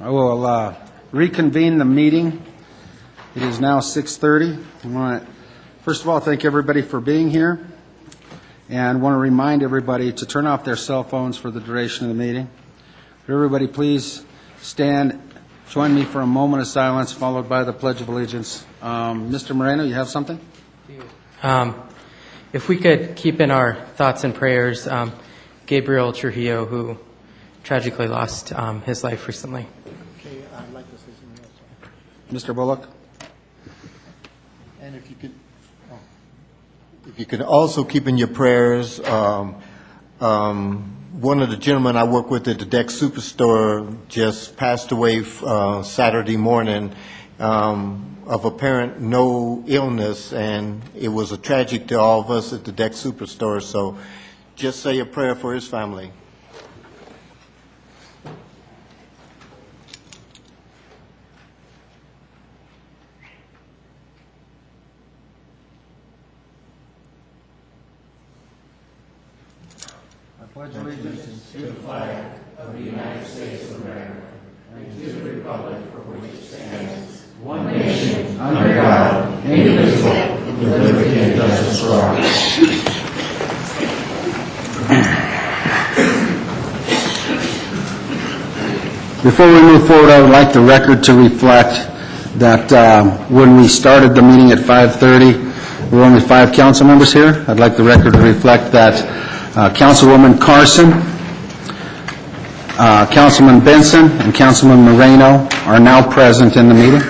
I will reconvene the meeting. It is now 6:30. I want to, first of all, thank everybody for being here, and want to remind everybody to turn off their cell phones for the duration of the meeting. Would everybody please stand, join me for a moment of silence, followed by the Pledge of Allegiance. Mr. Moreno, you have something? If we could keep in our thoughts and prayers Gabriel Trujillo, who tragically lost his life recently. Okay, I'd like to say something else. Mr. Bullock? And if you could also keep in your prayers, one of the gentlemen I work with at the Deck Superstore just passed away Saturday morning of apparent no illness, and it was a tragic to all of us at the Deck Superstore. So just say a prayer for his family. I pledge allegiance to the flag of the United States of America and to the republic for which it stands, one nation, under God, indivisible, with liberty and justice for all. Before we move forward, I would like the record to reflect that when we started the meeting at 5:30, there were only 5 council members here. I'd like the record to reflect that Councilwoman Carson, Councilman Benson, and Councilman Moreno are now present in the meeting.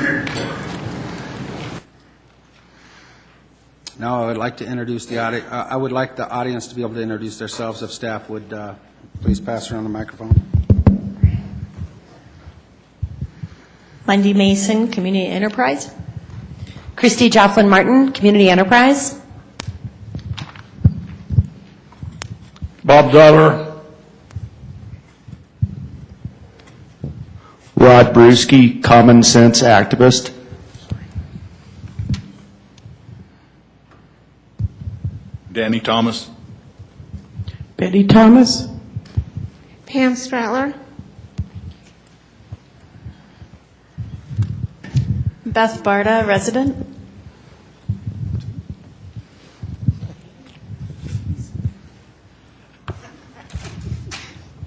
Now I would like to introduce the audience. I would like the audience to be able to introduce themselves. If staff would please pass around the microphone. Wendy Mason, Community Enterprise. Christy Joplin Martin, Community Enterprise. Bob Dollar. Rod Brewski, Common Sense Activist. Danny Thomas. Betty Thomas. Pam Stratler. Beth Barta, resident.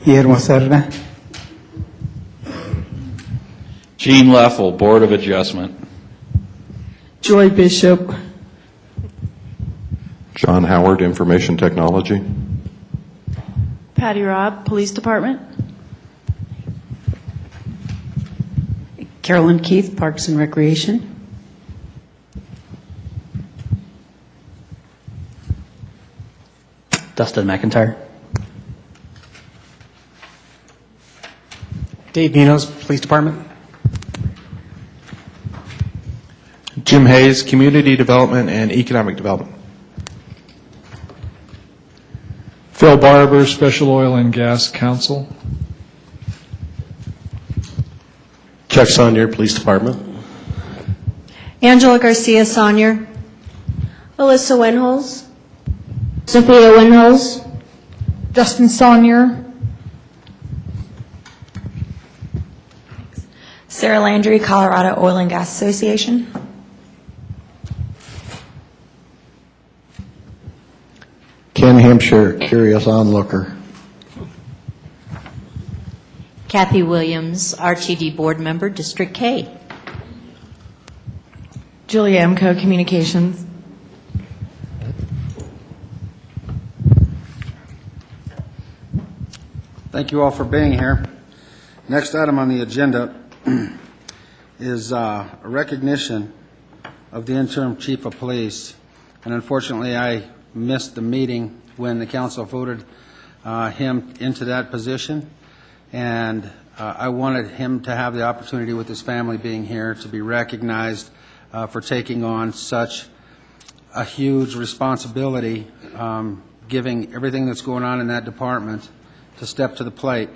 Guillermo Serna. Gene Leffel, Board of Adjustment. Joy Bishop. John Howard, Information Technology. Patty Robb, Police Department. Carolyn Keith, Parks and Recreation. Dustin McIntyre. Dave Minos, Police Department. Jim Hayes, Community Development and Economic Development. Phil Barber, Special Oil and Gas Council. Chuck Sonnier, Police Department. Angela Garcia Sonnier. Alyssa Winholz. Sophia Winholz. Justin Sonnier. Sarah Landry, Colorado Oil and Gas Association. Ken Hampshire, Curious Onlooker. Kathy Williams, RTD Board Member, District K. Julia Emco, Communications. Thank you all for being here. Next item on the agenda is a recognition of the interim chief of police. And unfortunately, I missed the meeting when the council voted him into that position. And I wanted him to have the opportunity, with his family being here, to be recognized for taking on such a huge responsibility, giving everything that's going on in that department to step to the plate.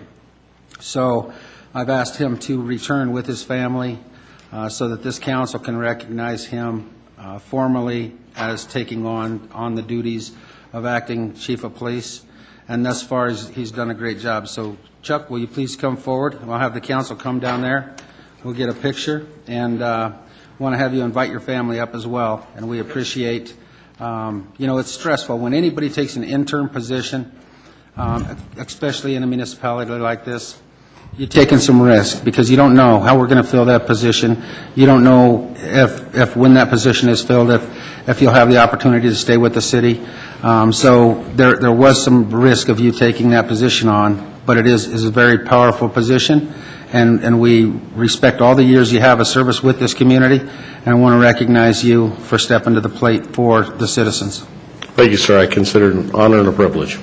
So I've asked him to return with his family so that this council can recognize him formally as taking on the duties of acting chief of police. and thus far, he's done a great job. So Chuck, will you please come forward? We'll have the council come down there. We'll get a picture, and want to have you invite your family up as well. And we appreciate, it's stressful. When anybody takes an interim position, especially in a municipality like this, you're taking some risk because you don't know how we're going to fill that position. You don't know if when that position is filled, if you'll have the opportunity to stay with the city. So there was some risk of you taking that position on, but it is a very powerful position, and we respect all the years you have of service with this community, and I want to recognize you for stepping to the plate for the citizens. Thank you, sir. I consider it an honor and a privilege.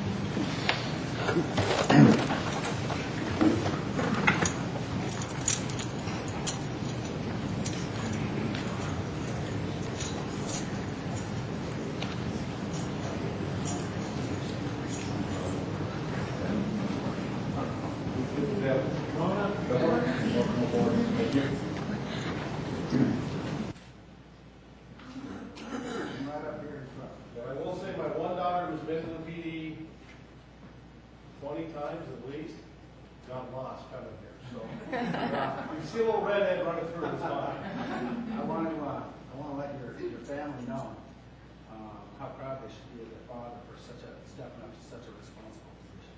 I will say my one daughter who's been to the PD 20 times at least got lost coming here. So you see a little redhead running through this line. I want to let your family know how proud they should be of their father for stepping up to such a responsible position.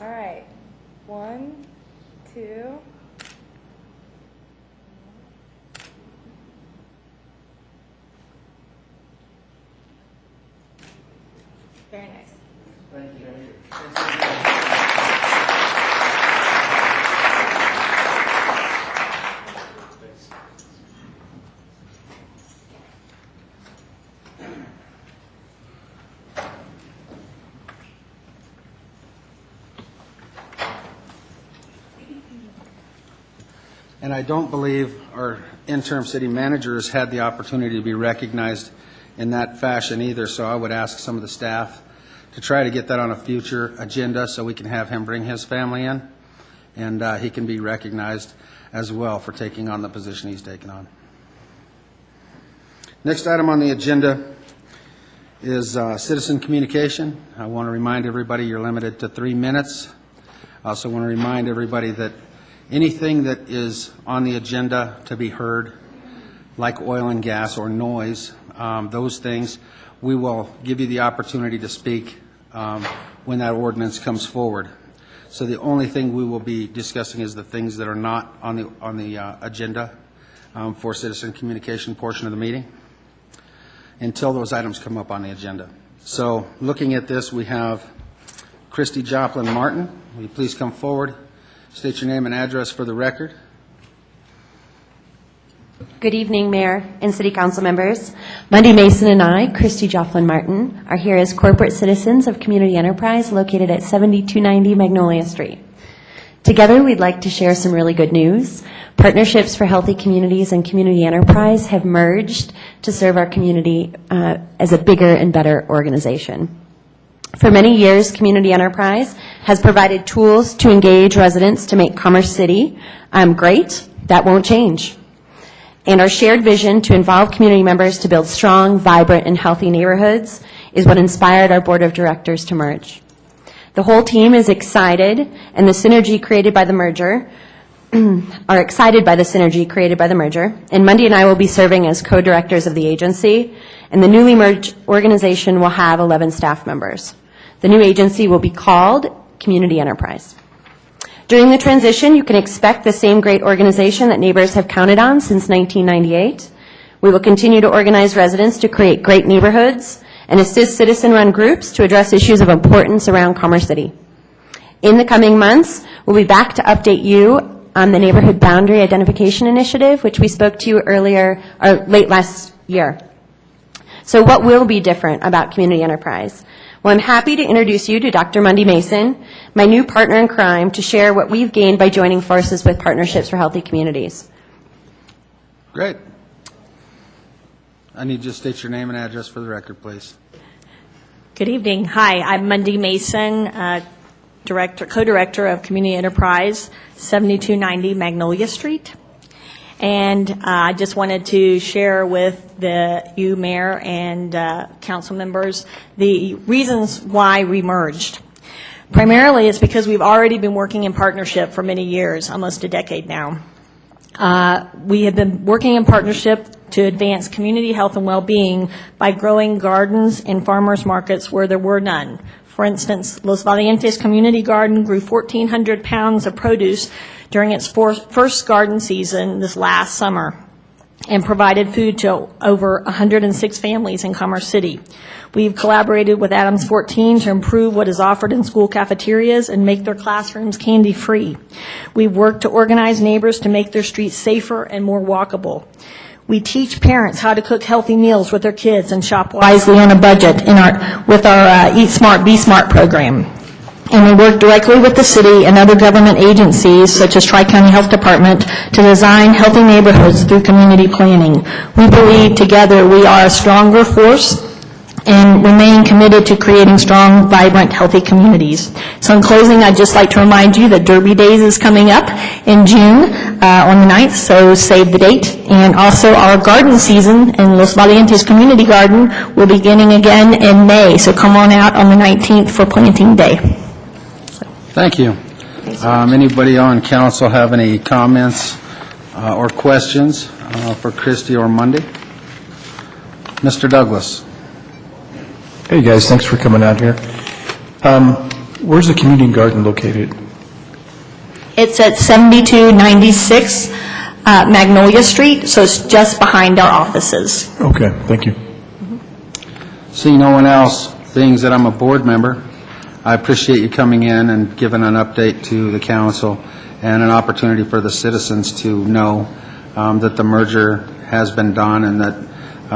All right. 1, 2. Very nice. Thank you. And I don't believe our interim city manager has had the opportunity to be recognized in that fashion either, so I would ask some of the staff to try to get that on a future agenda so we can have him bring his family in, and he can be recognized as well for taking on the position he's taken on. Next item on the agenda is citizen communication. I want to remind everybody you're limited to 3 minutes. I also want to remind everybody that anything that is on the agenda to be heard, like oil and gas or noise, those things, we will give you the opportunity to speak when that ordinance comes forward. So the only thing we will be discussing is the things that are not on the agenda for citizen communication portion of the meeting until those items come up on the agenda. So looking at this, we have Christy Joplin Martin. Will you please come forward, state your name and address for the record? Good evening, Mayor and City Council members. Mundy Mason and I, Christy Joplin Martin, are here as corporate citizens of Community Enterprise located at 7290 Magnolia Street. Together, we'd like to share some really good news. Partnerships for Healthy Communities and Community Enterprise have merged to serve our community as a bigger and better organization. For many years, Community Enterprise has provided tools to engage residents to make Commerce City great. That won't change. And our shared vision to involve community members to build strong, vibrant, and healthy neighborhoods is what inspired our board of directors to merge. The whole team is excited, and the synergy created by the merger, are excited by the synergy created by the merger. And Mundy and I will be serving as co-directors of the agency, and the newly merged organization will have 11 staff members. The new agency will be called Community Enterprise. During the transition, you can expect the same great organization that neighbors have counted on since 1998. We will continue to organize residents to create great neighborhoods and assist citizen-run groups to address issues of importance around Commerce City. In the coming months, we'll be back to update you on the Neighborhood Boundary Identification Initiative, which we spoke to you earlier, or late last year. So what will be different about Community Enterprise? Well, I'm happy to introduce you to Dr. Mundy Mason, my new partner in crime, to share what we've gained by joining forces with Partnerships for Healthy Communities. Great. I need you to state your name and address for the record, please. Good evening. Hi, I'm Mundy Mason, co-director of Community Enterprise, 7290 Magnolia Street. And I just wanted to share with you, Mayor, and council members, the reasons why we merged. Primarily, it's because we've already been working in partnership for many years, almost a decade now. We have been working in partnership to advance community health and well-being by growing gardens and farmers markets where there were none. For instance, Los Valientes Community Garden grew 1,400 pounds of produce during its first garden season this last summer and provided food to over 106 families in Commerce City. We've collaborated with Adams 14 to improve what is offered in school cafeterias and make their classrooms candy-free. We've worked to organize neighbors to make their streets safer and more walkable. We teach parents how to cook healthy meals with their kids and shop wisely on a budget with our Eat Smart, Be Smart program. And we work directly with the city and other government agencies, such as Tri-County Health Department, to design healthy neighborhoods through community planning. We believe together we are a stronger force and remain committed to creating strong, vibrant, healthy communities. So in closing, I'd just like to remind you that Derby Days is coming up in June on the 9th, so save the date. And also our garden season in Los Valientes Community Garden will be beginning again in May, so come on out on the 19th for Planting Day. Thank you. Anybody on council have any comments or questions for Christy or Monday? Mr. Douglas. Hey, guys, thanks for coming out here. Where's the community garden located? It's at 7296 Magnolia Street, so it's just behind our offices. Okay, thank you. Seeing no one else, being that I'm a board member, I appreciate you coming in and giving an update to the council and an opportunity for the citizens to know that the merger has been done and that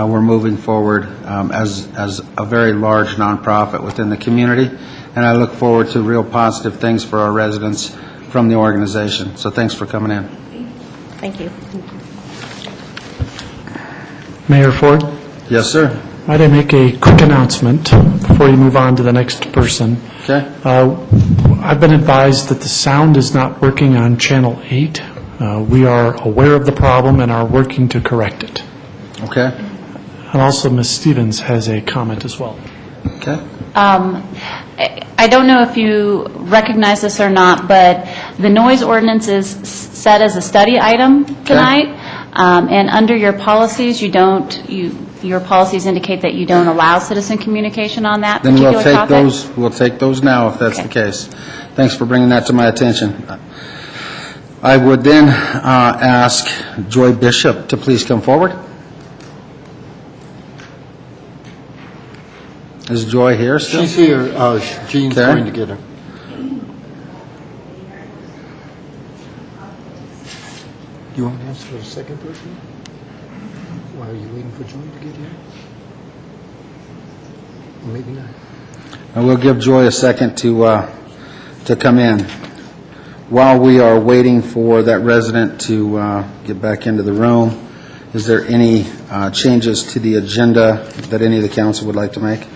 we're moving forward as a very large nonprofit within the community. And I look forward to real positive things for our residents from the organization. So thanks for coming in. Thank you. Mayor Ford, Yes, sir. might I make a quick announcement before you move on to the next person? Okay. I've been advised that the sound is not working on Channel 8. We are aware of the problem and are working to correct it. Okay. And also, Ms. Stevens has a comment as well. Okay. I don't know if you recognize this or not, but the noise ordinance is set as a study item tonight. And under your policies, your policies indicate that you don't allow citizen communication on that Then particular topic. we'll take those now if that's the case. Thanks for bringing that to my attention. I would then ask Joy Bishop to please come forward. Is Joy here still? She's here. Jean's Okay. going to get her. You want to ask for the second person? Why are you waiting for Joy to get here? Or maybe not. I will give Joy a second to come in. While we are waiting for that resident to get back into the room, is there any changes to the agenda that any of the council would like to make?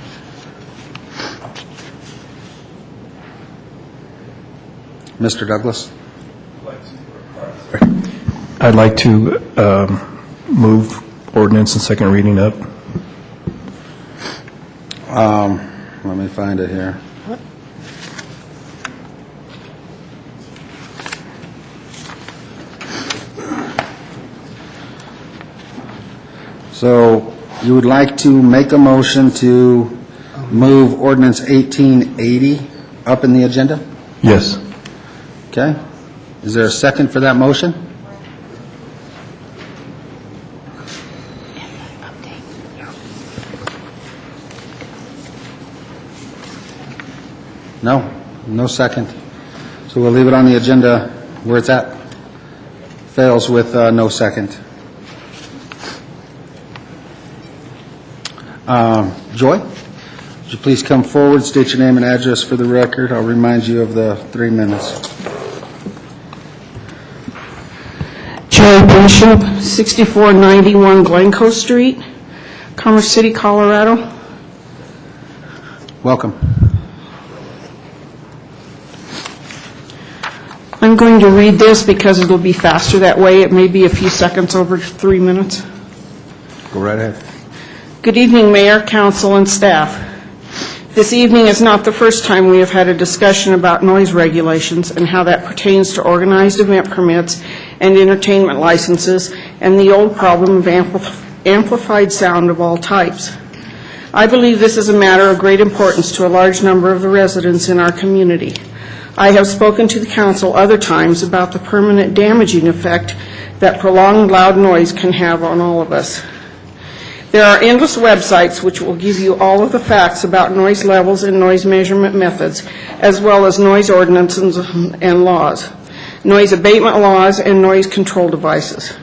Mr. Douglas? I'd like to move ordinance and second reading up. Let me find it here. So you would like to make a motion to move ordinance 1880 up in the agenda? Yes. Okay. Is there a second for that motion? No second. So we'll leave it on the agenda where it's at. Fails with no second. Joy, would you please come forward, state your name and address for the record? I'll remind you of the 3 minutes. Joy Bishop, 6491 Glencoe Street, Commerce City, Colorado. Welcome. I'm I'm going to read this because it'll be faster that way. It may be a few seconds over 3 minutes. Go right ahead. Good evening, Mayor, Council, and staff. This evening is not the first time we have had a discussion about noise regulations and how that pertains to organized event permits and entertainment licenses and the old problem of amplified sound of all types. I believe this is a matter of great importance to a large number of the residents in our community. I have spoken to the council other times about the permanent damaging effect that prolonged loud noise can have on all of us. There are endless websites which will give you all of the facts about noise levels and noise measurement methods, as well as noise ordinances and laws, noise abatement laws, and noise control devices.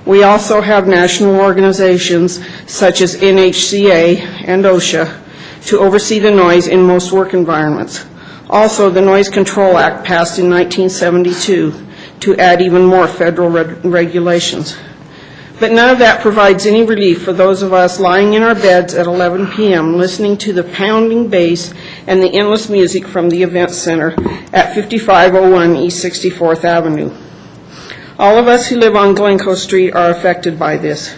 We also have national organizations such as NHCA and OSHA to oversee the noise in most work environments. Also, the Noise Control Act passed in 1972 to add even more federal regulations. But none of that provides any relief for those of us lying in our beds at 11 p.m. listening to the pounding bass and the endless music from the event center at 5501 East 64th Avenue. All of us who live on Glencoe Street are affected by this.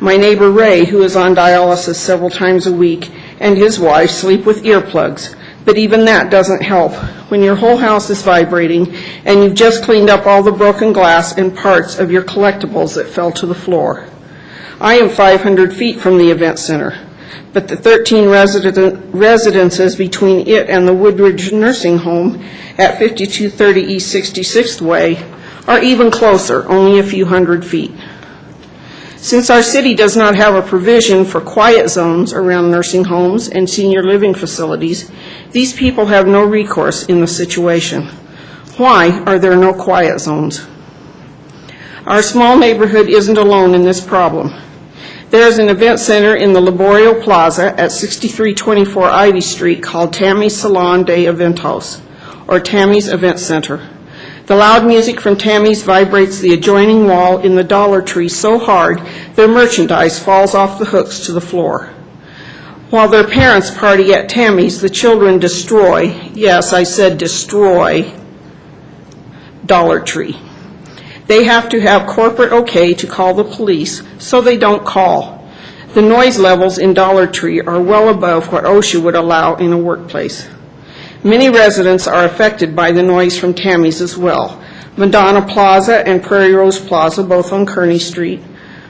My neighbor Ray, who is on dialysis several times a week, and his wife sleep with earplugs. But even that doesn't help when your whole house is vibrating and you've just cleaned up all the broken glass and parts of your collectibles that fell to the floor. I am 500 feet from the event center, but the 13 residences between it and the Woodridge Nursing Home at 5230 East 66th Way are even closer, only a few hundred feet. Since our city does not have a provision for quiet zones around nursing homes and senior living facilities, these people have no recourse in the situation. Why are there no quiet zones? Our small neighborhood isn't alone in this problem. There is an event center in the Laborio Plaza at 6324 Ivy Street called Tammy's Salon de Eventos, or Tammy's Event Center. The loud music from Tammy's vibrates the adjoining wall in the Dollar Tree so hard their merchandise falls off the hooks to the floor. While their parents party at Tammy's, the children destroy, yes, I said destroy, Dollar Tree. They have to have corporate okay to call the police, so they don't call. The noise levels in Dollar Tree are well above what OSHA would allow in a workplace. Many residents are affected by the noise from Tammy's as well. Madonna Plaza and Prairie Rose Plaza, both on Kearney Street,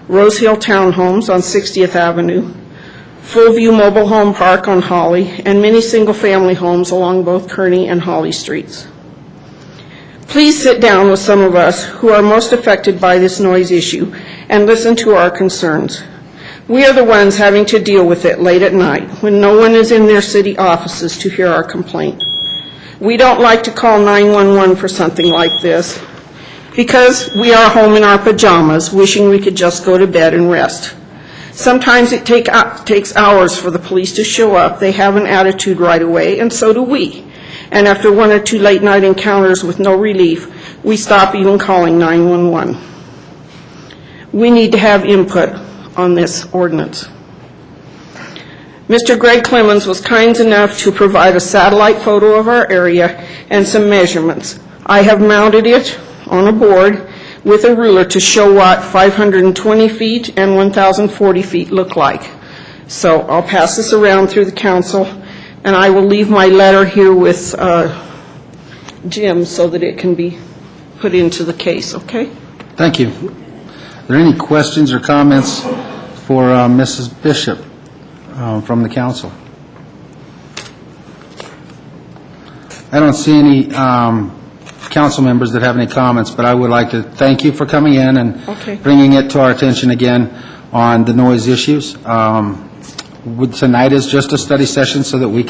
Rose Hill Townhomes on 60th Avenue, Fullview Mobile Home Park on Holly, and many single-family homes along both Kearney and Holly Streets. Please sit down with some of us who are most affected by this noise issue and listen to our concerns. We are the ones having to deal with it late at night when no one is in their city offices to hear our complaint. We don't like to call 911 for something like this because we are home in our pajamas wishing we could just go to bed and rest. Sometimes it takes hours for the police to show up. They have an attitude right away, and so do we. And after 1 or 2 late night encounters with no relief, we stop even calling 911. We need to have input on this ordinance. Mr. Greg Clemens was kind enough to provide a satellite photo of our area and some measurements. I have mounted it on a board with a ruler to show what 520 feet and 1,040 feet look like. So I'll pass this around through the council, and I will leave my letter here with Jim so that it can be put into the case, okay? Thank you. Are there any questions or comments for Mrs. Bishop from the council? I don't see any council members that have any comments, but I would like to thank you for coming in and bringing it to our attention again on the noise issues. Tonight is just a study session so that we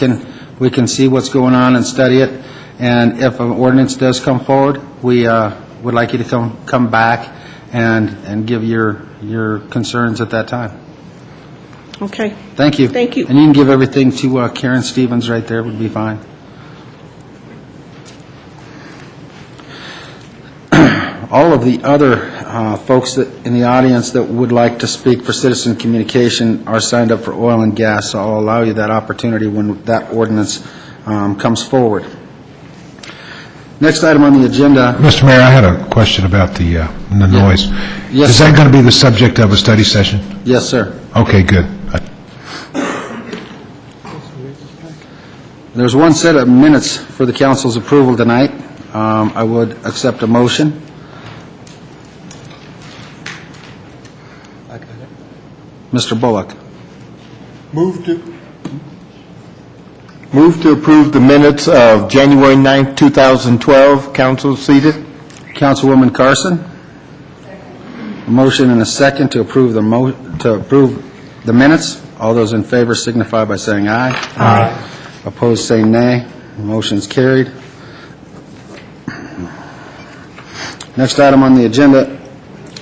can see what's going on and study it. And if an ordinance does come forward, we would like you to come back and give your concerns at that time. Okay. Thank you. Thank you. And you can give everything to Karen Stevens right there, would be fine. All of the other folks in the audience that would like to speak for citizen communication are signed up for oil and gas, so I'll allow you that opportunity when that ordinance comes forward. Next item on the agenda. Mr. Mayor, I had a question about the noise. Yes, Is that going to be the subject of a study session? Yes, sir. Okay, good. There's one set of minutes for the council's approval tonight. I would accept a motion. Mr. Bullock. Move to approve the minutes of January 9th, 2012. Council seated. Councilwoman Carson. A motion and a second to approve the minutes. All those in favor signify by saying aye. Aye. Opposed, say nay. Motion's carried. Next item on the agenda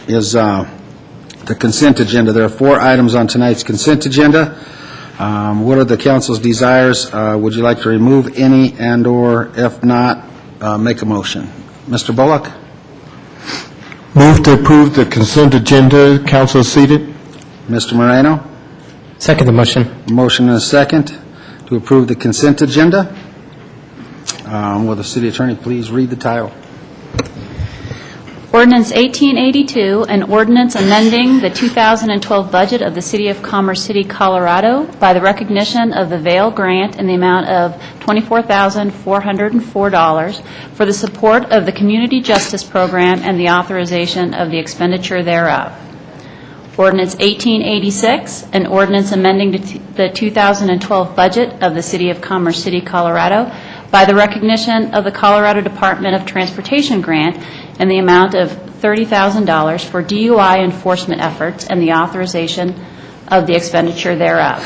is the consent agenda. There are 4 items on tonight's consent agenda. What are the council's desires? Would you like to remove any and/or, if not, make a motion? Mr. Bullock? Move to approve the consent agenda. Council seated. Mr. Moreno? Second the motion. Motion and a second to approve the consent agenda. Will the city attorney please read the title? Ordinance 1882, an ordinance amending the 2012 budget of the City of Commerce City, Colorado by the recognition of the Vail Grant in the amount of $24,404 for the support of the Community Justice Program and the authorization of the expenditure thereof. Ordinance 1886, an ordinance amending the 2012 budget of the City of Commerce City, Colorado by the recognition of the Colorado Department of Transportation grant in the amount of $30,000 for DUI enforcement efforts and the authorization of the expenditure thereof.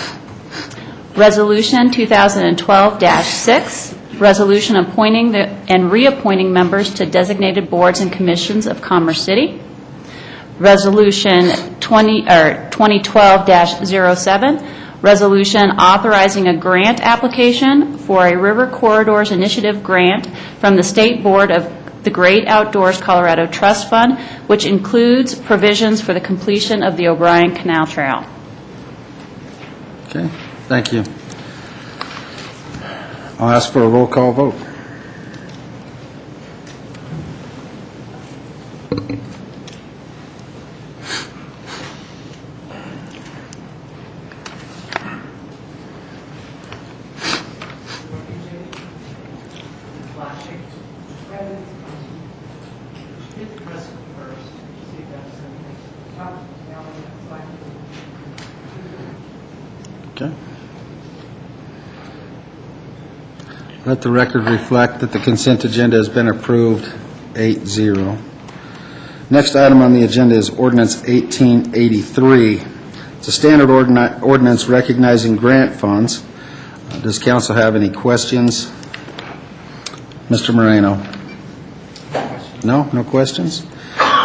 Resolution 2012-6, resolution appointing and reappointing members to designated boards and commissions of Commerce City. Resolution 2012-07, resolution authorizing a grant application for a River Corridors Initiative grant from the State Board of the Great Outdoors Colorado Trust Fund, which includes provisions for the completion of the O'Brien Canal Trail. Okay, thank you. I'll ask for a roll call vote. Okay. Let the record reflect that the consent agenda has been approved 8-0. Next item on the agenda is Ordinance 1883. It's a standard ordinance recognizing grant funds. Does council have any questions? Mr. Moreno? No? No questions?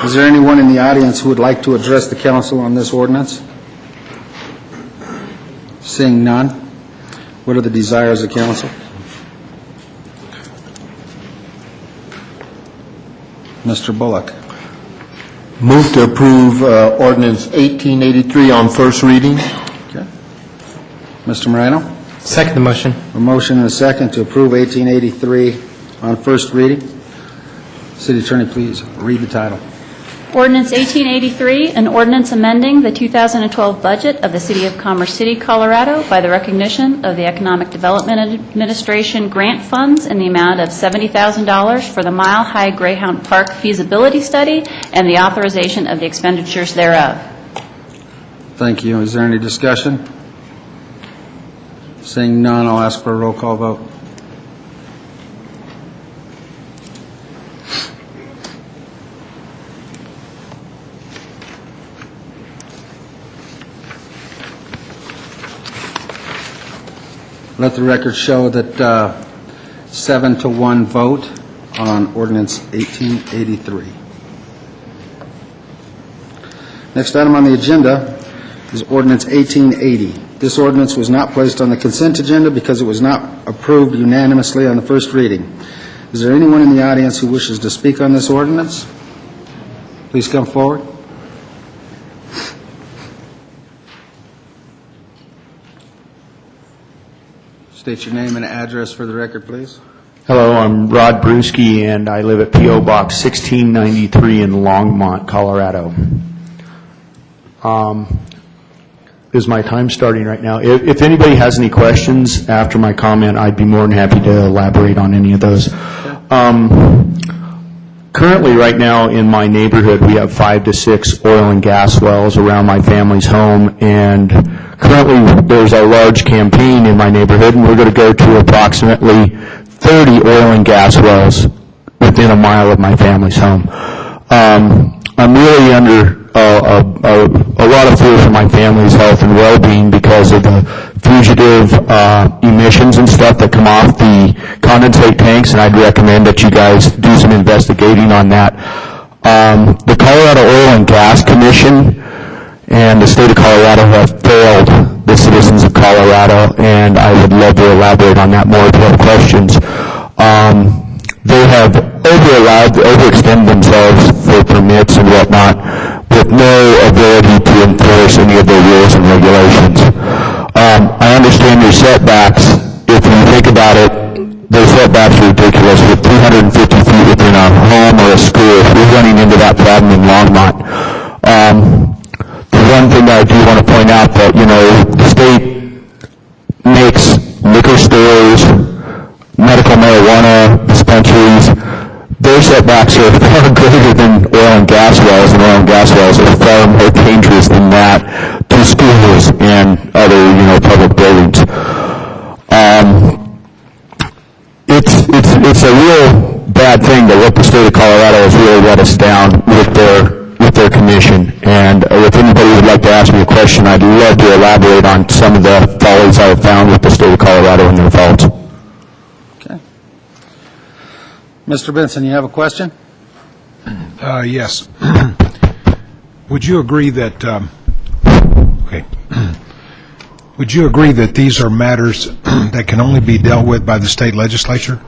Is there anyone in the audience who would like to address the council on this ordinance? Seeing none, what are the desires of council? Mr. Bullock. Move to approve ordinance 1883 on first reading. Okay. Mr. Moreno? Second the motion. A motion and a second to approve 1883 on first reading. City Attorney, please read the title. Ordinance 1883, an ordinance amending the 2012 budget of the City of Commerce City, Colorado by the recognition of the Economic Development Administration grant funds in the amount of $70,000 for the Mile High Greyhound Park feasibility study and the authorization of the expenditures thereof. Thank you. Is there any discussion? Seeing none, I'll ask for a roll call vote. Let the record show that 7-1 vote on ordinance 1883. Next item on the agenda is ordinance 1880. This ordinance was not placed on the consent agenda because it was not approved unanimously on the first reading. Is there anyone in the audience who wishes to speak on this ordinance? Please come forward. State your name and address for the record, please. Hello, I'm Rod Brewski, and I live at P.O. Box 1693 in Longmont, Colorado. Is my time starting right now? If anybody has any questions after my comment, I'd be more than happy to elaborate on any of those. Currently, right now, in my neighborhood, we have 5 to 6 oil and gas wells around my family's home, and currently there's a large campaign in my neighborhood, and we're going to go to approximately 30 oil and gas wells within a mile of my family's home. I'm really under a lot of fear for my family's health and well-being because of the fugitive emissions and stuff that come off the condensate tanks, and I'd recommend that you guys do some investigating on that. The Colorado Oil and Gas Commission and the state of Colorado have failed the citizens of Colorado, and I would love to elaborate on that more if you have questions. They have overextended themselves for permits and whatnot with no ability to enforce any of their rules and regulations. I understand your setbacks. If you think about it, their setbacks are ridiculous. With 350 feet within a home or a school, we're running into that problem in Longmont. The one thing that I do want to point out that, the state makes liquor stores, medical marijuana dispensaries. Their setbacks are far greater than oil and gas wells, and oil and gas wells are far more dangerous than that to schools and other, public buildings. It's a real bad thing that what the state of Colorado has really let us down with their commission. And if anybody would like to ask me a question, I'd love to elaborate on some of the follies I have found with the state of Colorado and their faults. Mr. Benson, you have a question? Yes. Would you agree that, would you agree that these are matters that can only be dealt with by the state legislature?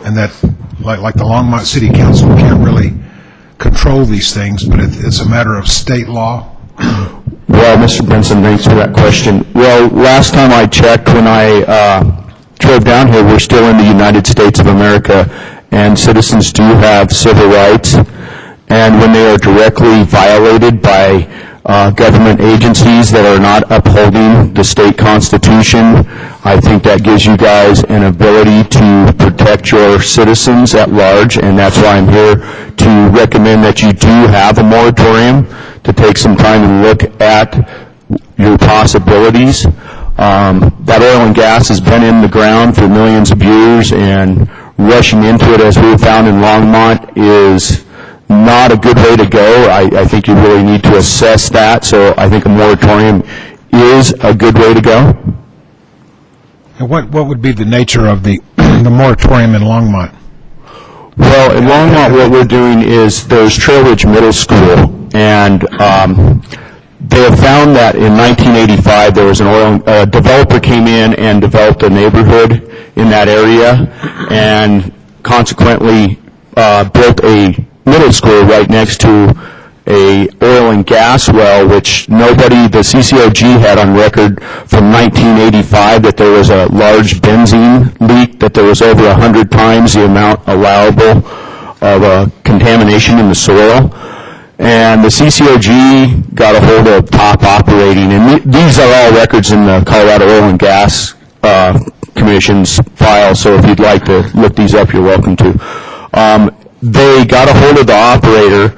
And that, like the Longmont City Council can't really control these things, but it's a matter of state law? Well, Mr. Benson, thanks for that question. Well, last time I checked, when I drove down here, we're still in the United States of America, and citizens do have civil rights, and when they are directly violated by government agencies that are not upholding the state constitution, I think that gives you guys an ability to protect your citizens at large, and that's why I'm here to recommend that you do have a moratorium to take some time and look at your possibilities. That oil and gas has been in the ground for millions of years, and rushing into it, as we found in Longmont, is not a good way to go. I think you really need to assess that, so I think a moratorium is a good way to go. And what would be the nature of the moratorium in Longmont? Well, in Longmont, what we're doing is there's Trail Ridge Middle School, and they have found that in 1985 there was a developer came in and developed a neighborhood in that area, and consequently built a middle school right next to a oil and gas well, which the CCOG had on record from 1985 that there was a large benzene leak, that there was over 100 times the amount allowable of contamination in the soil. And the CCOG got a hold of top operating, and these are all records in the Colorado Oil and Gas Commission's file, so if you'd like to look these up, you're welcome to. They got a hold of the operator.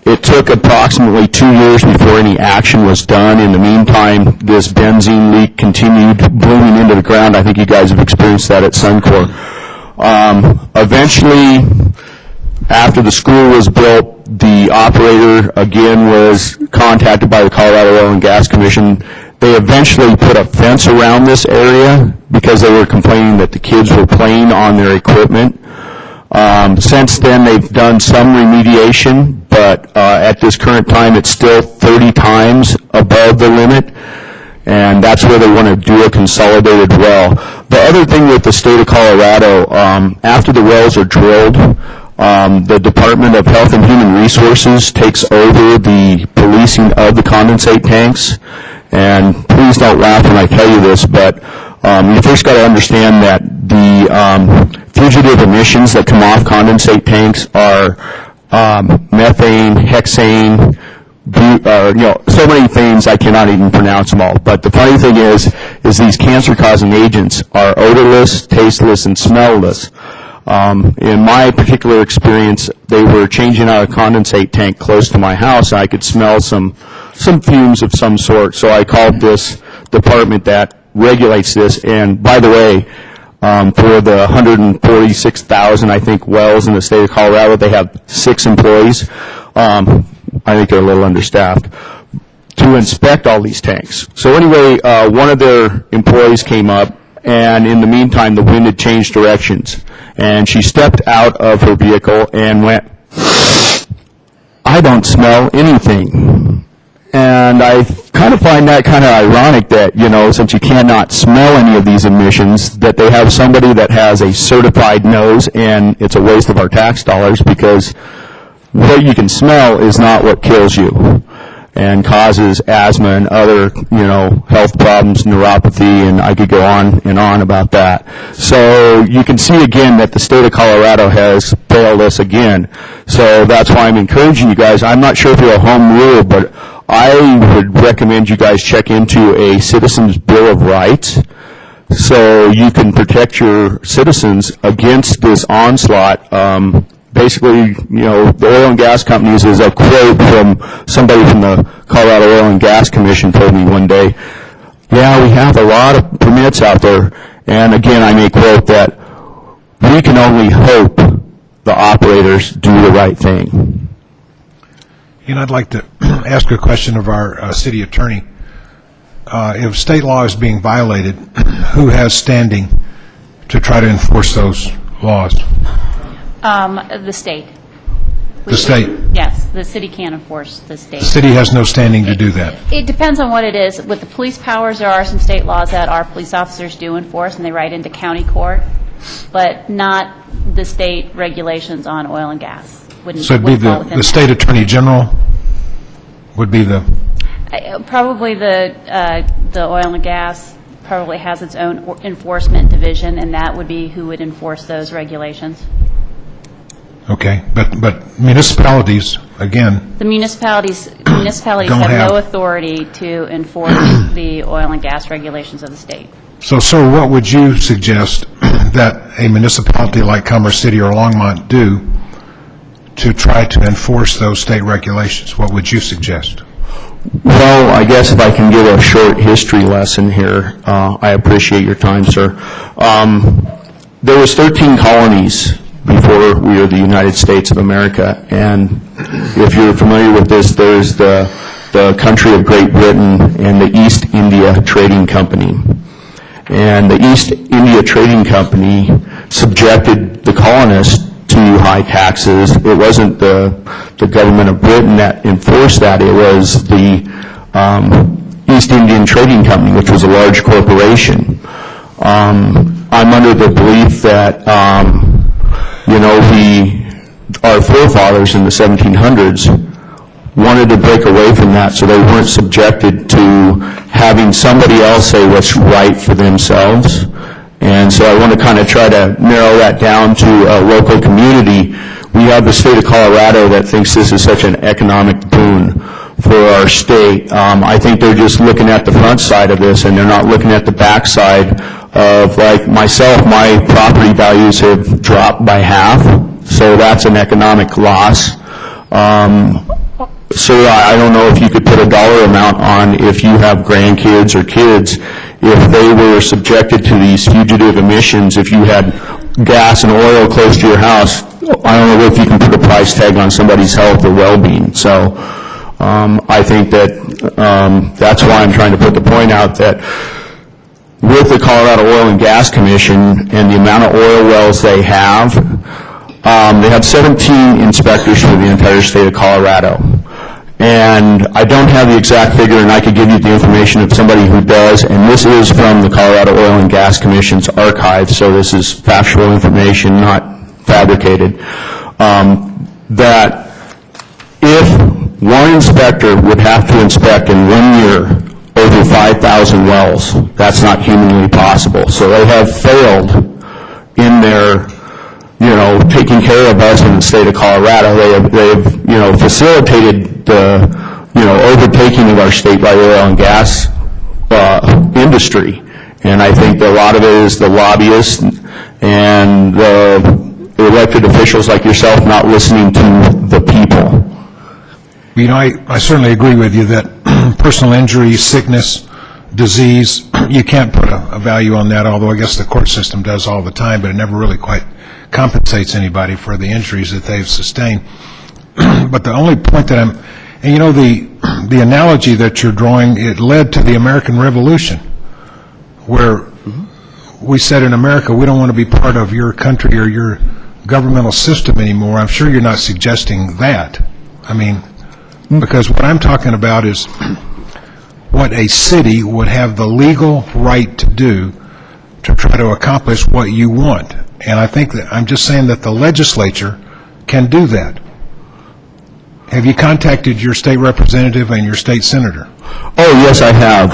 It took approximately 2 years before any action was done. In the meantime, this benzene leak continued blooming into the ground. I think you guys have experienced that at Suncor. Eventually, after the school was built, the operator again was contacted by the Colorado Oil and Gas Commission. They eventually put a fence around this area because they were complaining that the kids were playing on their equipment. Since then, they've done some remediation, but at this current time, it's still 30 times above the limit, and that's where they want to do a consolidated well. The other thing with the state of Colorado, after the wells are drilled, the Department of Health and Human Resources takes over the policing of the condensate tanks. And please don't laugh when I tell you this, but you first got to understand that the fugitive emissions that come off condensate tanks are methane, hexane, so many things I cannot even pronounce them all. But the funny thing is these cancer-causing agents are odorless, tasteless, and smellless. In my particular experience, they were changing out a condensate tank close to my house. I could smell some fumes of some sort. So I called this department that regulates this. And by the way, for the 146,000, I think, wells in the state of Colorado, they have 6 employees. I think they're a little understaffed, to inspect all these tanks. So anyway, one of their employees came up, and in the meantime, the wind had changed directions. And she stepped out of her vehicle and went, "I don't smell anything." And I kind of find that kind of ironic that, since you cannot smell any of these emissions, that they have somebody that has a certified nose, and it's a waste of our tax dollars because what you can smell is not what kills you and causes asthma and other, health problems, neuropathy, and I could go on and on about that. So you can see again that the state of Colorado has failed us again. So that's why I'm encouraging you guys. I'm not sure if you're a home rule, but I would recommend you guys check into a Citizens Bill of Rights so you can protect your citizens against this onslaught. Basically, the oil and gas companies, is a quote from somebody from the Colorado Oil and Gas Commission told me one day, "Yeah, we have a lot of permits out there." And again, I may quote that, "We can only hope the operators do the right thing." I'd like to ask a question of our city attorney. If state law is being violated, who has standing to try to enforce those laws? The state. The state? Yes, the city can't enforce the state. The city has no standing to do that. It depends on what it is. With the police powers, there are some state laws that our police officers do enforce, and they write into county court, but not the state regulations on oil and gas. So it'd be the state attorney general would be the... Probably the oil and gas probably has its own enforcement division, and that would be who would enforce those regulations. Okay, but municipalities, again... The municipalities have no authority to enforce the oil and gas regulations of the state. So, sir, what would you suggest that a municipality like Commerce City or Longmont do to try to enforce those state regulations? What would you suggest? Well, I guess if I can give a short history lesson here, I appreciate your time, sir. There was 13 colonies before we were the United States of America, and if you're familiar with this, there's the country of Great Britain and the East India Trading Company. And the East India Trading Company subjected the colonists to high taxes. It wasn't the government of Britain that enforced that. It was the East Indian Trading Company, which was a large corporation. I'm under the belief that, our forefathers in the 1700s wanted to break away from that so they weren't subjected to having somebody else say what's right for themselves. And so I want to kind of try to narrow that down to a local community. We have the state of Colorado that thinks this is such an economic boon for our state. I think they're just looking at the front side of this, and they're not looking at the back side of, like myself, my property values have dropped by half, so that's an economic loss. Sir, I don't know if you could put a dollar amount on if you have grandkids or kids, if they were subjected to these fugitive emissions, if you had gas and oil close to your house, I don't know if you can put a price tag on somebody's health or well-being. So I think that that's why I'm trying to put the point out that with the Colorado Oil and Gas Commission and the amount of oil wells they have 17 inspectors for the entire state of Colorado. And I don't have the exact figure, and I could give you the information of somebody who does, and this is from the Colorado Oil and Gas Commission's archive, so this is factual information, not fabricated, that if one inspector would have to inspect in 1 year over 5,000 wells, that's not humanly possible. So they have failed in their taking care of us in the state of Colorado. They've facilitated the, overtaking of our state by oil and gas industry. And I think that a lot of it is the lobbyists and the elected officials like yourself not listening to the people. I certainly agree with you that personal injury, sickness, disease, you can't put a value on that, although I guess the court system does all the time, but it never really quite compensates anybody for the injuries that they've sustained. But the only point that the analogy that you're drawing, it led to the American Revolution, where we said in America, we don't want to be part of your country or your governmental system anymore. I'm sure you're not suggesting that. I mean, because what I'm talking about is what a city would have the legal right to do to try to accomplish what you want. And I think that I'm just saying that the legislature can do that. Have you contacted your state representative and your state senator? Oh, yes, I have.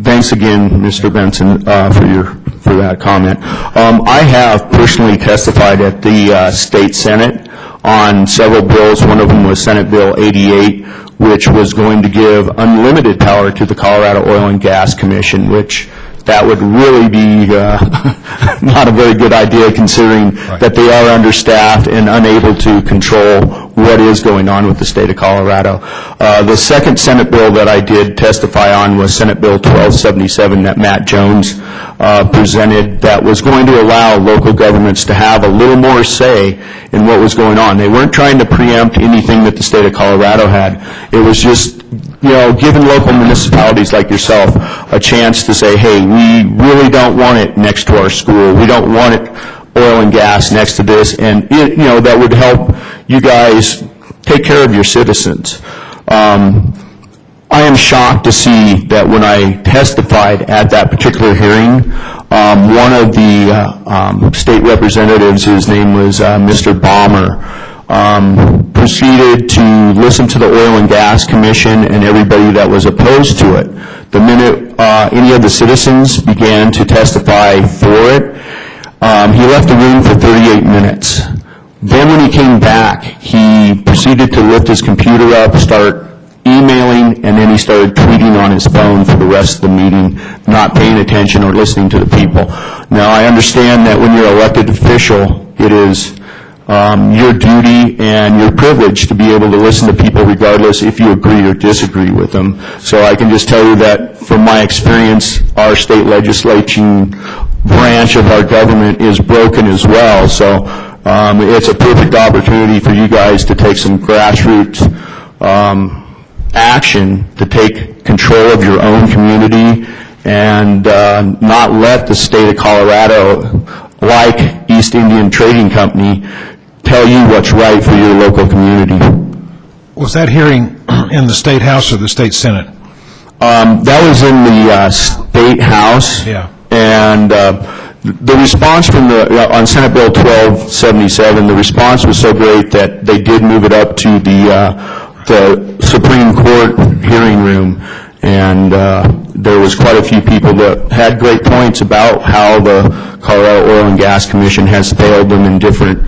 Thanks again, Mr. Benson, for that comment. I have personally testified at the state Senate on several bills. One of them was Senate Bill 88, which was going to give unlimited power to the Colorado Oil and Gas Commission, which that would really be not a very good idea, considering that they are understaffed and unable to control what is going on with the state of Colorado. The second Senate bill that I did testify on was Senate Bill 1277 that Matt Jones presented, that was going to allow local governments to have a little more say in what was going on. They weren't trying to preempt anything that the state of Colorado had. It was just giving local municipalities like yourself a chance to say, hey, we really don't want it next to our school. We don't want it oil and gas next to this, and that would help you guys take care of your citizens. I am shocked to see that when I testified at that particular hearing, one of the state representatives, his name was Mr. Balmer, proceeded to listen to the Oil and Gas Commission and everybody that was opposed to it. The minute any of the citizens began to testify for it, he left the room for 38 minutes. Then when he came back, he proceeded to lift his computer up, start emailing, and then he started tweeting on his phone for the rest of the meeting, not paying attention or listening to the people. Now, I understand that when you're an elected official, it is your duty and your privilege to be able to listen to people regardless if you agree or disagree with them. So I can just tell you that from my experience, our state legislating branch of our government is broken as well. So it's a perfect opportunity for you guys to take some grassroots action to take control of your own community and not let the state of Colorado, like East Indian Trading Company, tell you what's right for your local community. Was that hearing in the State House or the State Senate? That was in the State House. Yeah. And the response from on Senate Bill 1277, the response was so great that they did move it up to the Supreme Court hearing room. And there was quite a few people that had great points about how the Colorado Oil and Gas Commission has failed them in different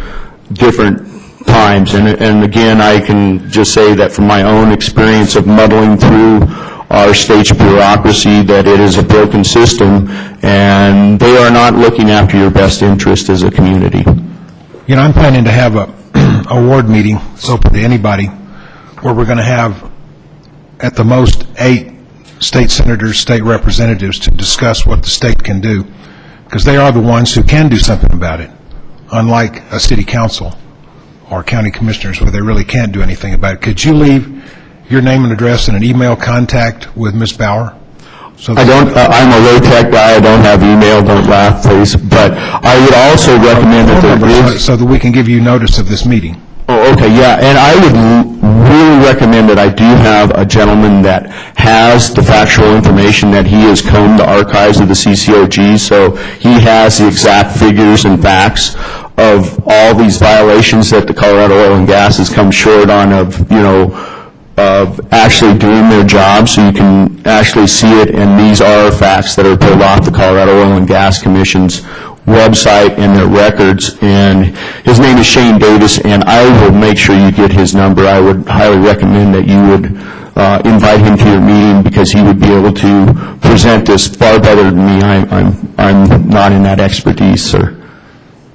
times. And again, I can just say that from my own experience of muddling through our state's bureaucracy, that it is a broken system, and they are not looking after your best interest as a community. I'm planning to have a ward meeting, it's open to anybody, where we're going to have at the most 8 state senators, state representatives to discuss what the state can do, because they are the ones who can do something about it, unlike a city council or county commissioners where they really can't do anything about it. Could you leave your name and address and an email contact with Ms. Bauer? So I'm a low-tech guy, I don't have email, don't laugh, please, but I would also recommend that there is... So that we can give you notice of this meeting. Oh, okay, yeah, and I would really recommend that I do have a gentleman that has the factual information, that he has combed the archives of the CCOG, so he has the exact figures and facts of all these violations that the Colorado Oil and Gas has come short on of actually doing their job, so you can actually see it, and these are facts that are pulled off the Colorado Oil and Gas Commission's website and their records, and his name is Shane Davis, and I will make sure you get his number. I would highly recommend that you would invite him to your meeting, because he would be able to present this far better than me. I'm not in that expertise, sir.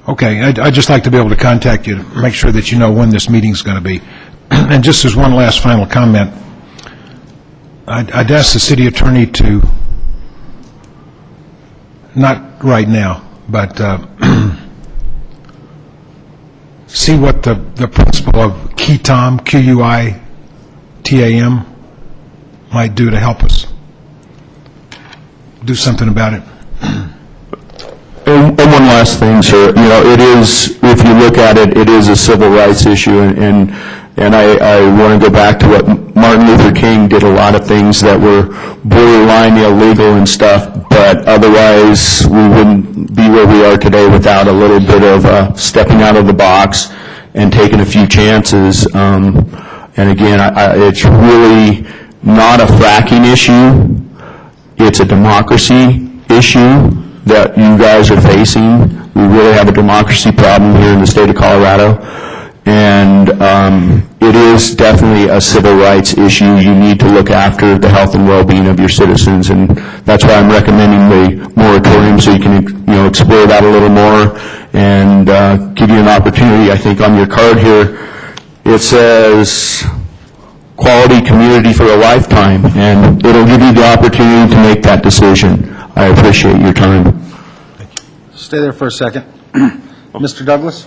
Okay, I'd just like to be able to contact you to make sure that you know when this meeting's going to be. And just as one last final comment, I'd ask the city attorney to, not right now, but see what the principle of QUITAM, Q-U-I-T-A-M, might do to help us. Do something about it. And one last thing, sir. You know, it is, if you look at it, it is a civil rights issue, and I want to go back to what Martin Luther King did. A lot of things that were borderline illegal and stuff, but otherwise we wouldn't be where we are today without a little bit of stepping out of the box and taking a few chances. And again, it's really not a fracking issue. It's a democracy issue that you guys are facing. We really have a democracy problem here in the state of Colorado, and it is definitely a civil rights issue. You need to look after the health and well-being of your citizens, and that's why I'm recommending the moratorium, so you can, explore that a little more and give you an opportunity. I think on your card here it says quality community for a lifetime, and it'll give you the opportunity to make that decision. I appreciate your time. Stay there for a second. Mr. Douglas?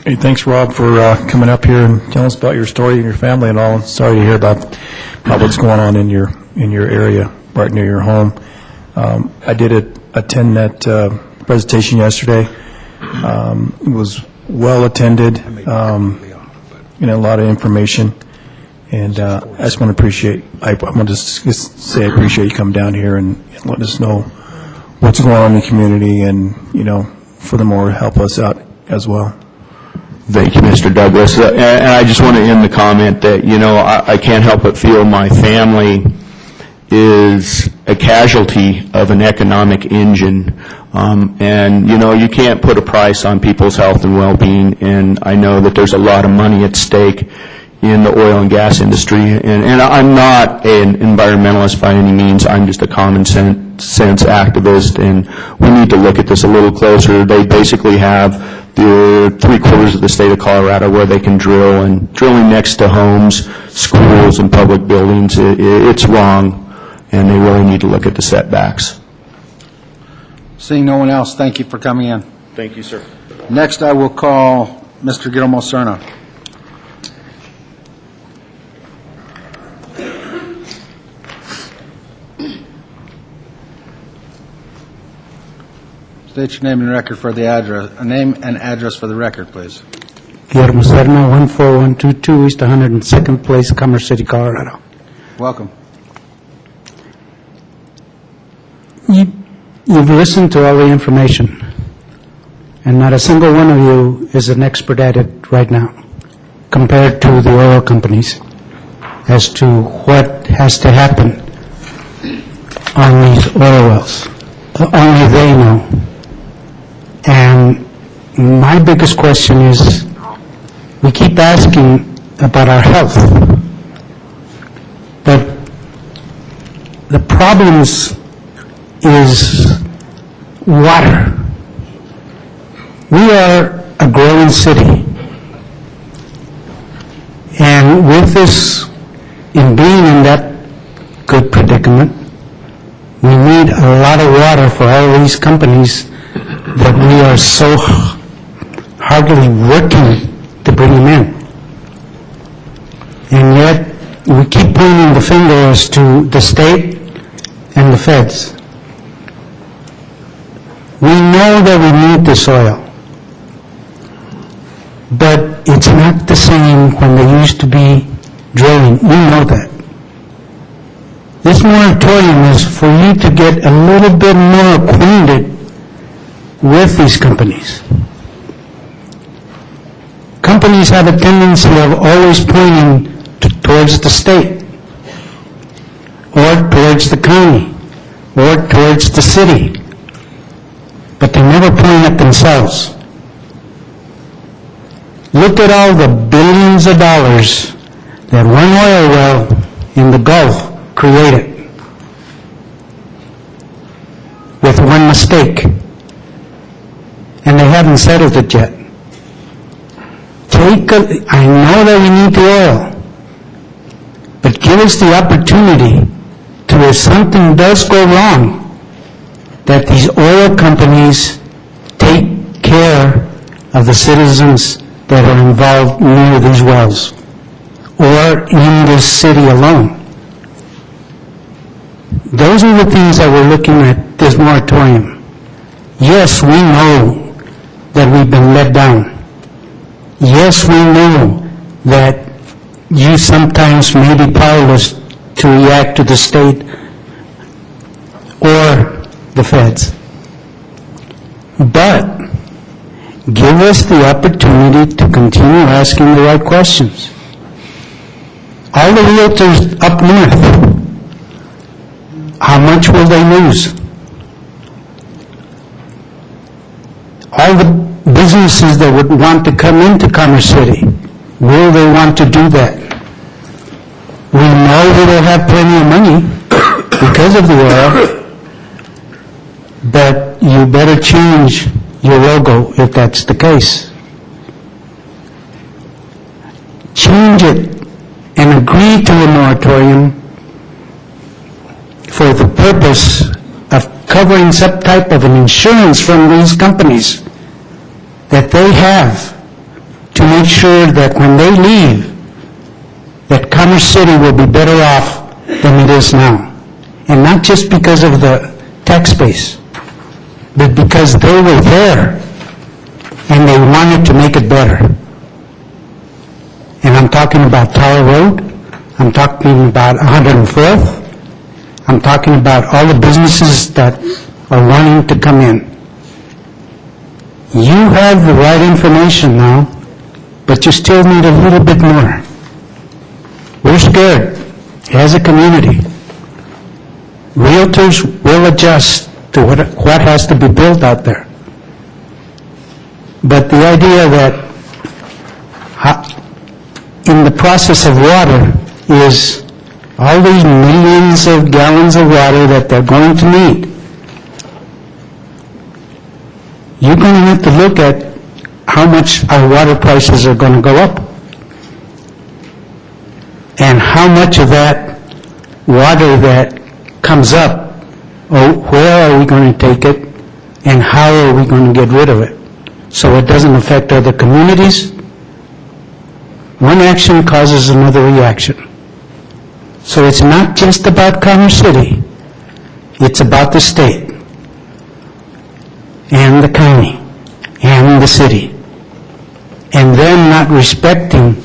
Hey, thanks, Rob, for coming up here and telling us about your story and your family and all. Sorry to hear about what's going on in your area, right near your home. I did attend that presentation yesterday. It was well attended, a lot of information. And I just want to I want to say I appreciate you coming down here and letting us know what's going on in the community, and, furthermore, help us out as well. Thank you, Mr. Douglas. And I just want to end the comment that, I can't help but feel my family is a casualty of an economic engine. And, you can't put a price on people's health and well-being, and I know that there's a lot of money at stake in the oil and gas industry. And I'm not an environmentalist by any means. I'm just a common sense activist, and we need to look at this a little closer. They basically have the 3/4 of the state of Colorado where they can drill, and drilling next to homes, schools, and public buildings, it's wrong, and they really need to look at the setbacks. Seeing no one else, thank you for coming in. Thank you, sir. Next, I will call Mr. Guillermo Serna. State your name and record for the address. Name and address for the record, please. Guillermo Serna, 14122 East 102nd Place, Commerce City, Colorado. Welcome. You've listened to all the information, and not a single one of you is an expert at it right now, compared to the oil companies, as to what has to happen on these oil wells. Only they know. And my biggest question is, we keep asking about our health, but the problems is water. We are a growing city, and with this, in being in that good predicament, we need a lot of water for all these companies that we are so hardly working to bring them in. And yet, we keep pointing the finger as to the state and the feds. We know that we need this oil, but it's not the same when there used to be drilling. We know that. This moratorium is for you to get a little bit more acquainted with these companies. Companies have a tendency of always pointing towards the state, or towards the county, or towards the city. But but they never point at themselves. Look at all the billions of dollars that one oil well in the Gulf created with one mistake, and they haven't settled it yet. I know that we need the oil, but give us the opportunity to, if something does go wrong, that these oil companies take care of the citizens that are involved near these wells or in this city alone. Those are the things that we're looking at this moratorium. Yes, we know that we've been let down. Yes, we know that you sometimes may be powerless to react to the state or the feds. But give us the opportunity to continue asking the right questions. All the realtors up north, how much will they lose? All the businesses that would want to come into Commerce City, will they want to do that? We know we will have plenty of money because of the oil, but you better change your logo if that's the case. Change it and agree to a moratorium for the purpose of covering some type of an insurance from these companies that they have to make sure that when they leave, that Commerce City will be better off than it is now. And not just because of the tax base, but because they were there and they wanted to make it better. And I'm talking about Tower Road, I'm talking about 104th, I'm talking about all the businesses that are wanting to come in. You have the right information now, but you still need a little bit more. We're scared as a community. Realtors will adjust to what has to be built out there. But the idea that in the process of water is all these millions of gallons of water that they're going to need, you're going to have to look at how much our water prices are going to go up and how much of that water that comes up, where are we going to take it and how are we going to get rid of it so it doesn't affect other communities. One action causes another reaction. So it's not just about Commerce City, it's about the state and the county and the city, and them not respecting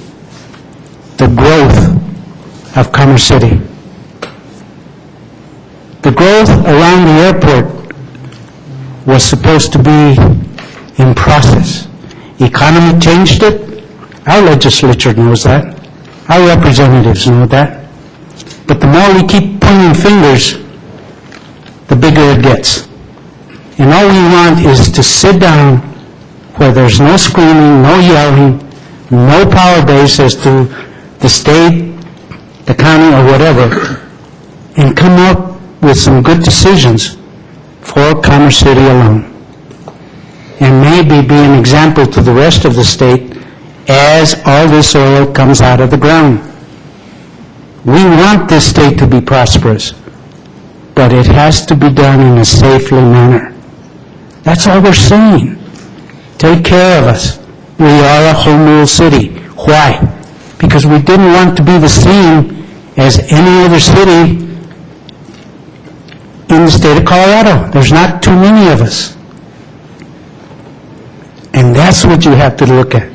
the growth of Commerce City. The growth around the airport was supposed to be in process. Economy changed it. Our legislature knows that. Our representatives know that. But the more we keep pointing fingers, the bigger it gets. And all we want is to sit down where there's no screaming, no yelling, no power base as to the state, the county, or whatever, and come up with some good decisions for Commerce City alone. And maybe be an example to the rest of the state as all this oil comes out of the ground. We want this state to be prosperous, but it has to be done in a safely manner. That's all we're saying. Take care of us. We are a home rule city. Why? Because we didn't want to be the same as any other city in the state of Colorado. There's not too many of us. And that's what you have to look at.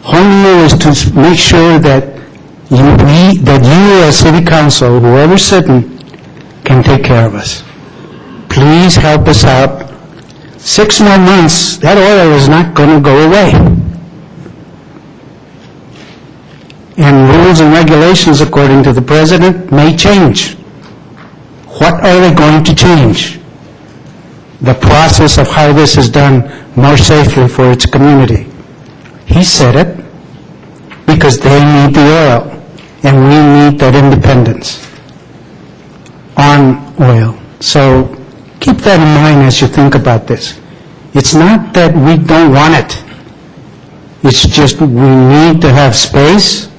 Home rule is to make sure that you as city council, whoever's sitting, can take care of us. Please help us out. 6 more months, that oil is not going to go away. And rules and regulations, according to the president, may change. What are they going to change? the process of how this is done more safely for its community. He said it because they need the oil, and we need that independence on oil. So keep that in mind as you think about this. It's not that we don't want it. It's just we need to have space,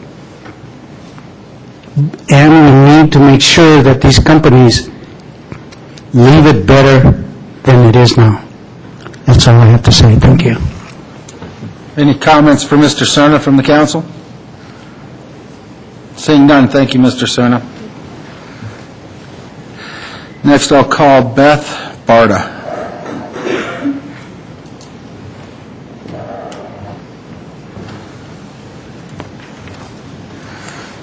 and we need to make sure that these companies leave it better than it is now. That's all I have to say. Thank you. Any comments for Mr. Cerna from the council? Seeing none, thank you, Mr. Cerna. Next, I'll call Beth Barta.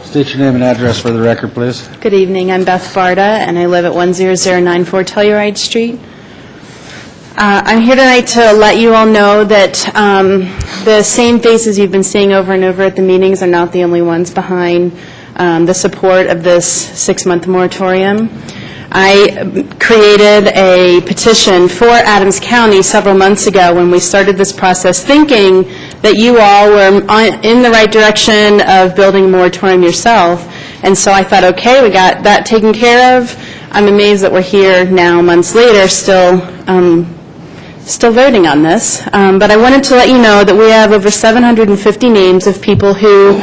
State your name and address for the record, please. Good evening. I'm Beth Barta, and I live at 10094 Telluride Street. I'm here tonight to let you all know that the same faces you've been seeing over and over at the meetings are not the only ones behind the support of this 6-month moratorium. I created a petition for Adams County several months ago when we started this process, thinking that you all were in the right direction of building a moratorium yourself. And so I thought, okay, we got that taken care of. I'm amazed that we're here now, months later, still voting on this. But I wanted to let you know that we have over 750 names of people who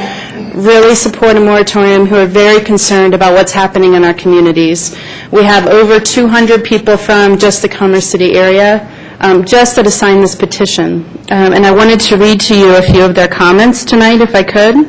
really support a moratorium, who are very concerned about what's happening in our communities. We have over 200 people from just the Commerce City area just that have signed this petition. And I wanted to read to you a few of their comments tonight, if I could.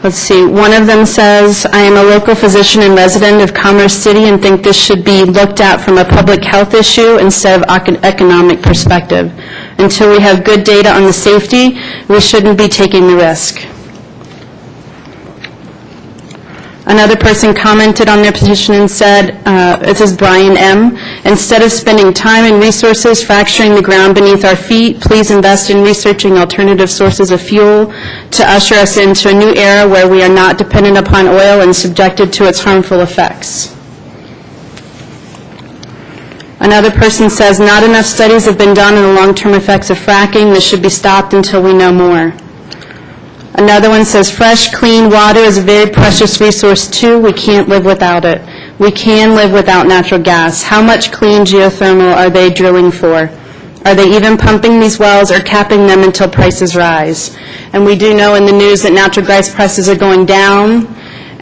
Let's see, one of them says, I am a local physician and resident of Commerce City and think this should be looked at from a public health issue instead of economic perspective. Until we have good data on the safety, we shouldn't be taking the risk. Another person commented on their petition and said, this is Brian M., instead of spending time and resources fracturing the ground beneath our feet, please invest in researching alternative sources of fuel to usher us into a new era where we are not dependent upon oil and subjected to its harmful effects. Another person says, not enough studies have been done on the long-term effects of fracking. This should be stopped until we know more. Another one says, fresh, clean water is a very precious resource, too. We can't live without it. We can live without natural gas. How much clean geothermal are they drilling for? Are they even pumping these wells or capping them until prices rise? And we do know in the news that natural gas prices are going down,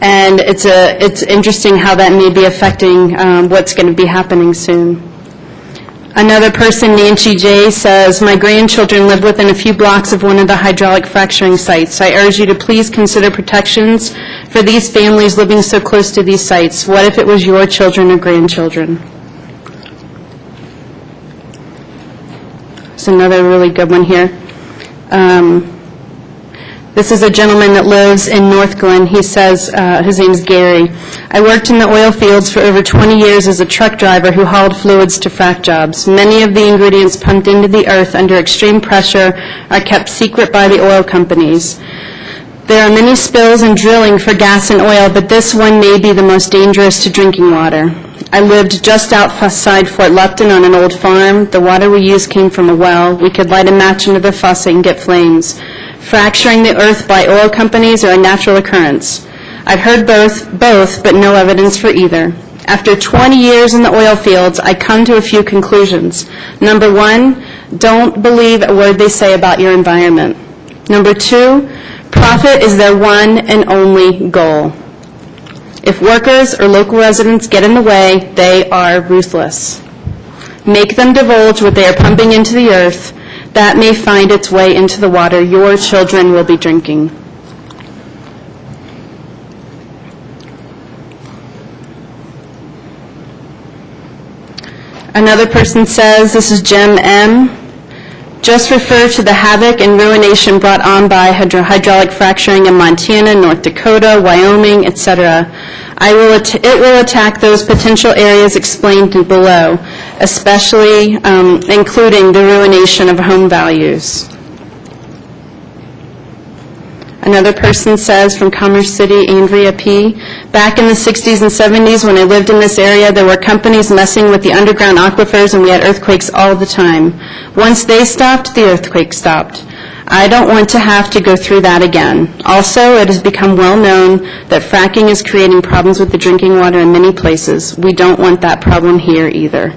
and it's interesting how that may be affecting what's going to be happening soon. Another person, Nancy J., says, my grandchildren live within a few blocks of one of the hydraulic fracturing sites. I urge you to please consider protections for these families living so close to these sites. What if it was your children or grandchildren? There's another really good one here. This is a gentleman that lives in North Glen. He says, his name's Gary. I worked in the oil fields for over 20 years as a truck driver who hauled fluids to frac jobs. Many of the ingredients pumped into the earth under extreme pressure are kept secret by the oil companies. There are many spills and drilling for gas and oil, but this one may be the most dangerous to drinking water. I lived just outside Fort Lupton on an old farm. The water we used came from a well. We could light a match into the faucet and get flames. Fracturing the earth by oil companies are a natural occurrence. I've heard both, but no evidence for either. After 20 years in the oil fields, I come to a few conclusions. Number one, don't believe a word they say about your environment. Number two, profit is their one and only goal. If workers or local residents get in the way, they are ruthless. Make them divulge what they are pumping into the earth. That may find its way into the water your children will be drinking. Another person says, this is Jim M., just refer to the havoc and ruination brought on by hydraulic fracturing in Montana, North Dakota, Wyoming, etc. It will attack those potential areas explained below, especially including the ruination of home values. Another person says from Commerce City, Andrea P., "Back in the 60s and 70s, when I lived in this area, there were companies messing with the underground aquifers, and we had earthquakes all the time. Once they stopped, the earthquake stopped. I don't want to have to go through that again. Also, it has become well known that fracking is creating problems with the drinking water in many places. We don't want that problem here either."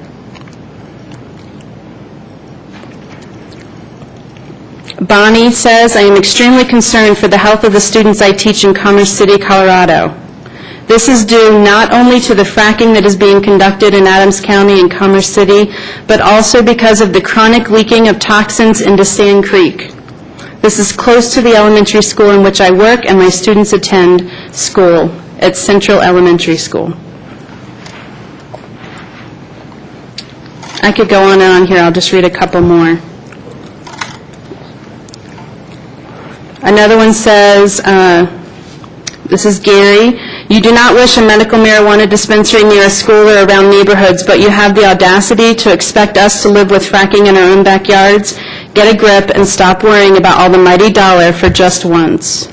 Bonnie says, "I am extremely concerned for the health of the students I teach in Commerce City, Colorado. This is due not only to the fracking that is being conducted in Adams County and Commerce City, but also because of the chronic leaking of toxins into Sand Creek. This is close to the elementary school in which I work, and my students attend school at Central Elementary School." I could go on and on here. I'll just read a couple more. Another one says, this is Gary, "You do not wish a medical marijuana dispensary near a school or around neighborhoods, but you have the audacity to expect us to live with fracking in our own backyards. Get a grip and stop worrying about all the mighty dollar for just once."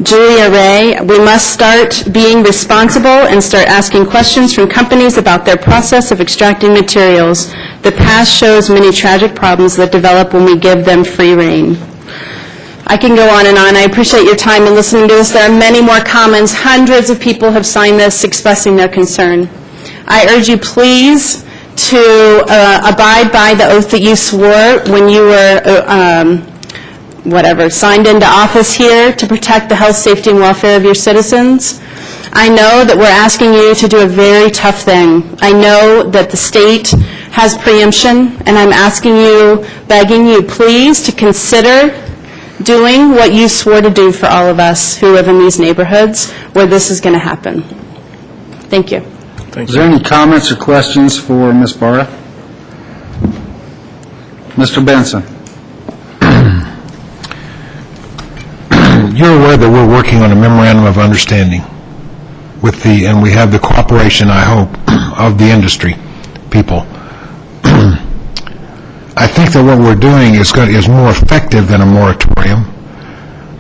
Julia Ray, "We must start being responsible and start asking questions from companies about their process of extracting materials. The past shows many tragic problems that develop when we give them free rein." I can go on and on. I appreciate your time in listening to this. There are many more comments. Hundreds of people have signed this expressing their concern. I urge you, please, to abide by the oath that you swore when you were signed into office here to protect the health, safety, and welfare of your citizens. I know that we're asking you to do a very tough thing. I know that the state has preemption, and I'm asking you, begging you, please, to consider doing what you swore to do for all of us who live in these neighborhoods where this is going to happen. Thank you. Is there any comments or questions for Ms. Barra? Mr. Benson. You're aware that we're working on a memorandum of understanding with and we have the cooperation, I hope, of the industry people. I think that what we're doing is more effective than a moratorium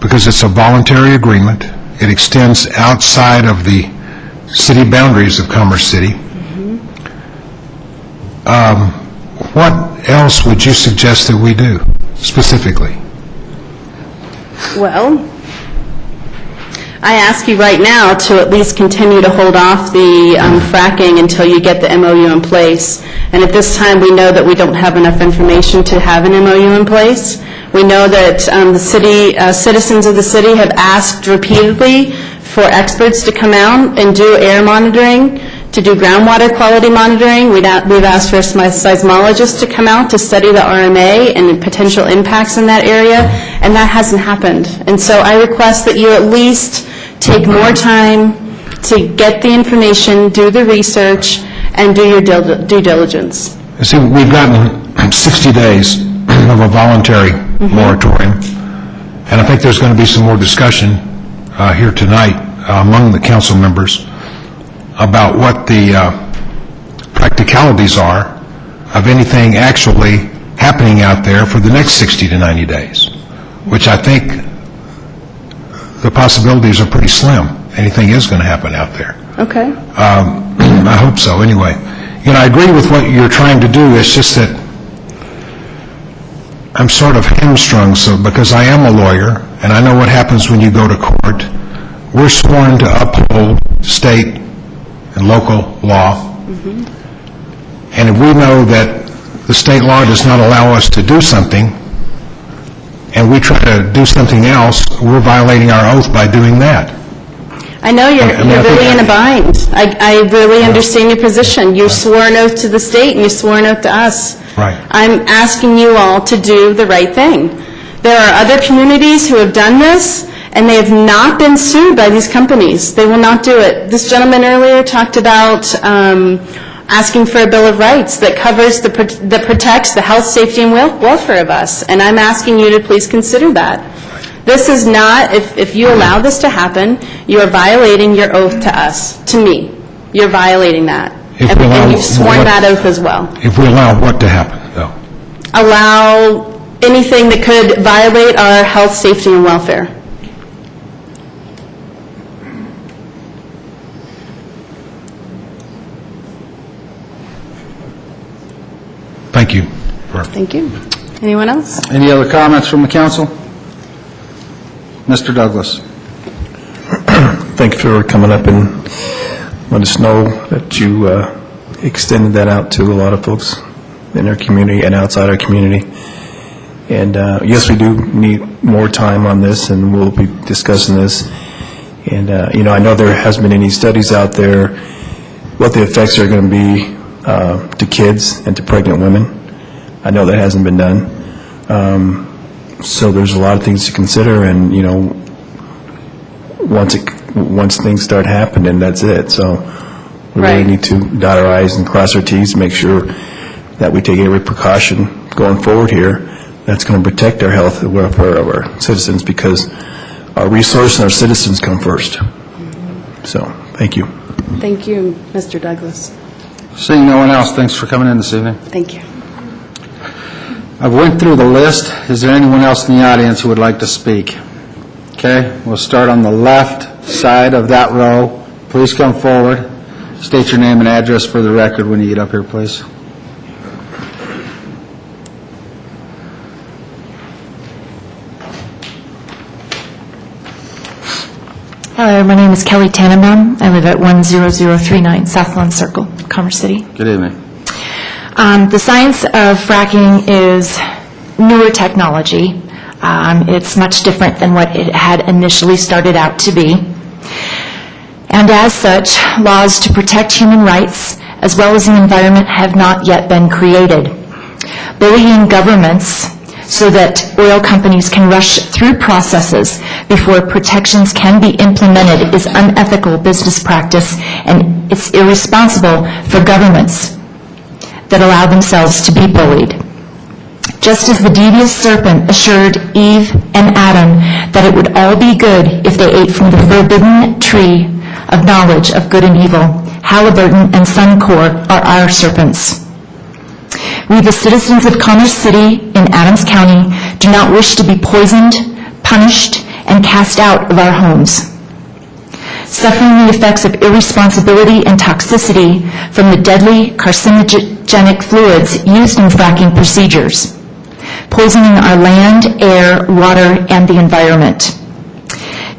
because it's a voluntary agreement. It extends outside of the city boundaries of Commerce City. What else would you suggest that we do specifically? Well, I ask you right now to at least continue to hold off the fracking until you get the MOU in place. And at this time, we know that we don't have enough information to have an MOU in place. We know that the city, citizens of the city have asked repeatedly for experts to come out and do air monitoring, to do groundwater quality monitoring. We've asked for a seismologist to come out to study the RMA and potential impacts in that area, and that hasn't happened. And so I request that you at least take more time to get the information, do the research, and do your due diligence. See, we've gotten 60 days of a voluntary moratorium, and I think there's going to be some more discussion here tonight among the council members about what the practicalities are of anything actually happening out there for the next 60 to 90 days, which I think the possibilities are pretty slim. Anything is going to happen out there. Okay. I hope so, anyway. You know, I agree with what you're trying to do. It's just that I'm sort of hamstrung, because I am a lawyer, and I know what happens when you go to court. We're sworn to uphold state and local law. And if we know that the state law does not allow us to do something, and we try to do something else, we're violating our oath by doing that. I know you're really in a bind. I really understand your position. You swore an oath to the state and you swore an oath to us. Right. I'm asking you all to do the right thing. There are other communities who have done this, and they have not been sued by these companies. They will not do it. This gentleman earlier talked about asking for a Bill of Rights that covers, that protects the health, safety, and welfare of us, and I'm asking you to please consider that. This is not, if you allow this to happen, you are violating your oath to us, to me. You're violating that. And you've sworn that oath as well. If we allow what to happen, though? Allow anything that could violate our health, safety, and welfare. Thank you. Thank you. Anyone else? Any other comments from the council? Mr. Douglas. Thank you for coming up and let us know that you extended that out to a lot of folks in our community and outside our community. And yes, we do need more time on this, and we'll be discussing this. And, I know there hasn't been any studies out there what the effects are going to be to kids and to pregnant women. I know that hasn't been done. So there's a lot of things to consider, and, once things start happening, that's it. So we really need to dot our I's and cross our T's, make sure that we take every precaution going forward here that's going to protect our health and welfare of our citizens, because our resource and our citizens come first. So, thank you. Thank you, Mr. Douglas. Seeing no one else, thanks for coming in this evening. Thank you. I've went through the list. Is there anyone else in the audience who would like to speak? Okay, we'll start on the left side of that row. Please come forward. State your name and address for the record when you get up here, please. Hello, my name is Kelly Tannenbaum. I live at 10039 Southland Circle, Commerce City. Good evening. The science of fracking is newer technology. It's much different than what it had initially started out to be. And as such, laws to protect human rights as well as the environment have not yet been created. Bullying governments so that oil companies can rush through processes before protections can be implemented is unethical business practice, and it's irresponsible for governments that allow themselves to be bullied. Just as the devious serpent assured Eve and Adam that it would all be good if they ate from the forbidden tree of knowledge of good and evil, Halliburton and Suncor are our serpents. We, the citizens of Commerce City in Adams County, do not wish to be poisoned, punished, and cast out of our homes. Suffering the effects of irresponsibility and toxicity from the deadly carcinogenic fluids used in fracking procedures, poisoning our land, air, water, and the environment.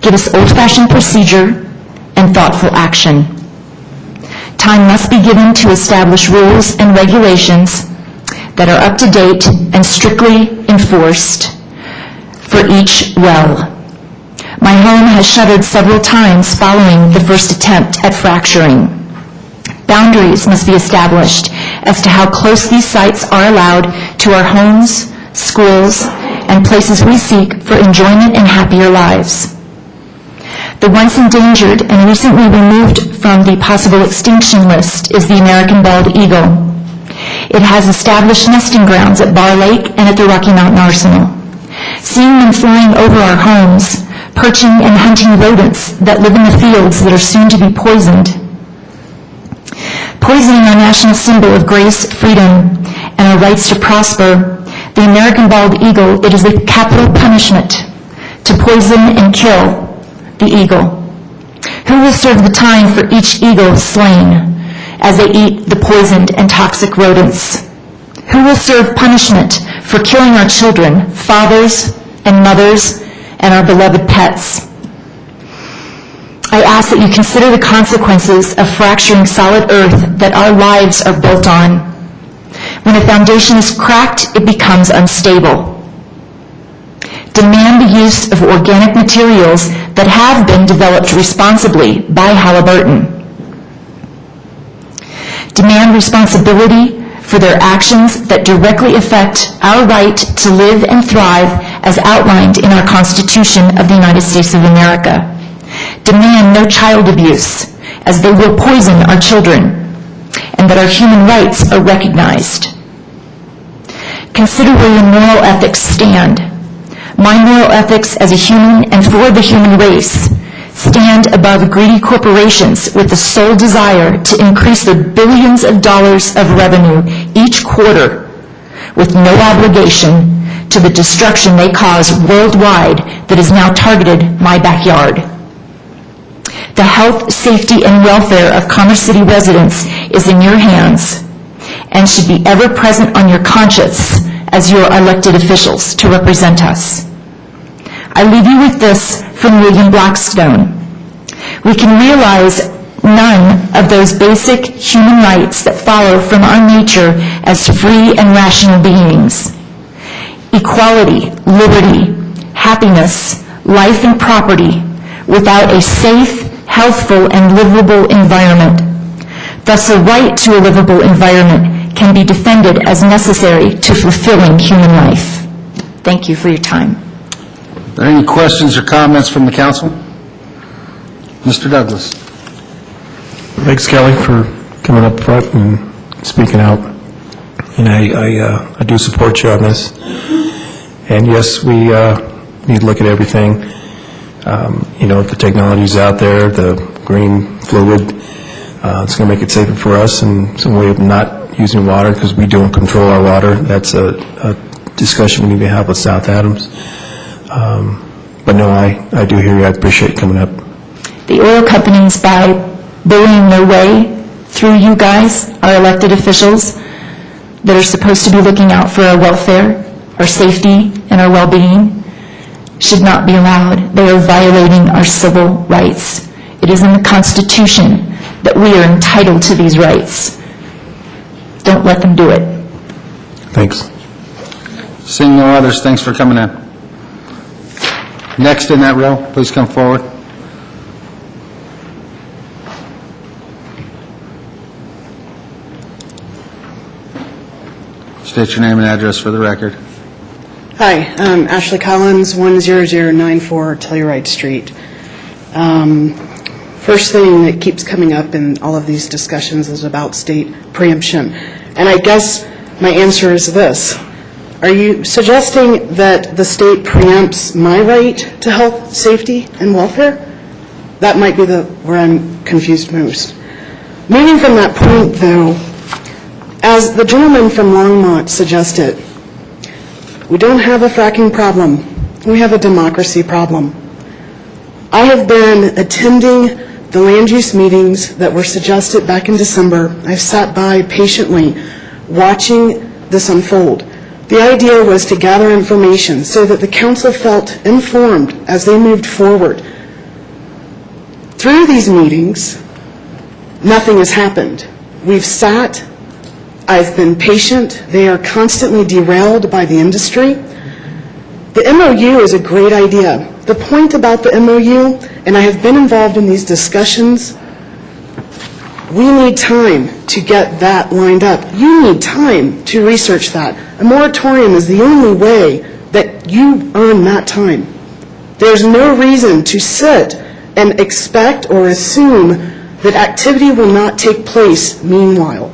Give us old-fashioned procedure and thoughtful action. Time must be given to establish rules and regulations that are up to date and strictly enforced for each well. My home has shuttered several times following the first attempt at fracturing. Boundaries must be established as to how close these sites are allowed to our homes, schools, and places we seek for enjoyment and happier lives. The once endangered and recently removed from the possible extinction list is the American bald eagle. It has established nesting grounds at Bar Lake and at the Rocky Mountain Arsenal. Seeing them flying over our homes, perching and hunting rodents that live in the fields that are soon to be poisoned. Poisoning our national symbol of grace, freedom, and our rights to prosper, the American bald eagle, it is a capital punishment to poison and kill the eagle. Who will serve the time for each eagle slain as they eat the poisoned and toxic rodents? Who will serve punishment for killing our children, fathers and mothers, and our beloved pets? I ask that you consider the consequences of fracturing solid earth that our lives are built on. When a foundation is cracked, it becomes unstable. Demand the use of organic materials that have been developed responsibly by Halliburton. Demand responsibility for their actions that directly affect our right to live and thrive as outlined in our Constitution of the United States of America. Demand no child abuse, as they will poison our children, and that our human rights are recognized. Consider where your moral ethics stand. My moral ethics as a human and for the human race stand above greedy corporations with the sole desire to increase their billions of dollars of revenue each quarter with no obligation to the destruction they cause worldwide that is now targeted my backyard. The health, safety, and welfare of Commerce City residents is in your hands and should be ever present on your conscience as your elected officials to represent us. I leave you with this from William Blackstone. We can realize none of those basic human rights that follow from our nature as free and rational beings. Equality, liberty, happiness, life and property without a safe, healthful, and livable environment. Thus, a right to a livable environment can be defended as necessary to fulfilling human life. Thank you for your time. Are there any questions or comments from the council? Mr. Douglas. Thanks, Kelly, for coming up front and speaking out. And I do support you on this. And yes, we need to look at everything. The technology's out there, the green fluid. It's going to make it safer for us and some way of not using water because we don't control our water. That's a discussion we need to have with South Adams. But no, I do hear you. I appreciate you coming up. The oil companies, by bullying their way through you guys, our elected officials, that are supposed to be looking out for our welfare, our safety, and our well-being, should not be allowed. They are violating our civil rights. It is in the Constitution that we are entitled to these rights. Don't let them do it. Thanks. Seeing no others, thanks for coming in. Next in that row, please come forward. State your name and address for the record. Hi, Ashley Collins, 10094 Telluride Street. First thing that keeps coming up in all of these discussions is about state preemption. And I guess my answer is this. Are you suggesting that the state preempts my right to health, safety, and welfare? That might be where I'm confused most. Moving from that point, though, as the gentleman from Longmont suggested, we don't have a fracking problem. We have a democracy problem. I have been attending the land use meetings that were suggested back in December. I've sat by patiently watching this unfold. The idea was to gather information so that the council felt informed as they moved forward. Through these meetings, nothing has happened. We've sat. I've been patient. They are constantly derailed by the industry. The MOU is a great idea. The point about the MOU, and I have been involved in these discussions, we need time to get that lined up. You need time to research that. A moratorium is the only way that you earn that time. There's no reason to sit and expect or assume that activity will not take place meanwhile.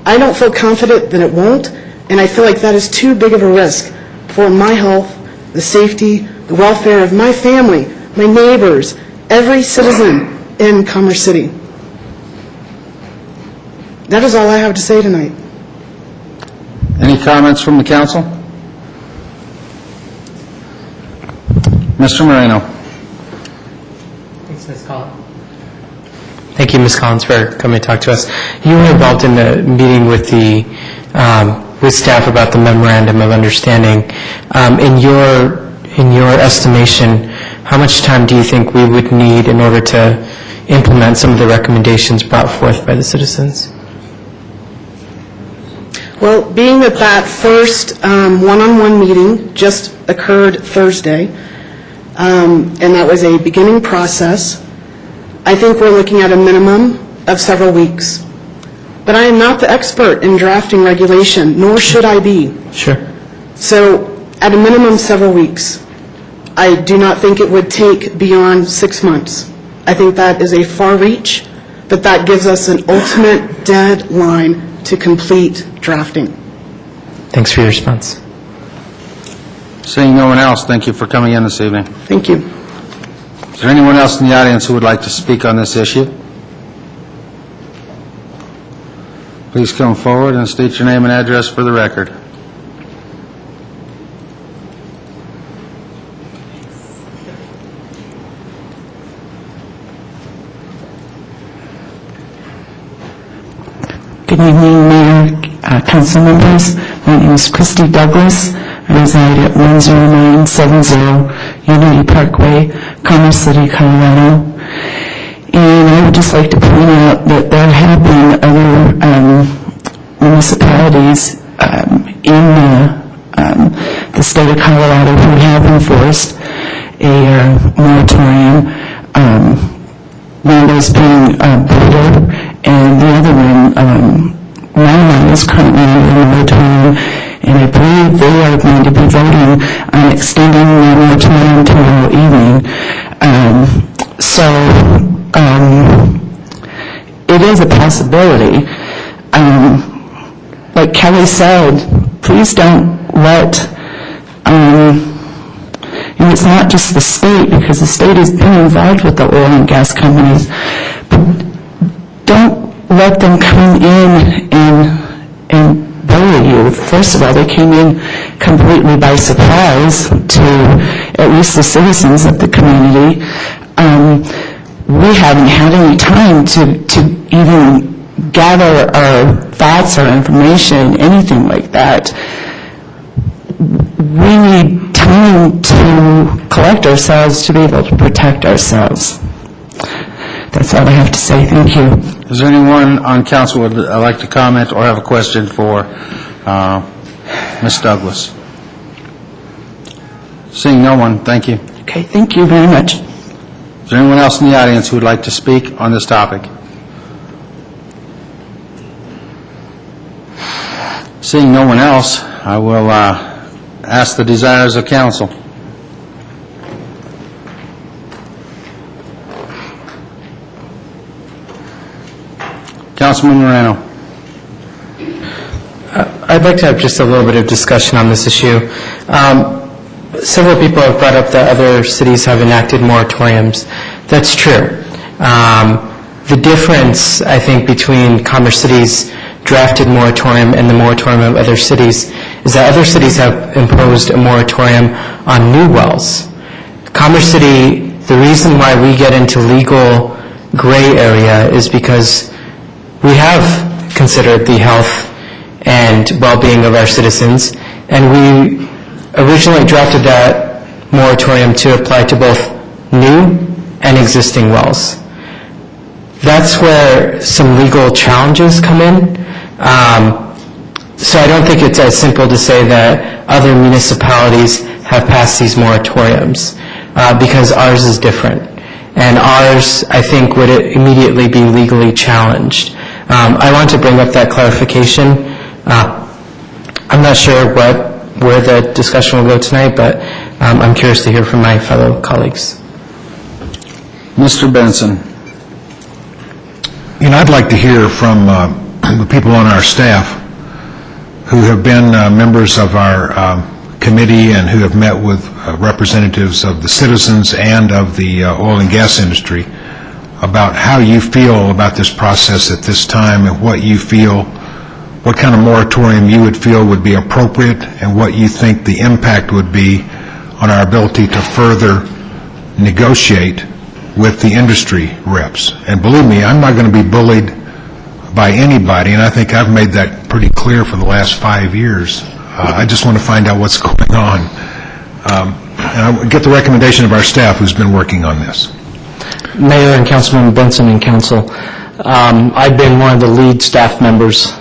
I don't feel confident that it won't, and I feel like that is too big of a risk for my health, the safety, the welfare of my family, my neighbors, every citizen in Commerce City. That is all I have to say tonight. Any comments from the council? Mr. Moreno. Thanks, Ms. Collins. Thank you, Ms. Collins, for coming to talk to us. You were involved in the meeting with the with staff about the memorandum of understanding. In your estimation, how much time do you think we would need in order to implement some of the recommendations brought forth by the citizens? Well, being that that first one-on-one meeting just occurred Thursday, and that was a beginning process, I think we're looking at a minimum of several weeks. But I am not the expert in drafting regulation, nor should I be. Sure. So, at a minimum, several weeks. I do not think it would take beyond 6 months. I think that is a far reach, but that gives us an ultimate deadline to complete drafting. Thanks for your response. Seeing no one else, thank you for coming in this evening. Thank you. Is there anyone else in the audience who would like to speak on this issue? Please come forward and state your name and address for the record. Good evening, Mayor, council members. My name is Christy Douglas. I reside at 10970 Unity Parkway, Commerce City, Colorado. And I would just like to point out that there have been other municipalities in the state of Colorado who have enforced a moratorium. One of those being Boulder, and the other one, Maryland, is currently under a moratorium, and I believe they are going to be voting on extending the moratorium tomorrow evening. It is a possibility. Like Kelly said, please don't let, and it's not just the state, because the state has been involved with the oil and gas companies, but don't let them come in and bully you. First of all, they came in completely by surprise to at least the citizens of the community. We haven't had any time to even gather our thoughts or information, anything like that. We need time to collect ourselves to be able to protect ourselves. That's all I have to say. Thank you. Is there anyone on council who would like to comment or have a question for Ms. Douglas? Seeing no one, thank you. Okay, thank you very much. Is there anyone else in the audience who would like to speak on this topic? Seeing no one else, I will ask the desires of council. Councilman Moreno. I'd like to have just a little bit of discussion on this issue. Several people have brought up that other cities have enacted moratoriums. That's true. The difference, I think, between Commerce City's drafted moratorium and the moratorium of other cities is that other cities have imposed a moratorium on new wells. Commerce City, the reason why we get into legal gray area is because we have considered the health and well-being of our citizens, and we originally drafted that moratorium to apply to both new and existing wells. That's where some legal challenges come in. So I don't think it's as simple to say that other municipalities have passed these moratoriums, because ours is different. And ours, I think, would immediately be legally challenged. I want to bring up that clarification. I'm not sure where the discussion will go tonight, but I'm curious to hear from my fellow colleagues. Mr. Benson. You know, I'd like to hear from the people on our staff who have been members of our committee and who have met with representatives of the citizens and of the oil and gas industry about how you feel about this process at this time and what you feel, what kind of moratorium you would feel would be appropriate and what you think the impact would be on our ability to further negotiate with the industry reps. And believe me, I'm not going to be bullied by anybody, and I think I've made that pretty clear for the last 5 years. I just want to find out what's going on. And I get the recommendation of our staff who's been working on this. Mayor and Councilman Benson and Council, I've been one of the lead staff members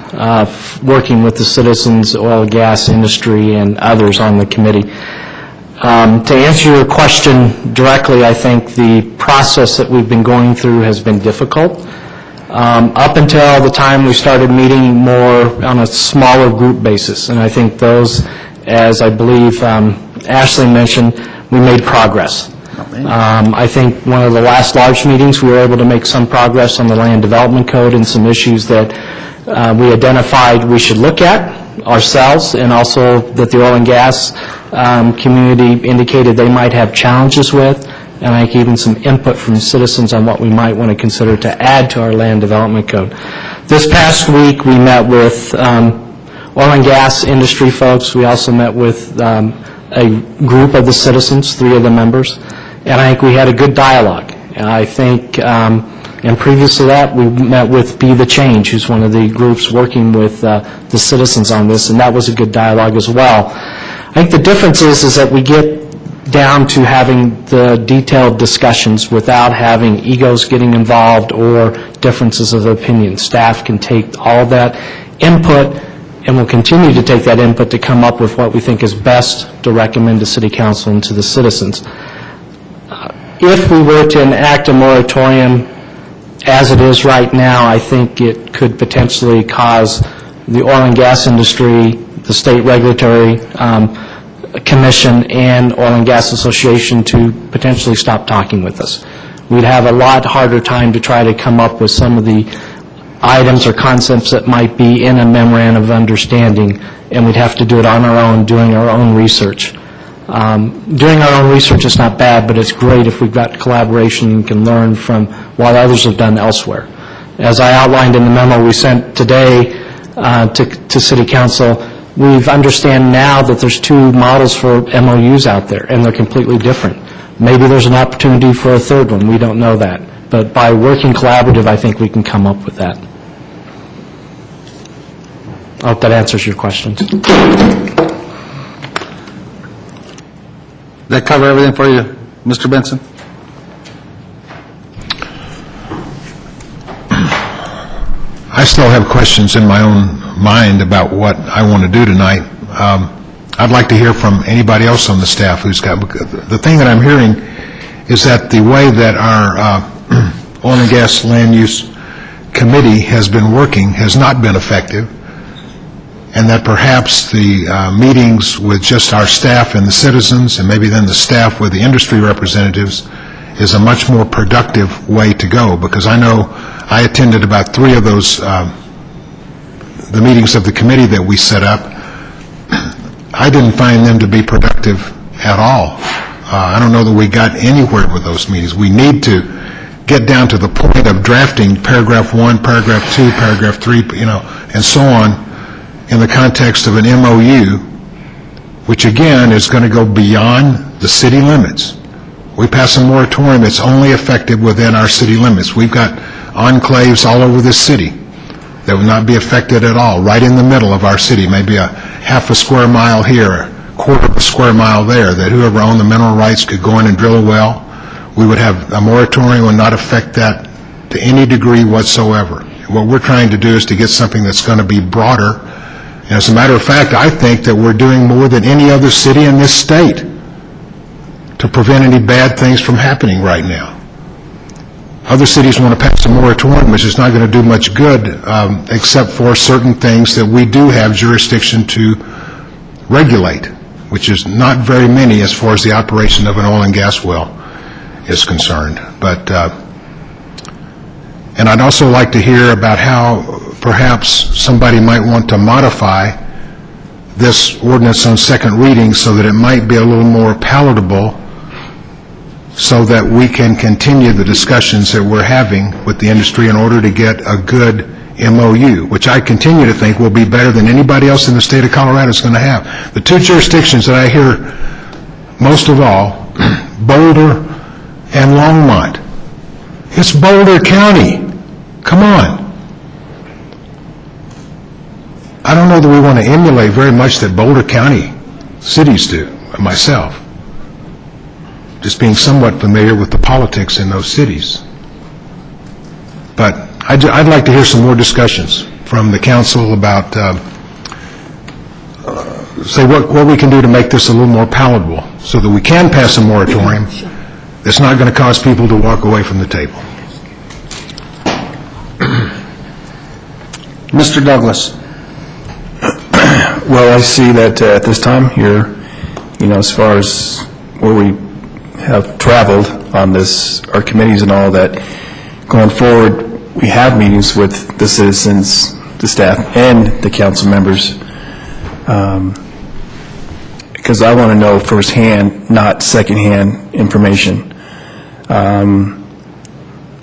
working with the citizens, oil and gas industry, and others on the committee. To answer your question directly, I think the process that we've been going through has been difficult. Up until the time we started meeting more on a smaller group basis, and I think those, as I believe Ashley mentioned, we made progress. I think one of the last large meetings, we were able to make some progress on the land development code and some issues that we identified we should look at ourselves, and also that the oil and gas community indicated they might have challenges with, and I think even some input from citizens on what we might want to consider to add to our land development code. This past week, we met with oil and gas industry folks. We also met with a group of the citizens, 3 of the members, and I think we had a good dialogue. And I think And previous to that, we met with Be the Change, who's one of the groups working with the citizens on this, and that was a good dialogue as well. I think the difference is that we get down to having the detailed discussions without having egos getting involved or differences of opinion. Staff can take all that input and will continue to take that input to come up with what we think is best to recommend to City Council and to the citizens. If we were to enact a moratorium as it is right now, I think it could potentially cause the oil and gas industry, the State Regulatory Commission, and Oil and Gas Association to potentially stop talking with us. We'd have a lot harder time to try to come up with some of the items or concepts that might be in a memorandum of understanding, and we'd have to do it on our own, doing our own research. Doing our own research is not bad, but it's great if we've got collaboration and can learn from what others have done elsewhere. As I outlined in the memo we sent today to City Council, we've understand now that there's two models for MOUs out there, and they're completely different. Maybe there's an opportunity for a third one. We don't know that. But by working collaborative, I think we can come up with that. I hope that answers your questions. That cover everything for you, Mr. Benson? I still have questions in my own mind about what I want to do tonight. I'd like to hear from anybody else on the staff who's got, the thing that I'm hearing is that the way that our Oil and Gas Land Use Committee has been working has not been effective, and that perhaps the meetings with just our staff and the citizens, and maybe then the staff with the industry representatives, is a much more productive way to go, because I know I attended about 3 of those, the meetings of the committee that we set up. I didn't find them to be productive at all. I don't know that we got anywhere with those meetings. We need to get down to the point of drafting paragraph 1, paragraph 2, paragraph 3, and so on, in the context of an MOU, which again is going to go beyond the city limits. We pass a moratorium, it's only effective within our city limits. We've got enclaves all over this city that would not be affected at all, right in the middle of our city, maybe a half a square mile here, a quarter of a square mile there, that whoever owned the mineral rights could go in and drill a well. We would have a moratorium would not affect that to any degree whatsoever. What we're trying to do is to get something that's going to be broader. And as a matter of fact, I think that we're doing more than any other city in this state to prevent any bad things from happening right now. Other cities want to pass a moratorium, which is not going to do much good, except for certain things that we do have jurisdiction to regulate, which is not very many as far as the operation of an oil and gas well is concerned. But and I'd also like to hear about how perhaps somebody might want to modify this ordinance on second reading so that it might be a little more palatable, so that we can continue the discussions that we're having with the industry in order to get a good MOU, which I continue to think will be better than anybody else in the state of Colorado is going to have. The 2 jurisdictions that I hear most of all, Boulder and Longmont. It's Boulder County. Come on. I don't know that we want to emulate very much that Boulder County cities do, myself, just being somewhat familiar with the politics in those cities. But I'd like to hear some more discussions from the council about, say, what we can do to make this a little more palatable so that we can pass a moratorium that's not going to cause people to walk away from the table. Mr. Douglas. Well, I see that at this time here, as far as where we have traveled on this, our committees and all that, going forward, we have meetings with the citizens, the staff, and the council members, because I want to know firsthand, not secondhand information. And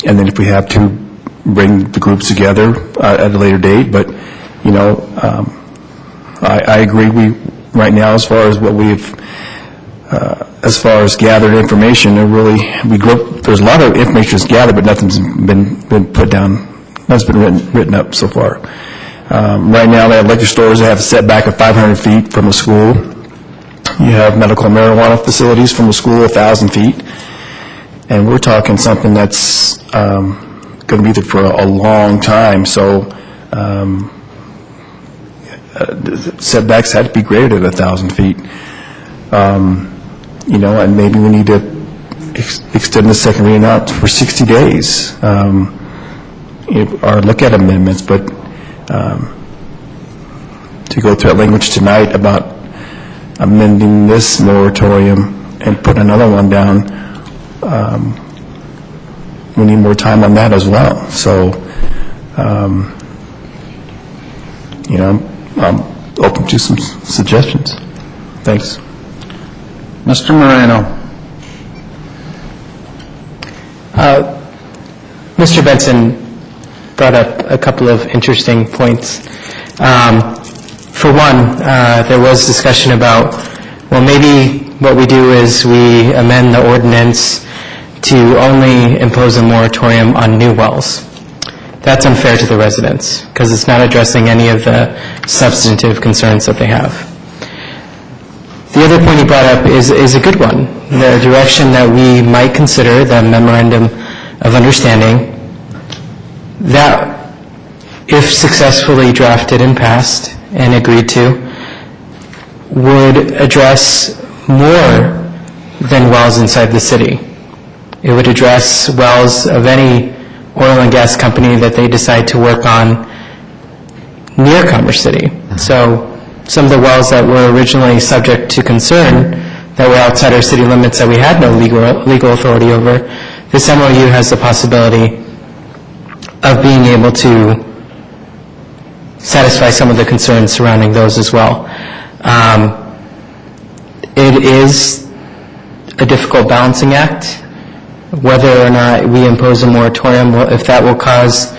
then if we have to, bring the groups together at a later date. But, I agree, right now, as far as what we've as far as gathered information, there's a lot of information that's gathered, but nothing's been put down, nothing's been written up so far. Right now, they have liquor stores that have a setback of 500 feet from a school. You have medical marijuana facilities from a school 1,000 feet. And we're talking something that's going to be there for a long time, so setbacks had to be greater than 1,000 feet. And maybe we need to extend the second reading out for 60 days, or look at amendments, but to go through that language tonight about amending this moratorium and put another one down, we need more time on that as well. So, I'm open to some suggestions. Thanks. Mr. Moreno. Mr. Benson brought up a couple of interesting points. For one, there was discussion about, well, maybe what we do is we amend the ordinance to only impose a moratorium on new wells. That's unfair to the residents because it's not addressing any of the substantive concerns that they have. The other point he brought up is a good one. The direction that we might consider the memorandum of understanding that, if successfully drafted and passed and agreed to, would address more than wells inside the city. It would address wells of any oil and gas company that they decide to work on near Commerce City. So some of the wells that were originally subject to concern that were outside our city limits that we had no legal authority over, this MOU has the possibility of being able to satisfy some of the concerns surrounding those as well. It is a difficult balancing act, whether or not we impose a moratorium, if that will cause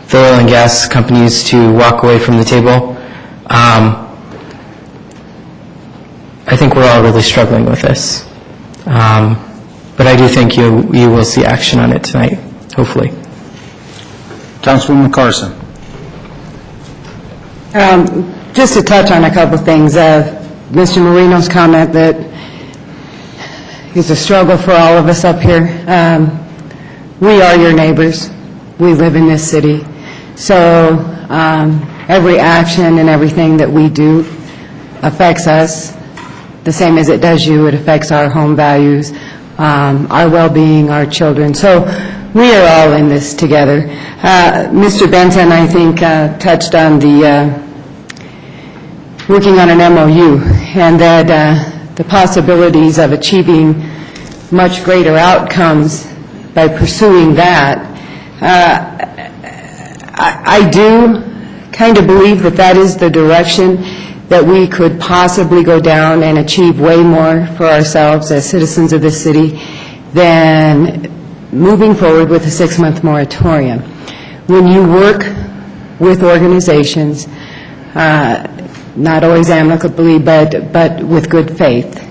the oil and gas companies to walk away from the table. I think we're all really struggling with this. But I do think you will see action on it tonight, hopefully. Councilwoman Carson. Just to touch on a couple things. Mr. Moreno's comment that it's a struggle for all of us up here. We are your neighbors. We live in this city. So every action and everything that we do affects us the same as it does you. It affects our home values, our well-being, our children. So we are all in this together. Mr. Benson, I think, touched on the working on an MOU and that the possibilities of achieving much greater outcomes by pursuing that. I do kind of believe that that is the direction that we could possibly go down and achieve way more for ourselves as citizens of this city than moving forward with a 6-month moratorium. When you work with organizations, not always amicably, but with good faith,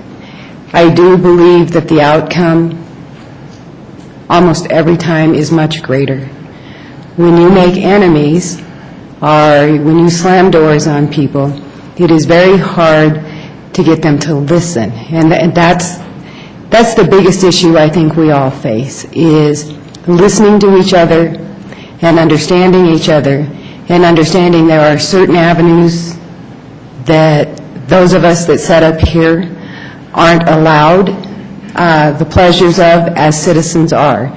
I do believe that the outcome almost every time is much greater. When you make enemies or when you slam doors on people, it is very hard to get them to listen. And that's the biggest issue I think we all face, is listening to each other and understanding each other and understanding there are certain avenues that those of us that set up here aren't allowed the pleasures of as citizens are.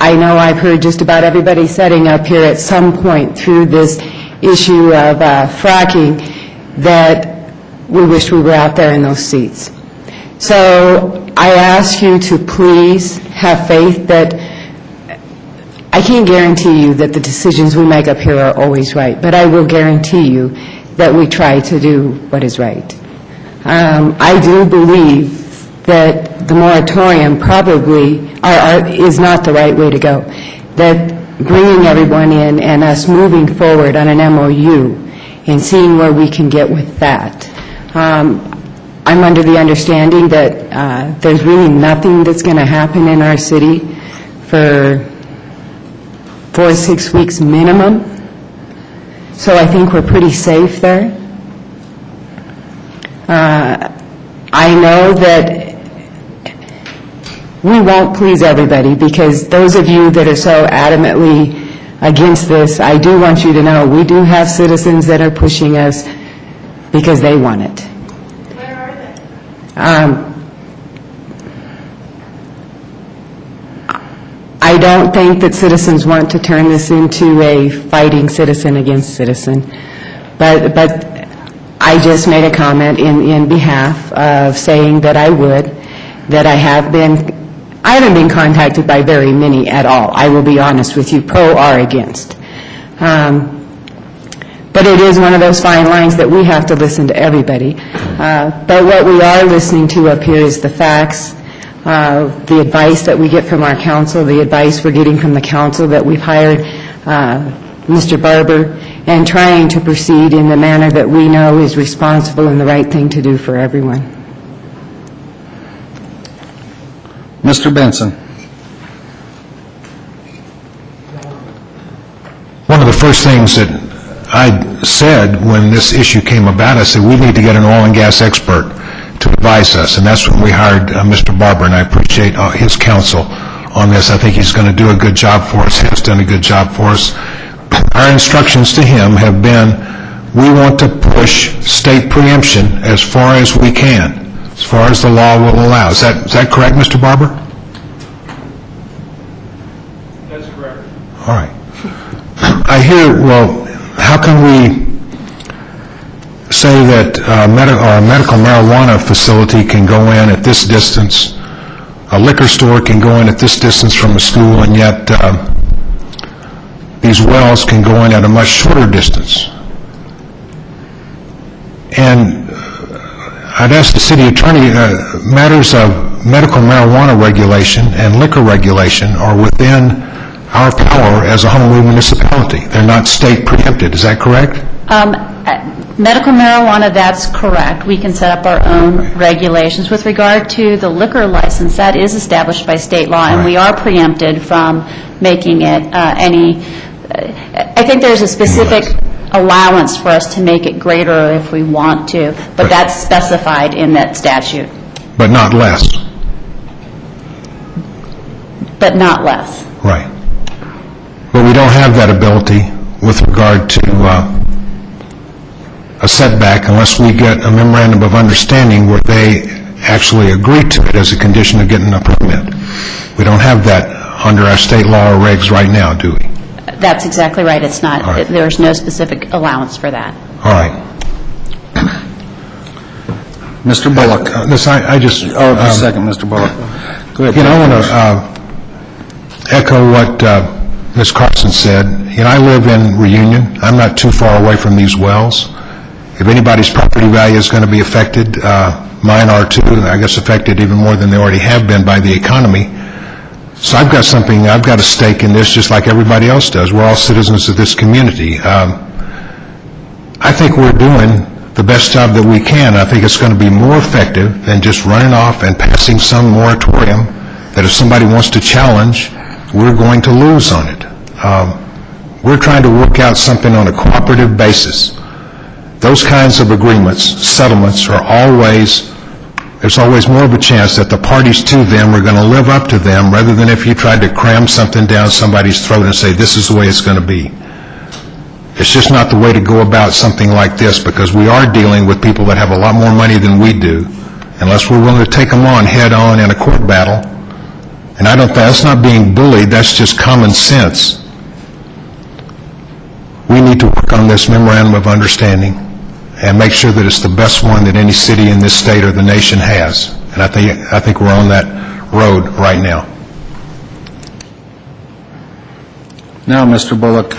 I know I've heard just about everybody setting up here at some point through this issue of fracking that we wish we were out there in those seats. So I ask you to please have faith that I can't guarantee you that the decisions we make up here are always right, but I will guarantee you that we try to do what is right. I do believe that the moratorium probably is not the right way to go, that bringing everyone in and us moving forward on an MOU and seeing where we can get with that. I'm under the understanding that there's really nothing that's going to happen in our city for 4 to 6 weeks minimum. So I think we're pretty safe there. I know that we won't please everybody, because those of you that are so adamantly against this, I do want you to know we do have citizens that are pushing us because they want it. Where are they? I don't think that citizens want to turn this into a fighting citizen against citizen, but I just made a comment in behalf of saying that I would, that I haven't been contacted by very many at all. I will be honest with you, pro or against. But it is one of those fine lines that we have to listen to everybody. But what we are listening to up here is the facts, the advice that we get from our council, the advice we're getting from the council that we've hired Mr. Barber, and trying to proceed in the manner that we know is responsible and the right thing to do for everyone. Mr. Benson. One of the first things that I said when this issue came about, I said, we need to get an oil and gas expert to advise us, and that's when we hired Mr. Barber, and I appreciate his counsel on this. I think he's going to do a good job for us, has done a good job for us. Our instructions to him have been, we want to push state preemption as far as we can, as far as the law will allow. Is that correct, Mr. Barber? That's correct. All right. I hear, well, how can we say that a medical marijuana facility can go in at this distance, a liquor store can go in at this distance from a school, and yet these wells can go in at a much shorter distance? And I'd ask the city attorney, matters of medical marijuana regulation and liquor regulation are within our power as a home rule municipality. They're not state preempted. Is that correct? Medical marijuana, that's correct. We can set up our own regulations. With regard to the liquor license, that is established by state law, and we are preempted from making it any, I think there's a specific allowance for us to make it greater if we want to, but that's specified in that statute. But not less. But not less. Right. But we don't have that ability with regard to a setback unless we get a memorandum of understanding where they actually agree to it as a condition of getting a permit. We don't have that under our state law or regs right now, do we? That's exactly right. It's not, right. There's no specific allowance for that. All right. Mr. Bullock. I just... just a second, Mr. Bullock. Go ahead. You know, I want to echo what Ms. Carson said. You know, I live in Reunion. I'm not too far away from these wells. If anybody's property value is going to be affected, mine are too, I guess affected even more than they already have been by the economy. So I've got a stake in this just like everybody else does. We're all citizens of this community. I think we're doing the best job that we can. I think it's going to be more effective than just running off and passing some moratorium that if somebody wants to challenge, we're going to lose on it. We're trying to work out something on a cooperative basis. Those kinds of agreements, settlements, are always, there's always more of a chance that the parties to them are going to live up to them rather than if you tried to cram something down somebody's throat and say, this is the way it's going to be. It's just not the way to go about something like this, because we are dealing with people that have a lot more money than we do, unless we're willing to take them on head on in a court battle. And that's not being bullied, that's just common sense. We need to work on this memorandum of understanding and make sure that it's the best one that any city in this state or the nation has. And I think we're on that road right now. Now, Mr. Bullock.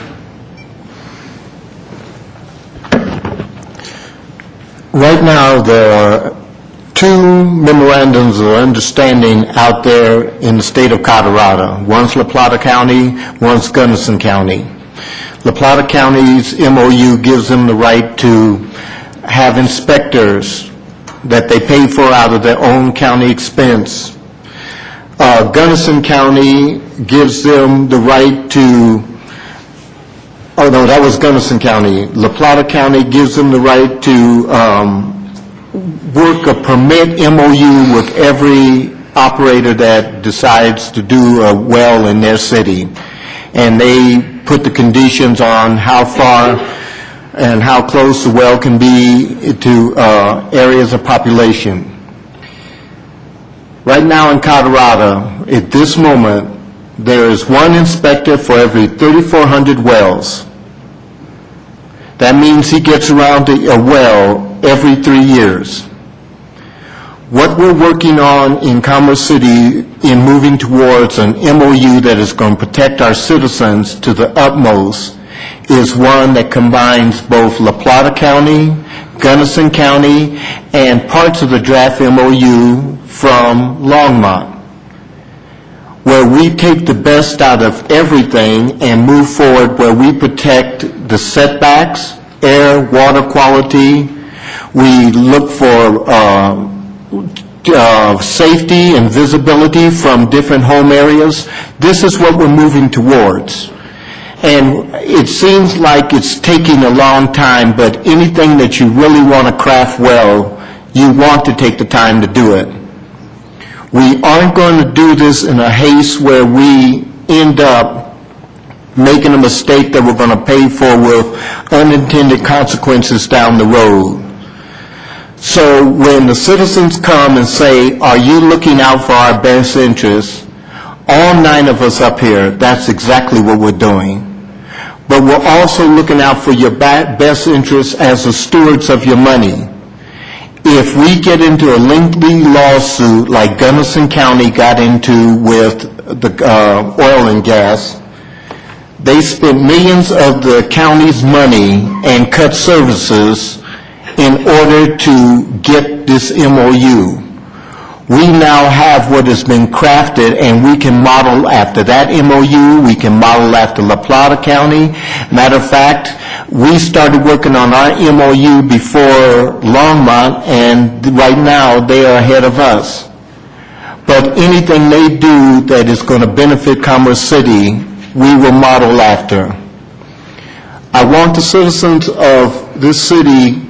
Right now, there are two memorandums of understanding out there in the state of Colorado. One's La Plata County, one's Gunnison County. La Plata County's MOU gives them the right to have inspectors that they pay for out of their own county expense. Gunnison County gives them the right to, oh no, that was Gunnison County. La Plata County gives them the right to work a permit MOU with every operator that decides to do a well in their city. And they put the conditions on how far and how close the well can be to areas of population. Right now in Colorado, at this moment, there is one inspector for every 3,400 wells. That means he gets around a well every 3 years. What we're working on in Commerce City in moving towards an MOU that is going to protect our citizens to the utmost is one that combines both La Plata County, Gunnison County, and parts of the draft MOU from Longmont, where we take the best out of everything and move forward where we protect the setbacks, air, water quality. We look for safety and visibility from different home areas. This is what we're moving towards. And it seems like it's taking a long time, but anything that you really want to craft well, you want to take the time to do it. We aren't going to do this in a haste where we end up making a mistake that we're going to pay for with unintended consequences down the road. So when the citizens come and say, are you looking out for our best interests, all 9 of us up here, that's exactly what we're doing. But we're also looking out for your best interests as the stewards of your money. If we get into a lengthy lawsuit like Gunnison County got into with the oil and gas, they spent millions of the county's money and cut services in order to get this MOU. We now have what has been crafted, and we can model after that MOU. We can model after La Plata County. Matter of fact, we started working on our MOU before Longmont, and right now they are ahead of us. But anything they do that is going to benefit Commerce City, we will model after. I want the citizens of this city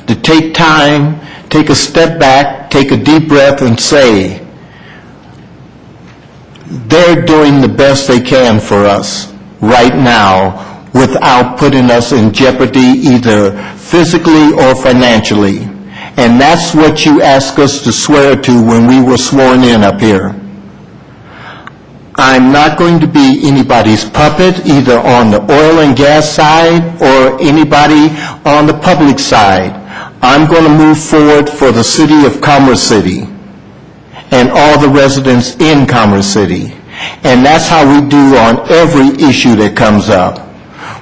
to take time, take a step back, take a deep breath and say, they're doing the best they can for us right now without putting us in jeopardy either physically or financially. And that's what you asked us to swear to when we were sworn in up here. I'm not going to be anybody's puppet, either on the oil and gas side or anybody on the public side. I'm going to move forward for the city of Commerce City and all the residents in Commerce City. And that's how we do on every issue that comes up.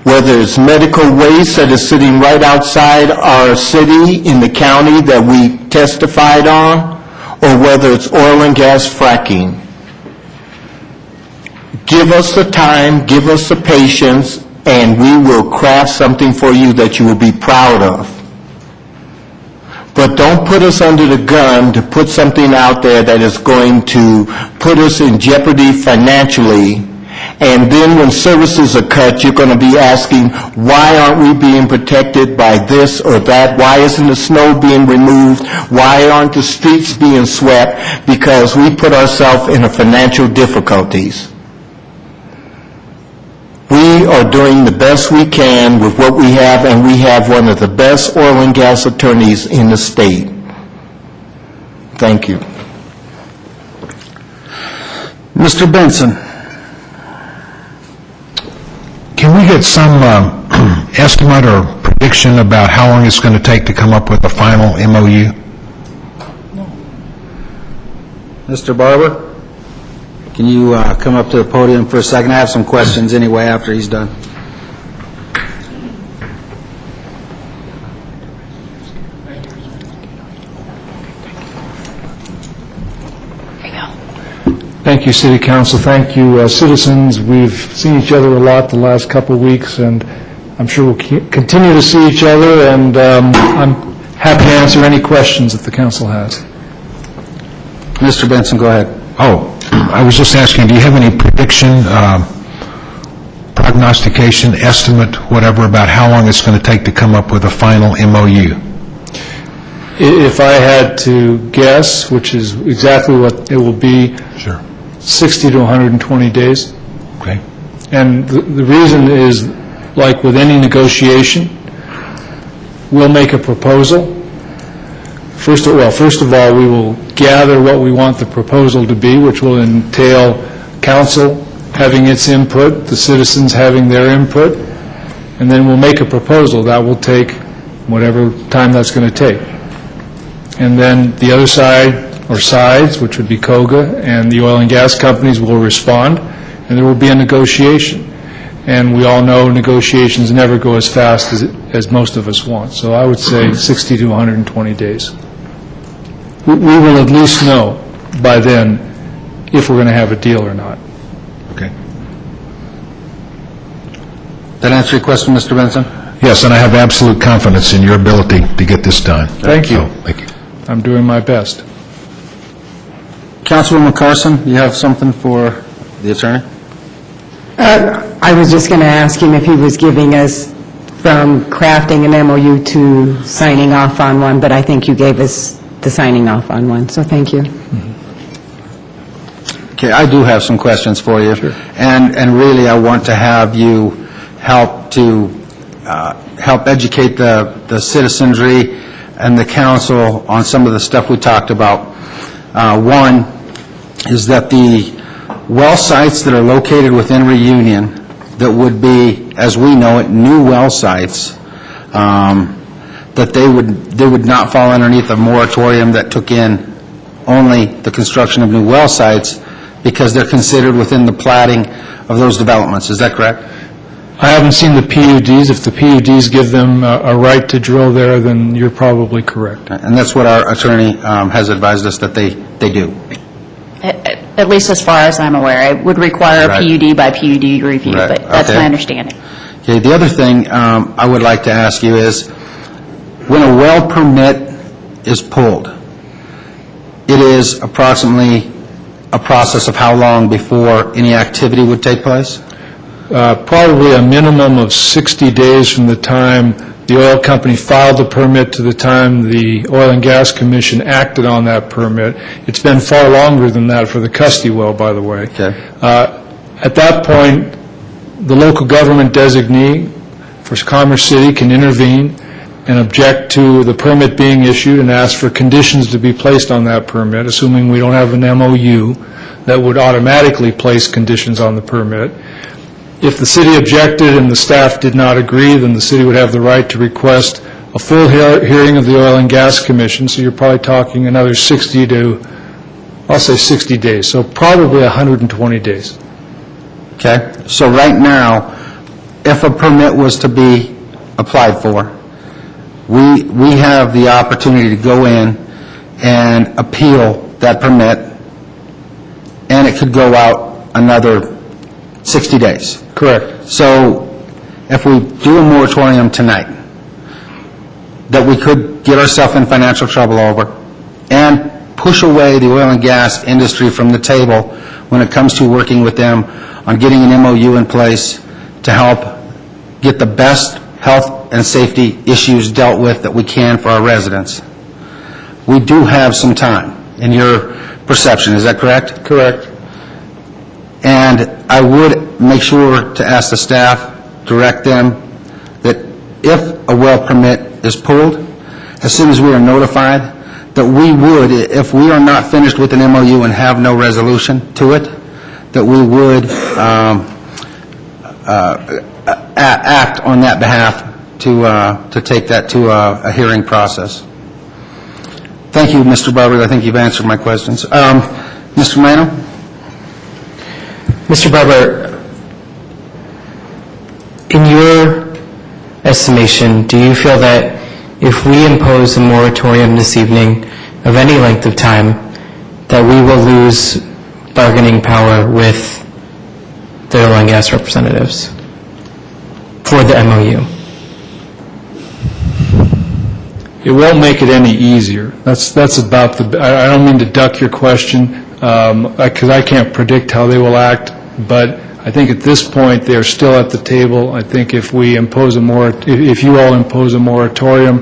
Whether it's medical waste that is sitting right outside our city in the county that we testified on, or whether it's oil and gas fracking. Give us the time, give us the patience, and we will craft something for you that you will be proud of. But don't put us under the gun to put something out there that is going to put us in jeopardy financially. And then when services are cut, you're going to be asking, why aren't we being protected by this or that? Why isn't the snow being removed? Why aren't the streets being swept? Because we put ourselves in financial difficulties. We are doing the best we can with what we have, and we have one of the best oil and gas attorneys in the state. Thank you. Mr. Benson. Can we get some estimate or prediction about how long it's going to take to come up with a final MOU? Mr. Barber, can you come up to the podium for a second? I have some questions anyway after he's done. Thank you, City Council. Thank you, citizens. We've seen each other a lot the last couple of weeks, and I'm sure we'll continue to see each other, and I'm Happy to answer any questions that the council has. Mr. Benson, go ahead. Oh, I was just asking, do you have any prediction, prognostication, estimate, whatever, about how long it's going to take to come up with a final MOU? If I had to guess, which is exactly what it will be, Sure. 60 to 120 days. Okay. And the reason is, like with any negotiation, we'll make a proposal. First of all, we will gather what we want the proposal to be, which will entail council having its input, the citizens having their input, and then we'll make a proposal. That will take whatever time that's going to take. And then the other side, or sides, which would be KOGA, and the oil and gas companies will respond, and there will be a negotiation. And we all know negotiations never go as fast as most of us want. So I would say 60 to 120 days. We will at least know by then if we're going to have a deal or not. Okay. That answer your question, Mr. Benson? Yes, and I have absolute confidence in your ability to get this done. Thank you. So, thank you. I'm doing my best. Councilwoman Carson, you have something for the attorney? I was just going to ask him if he was giving us from crafting an MOU to signing off on one, but I think you gave us the signing off on one, so thank you. Okay, I do have some questions for you. Sure. And really, I want to have you help educate the citizenry and the council on some of the stuff we talked about. One is that the well sites that are located within Reunion that would be, as we know it, new well sites, that they would not fall underneath a moratorium that took in only the construction of new well sites because they're considered within the platting of those developments. Is that correct? I haven't seen the PUDs. If the PUDs give them a right to drill there, then you're probably correct. And that's what our attorney has advised us that they do. At least as far as I'm aware. It would require a PUD by PUD review, Right. but that's Okay. my understanding. Okay, the other thing I would like to ask you is, when a well permit is pulled, it is approximately a process of how long before any activity would take place? Probably a minimum of 60 days from the time the oil company filed the permit to the time the Oil and Gas Commission acted on that permit. It's been far longer than that for the Custody well, by the way. Okay. At that point, the local government designee for Commerce City can intervene and object to the permit being issued and ask for conditions to be placed on that permit, assuming we don't have an MOU that would automatically place conditions on the permit. If the city objected and the staff did not agree, then the city would have the right to request a full hearing of the Oil and Gas Commission, so you're probably talking another 60 days, so probably 120 days. Okay, so right now, if a permit was to be applied for, we have the opportunity to go in and appeal that permit, and it could go out another 60 days. Correct. So if we do a moratorium tonight, that we could get ourselves in financial trouble over and push away the oil and gas industry from the table when it comes to working with them on getting an MOU in place to help get the best health and safety issues dealt with that we can for our residents. We do have some time, in your perception, is that correct? Correct. And I would make sure to ask the staff, direct them, that if a well permit is pulled, as soon as we are notified, that we would, if we are not finished with an MOU and have no resolution to it, that we would act on that behalf to take that to a hearing process. Thank you, Mr. Barber. I think you've answered my questions. Mr. Mano? Mr. Barber, in your estimation, do you feel that if we impose a moratorium this evening of any length of time, that we will lose bargaining power with the oil and gas representatives for the MOU? It won't make it any easier. That's about I don't mean to duck your question, because I can't predict how they will act, but I think at this point, they're still at the table. I think if we impose if you all impose a moratorium,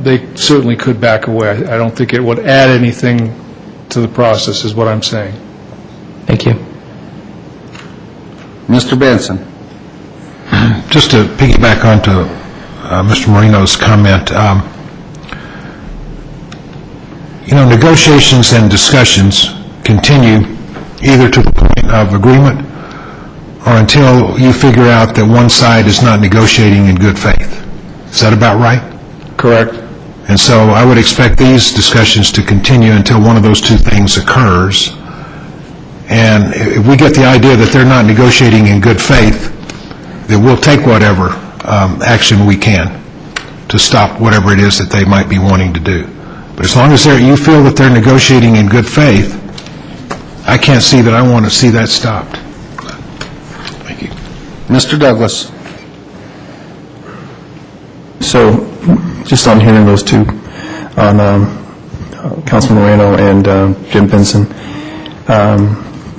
they certainly could back away. I don't think it would add anything to the process, is what I'm saying. Thank you. Mr. Benson. Just to piggyback onto Mr. Marino's comment, negotiations and discussions continue either to the point of agreement or until you figure out that one side is not negotiating in good faith. Is that about right? Correct. And so I would expect these discussions to continue until one of those two things occurs. And if we get the idea that they're not negotiating in good faith, then we'll take whatever action we can to stop whatever it is that they might be wanting to do. But as long as you feel that they're negotiating in good faith, I can't see that I want to see that stopped. Thank you. Mr. Douglas. So, just on hearing those two, on Councilman Moreno and Jim Benson,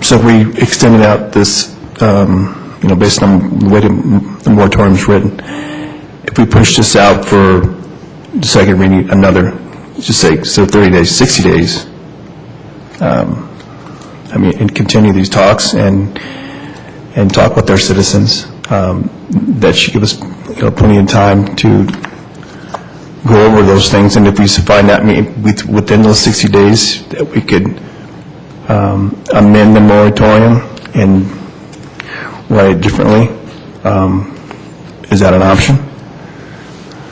so if we extended out this, based on the way the moratorium is written, if we push this out for the second reading, another, just say, so 30 days, 60 days, and continue these talks and talk with their citizens, that should give us plenty of time to go over those things, and if we find that within those 60 days that we could amend the moratorium and write it differently, is that an option?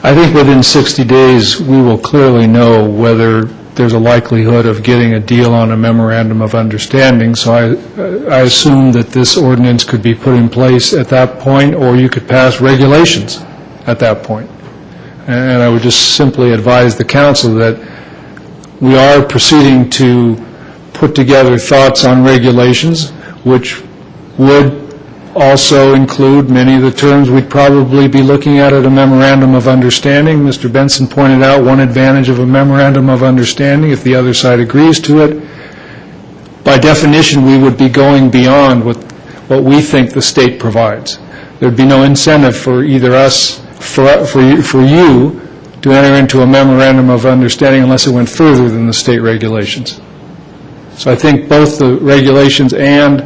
I think within 60 days, we will clearly know whether there's a likelihood of getting a deal on a memorandum of understanding. So I assume that this ordinance could be put in place at that point, or you could pass regulations at that point. And I would just simply advise the council that we are proceeding to put together thoughts on regulations, which would also include many of the terms we'd probably be looking at a memorandum of understanding. Mr. Benson pointed out one advantage of a memorandum of understanding, if the other side agrees to it. By definition, we would be going beyond what we think the state provides. There'd be no incentive for either us, for you to enter into a memorandum of understanding unless it went further than the state regulations. So I think both the regulations and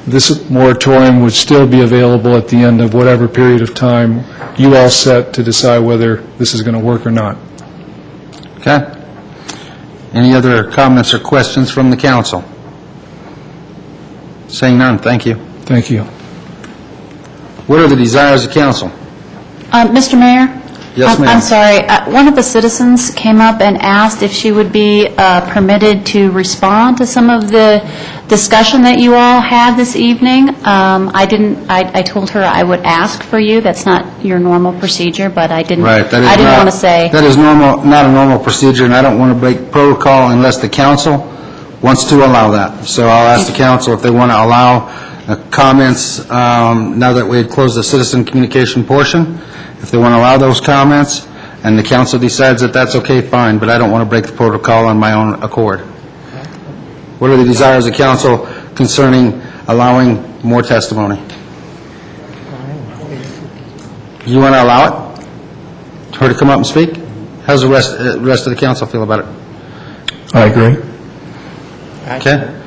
this moratorium would still be available at the end of whatever period of time you all set to decide whether this is going to work or not. Okay. Any other comments or questions from the council? Seeing none, thank you. Thank you. What are the desires of council? Mr. Mayor? Yes, ma'am. I'm sorry. One of the citizens came up and asked if she would be permitted to respond to some of the discussion that you all had this evening. I told her I would ask for you. That's not your normal procedure, but I didn't want to say. That is not a normal procedure, and I don't want to break protocol unless the council wants to allow that. So I'll ask the council if they want to allow comments now that we had closed the citizen communication portion. If they want to allow those comments and the council decides that that's okay, fine, but I don't want to break the protocol on my own accord. What are the desires of council concerning allowing more testimony? You want to allow it? Her to come up and speak? How's the rest of the council feel about it? I agree. Okay.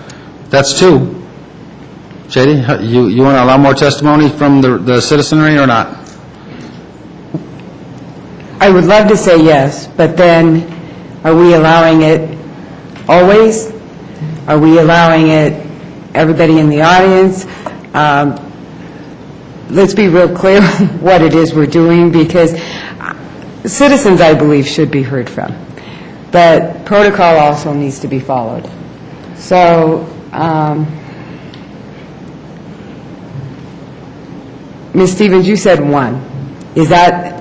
That's two. JD, you want to allow more testimony from the citizenry or not? I would love to say yes, but then are we allowing it always? Are we allowing it, everybody in the audience? Let's be real clear what it is we're doing, because citizens, I believe, should be heard from. But protocol also needs to be followed. So, Ms. Stevens, you said one. Is that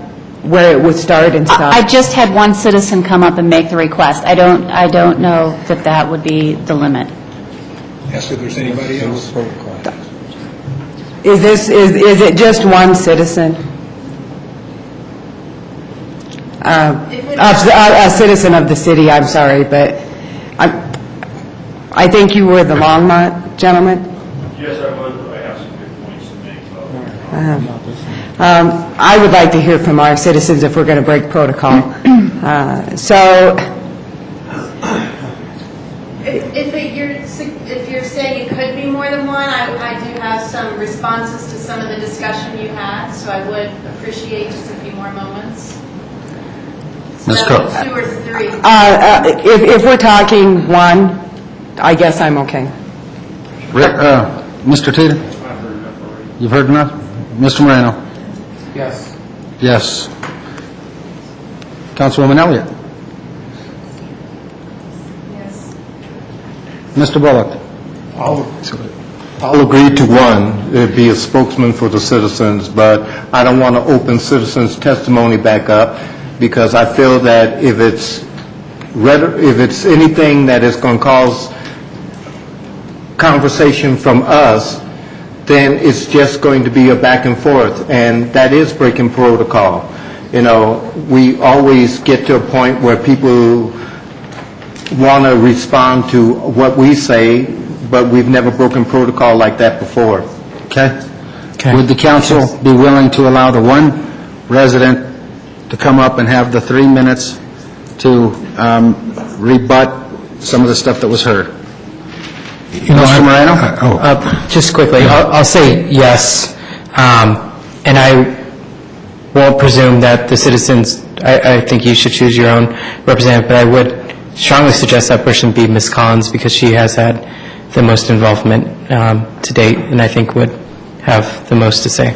where it would start and stop? I just had one citizen come up and make the request. I don't know that that would be the limit. Ask if there's anybody else. Is it just one citizen? A citizen of the city, I'm sorry, but I think you were the Longmont gentleman? Yes, I was, but I have some good points to make. I would like to hear from our citizens if we're going to break protocol. So, If you're saying it could be more than one, I do have some responses to some of the discussion you had, so I would appreciate just a few more moments. Ms. So Cook. 2 or 3. if we're talking one, I guess I'm okay. Mr. Tita? You've heard enough? Mr. Moreno? Yes. Yes. Councilwoman Elliott? Yes. Mr. Bullock? I'll agree to one, be a spokesman for the citizens, but I don't want to open citizens' testimony back up, because I feel that if it's anything that is going to cause conversation from us, then it's just going to be a back and forth, and that is breaking protocol. You know, we always get to a point where people want to respond to what we say, but we've never broken protocol like that before. Okay. Would the council be willing to allow the one resident to come up and have the 3 minutes to rebut some of the stuff that was heard? Mr. Moreno? Just quickly, I'll say yes, and I won't presume that the citizens, I think you should choose your own representative, but I would strongly suggest that person be Ms. Collins, because she has had the most involvement to date, and I think would have the most to say.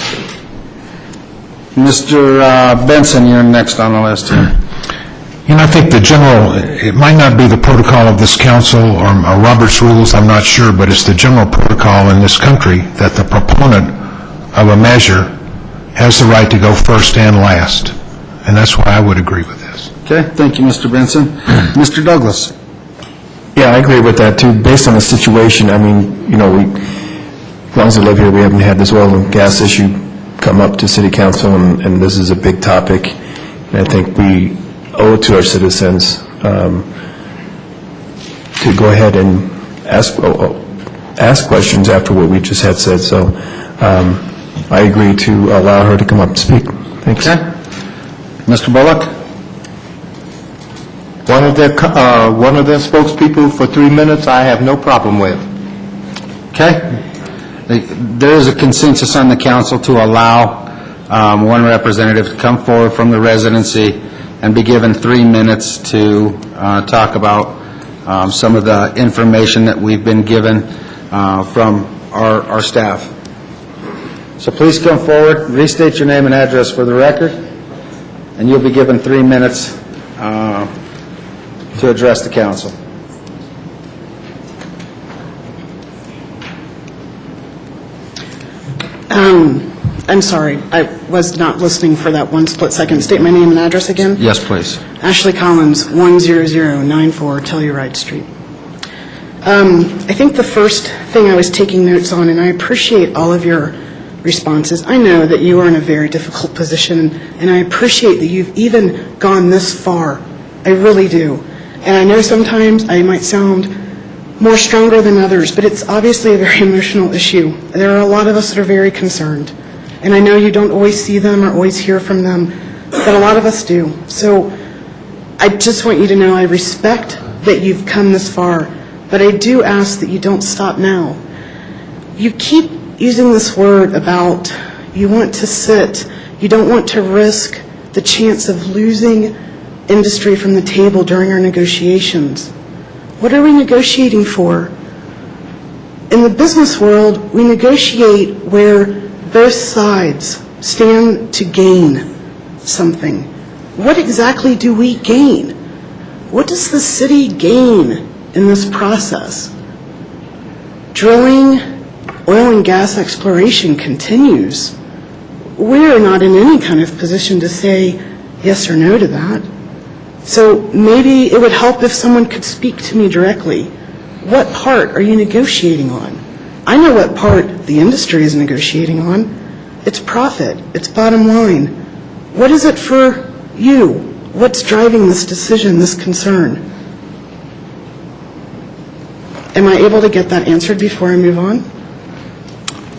Mr. Benson, you're next on the list here. You know, I think it might not be the protocol of this council or Robert's rules, I'm not sure, but it's the general protocol in this country that the proponent of a measure has the right to go first and last. And that's why I would agree with this. Okay, thank you, Mr. Benson. Mr. Douglas? Yeah, I agree with that, too. Based on the situation, I mean, you know, as long as I live here, we haven't had this oil and gas issue come up to city council, and this is a big topic. And I think we owe it to our citizens to go ahead and ask questions after what we just had said. So I agree to allow her to come up and speak. Thanks. Okay. Mr. Bullock? One of their spokespeople for 3 minutes, I have no problem with. Okay. There is a consensus on the council to allow one representative to come forward from the residency and be given 3 minutes to talk about some of the information that we've been given from our staff. So please come forward, restate your name and address for the record, and you'll be given 3 minutes to address the council. I'm sorry, I was not listening for that one split second. State my name and address again. Yes, please. Ashley Collins, 10094 Telluride Street. I think the first thing I was taking notes on, and I appreciate all of your responses. I know that you are in a very difficult position, and I appreciate that you've even gone this far. I really do. And I know sometimes I might sound more stronger than others, but it's obviously a very emotional issue. There are a lot of us that are very concerned. And I know you don't always see them or always hear from them, but a lot of us do. So I just want you to know I respect that you've come this far, but I do ask that you don't stop now. You keep using this word about you want to sit, you don't want to risk the chance of losing industry from the table during our negotiations. What are we negotiating for? In the business world, we negotiate where both sides stand to gain something. What exactly do we gain? What does the city gain in this process? Drilling, oil and gas exploration continues. We're not in any kind of position to say yes or no to that. So maybe it would help if someone could speak to me directly. What part are you negotiating on? I know what part the industry is negotiating on. It's profit. It's bottom line. What is it for you? What's driving this decision, this concern? Am I able to get that answered before I move on?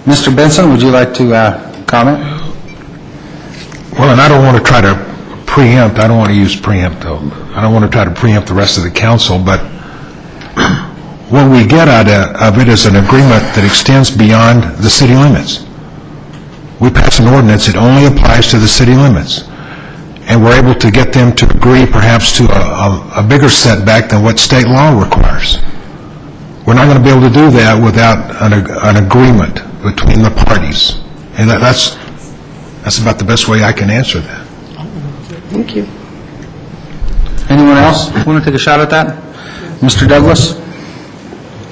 Mr. Benson, would you like to comment? Well, and I don't want to try to preempt, I don't want to use preempt, though. I don't want to try to preempt the rest of the council, but what we get out of it is an agreement that extends beyond the city limits. We pass an ordinance, it only applies to the city limits. And we're able to get them to agree perhaps to a bigger setback than what state law requires. We're not going to be able to do that without an agreement between the parties. And that's about the best way I can answer that. Thank you. Anyone else want to take a shot at that? Mr. Douglas?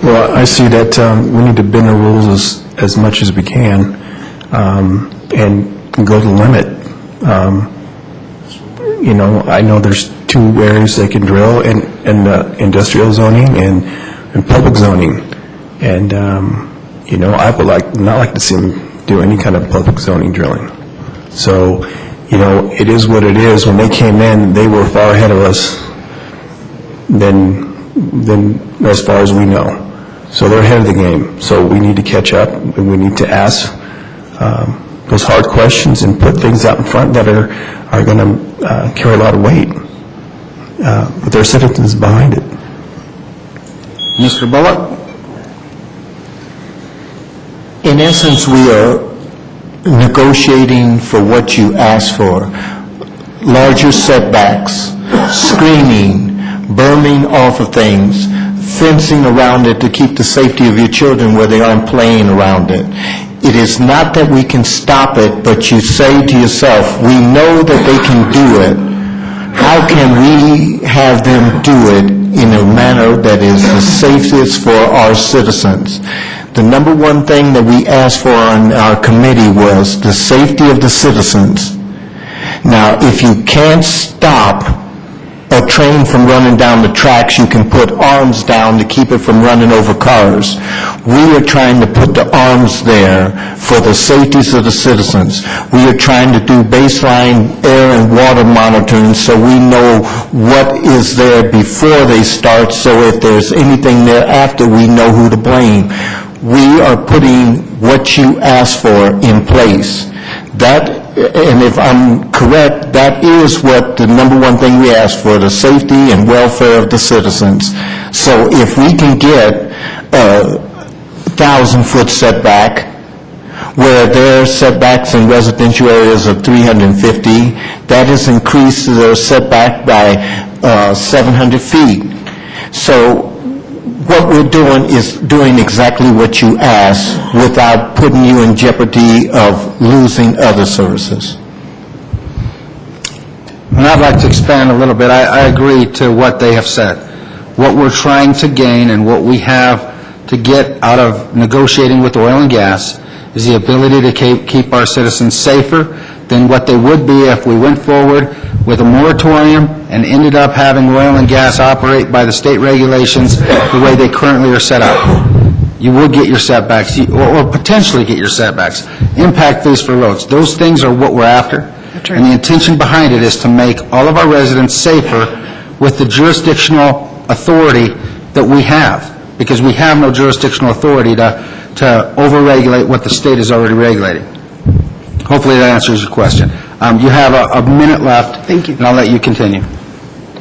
Well, I see that we need to bend the rules as much as we can and go to the limit. You know, I know there's two areas they can drill in industrial zoning and public zoning. And, you know, I would not like to see them do any kind of public zoning drilling. So, you know, it is what it is. When they came in, they were far ahead of us than as far as we know. So they're ahead of the game. So we need to catch up, and we need to ask those hard questions and put things out in front that are going to carry a lot of weight. But there are citizens behind it. Mr. Bullock? In essence, we are negotiating for what you asked for. Larger setbacks, screening, berming off of things, fencing around it to keep the safety of your children where they aren't playing around it. It is not that we can stop it, but you say to yourself, we know that they can do it. How can we have them do it in a manner that is the safest for our citizens? The number one thing that we asked for on our committee was the safety of the citizens. Now, if you can't stop a train from running down the tracks, you can put arms down to keep it from running over cars. We are trying to put the arms there for the safeties of the citizens. We are trying to do baseline air and water monitoring so we know what is there before they start, so if there's anything there after, we know who to blame. We are putting what you asked for in place. That, and if I'm correct, that is what the number one thing we ask for, the safety and welfare of the citizens. So if we can get a 1,000-foot setback, where there are setbacks in residential areas of 350, that has increased their setback by 700 feet. So what we're doing is doing exactly what you asked without putting you in jeopardy of losing other services. And I'd like to expand a little bit. I agree to what they have said. What we're trying to gain and what we have to get out of negotiating with oil and gas is the ability to keep our citizens safer than what they would be if we went forward with a moratorium and ended up having oil and gas operate by the state regulations the way they currently are set up. You would get your setbacks, or potentially get your setbacks. Impact fees for roads. Those things are what we're after. And the intention behind it is to make all of our residents safer with the jurisdictional authority that we have, because we have no jurisdictional authority to over-regulate what the state is already regulating. Hopefully that answers your question. You have a minute left. Thank you. And I'll let you continue.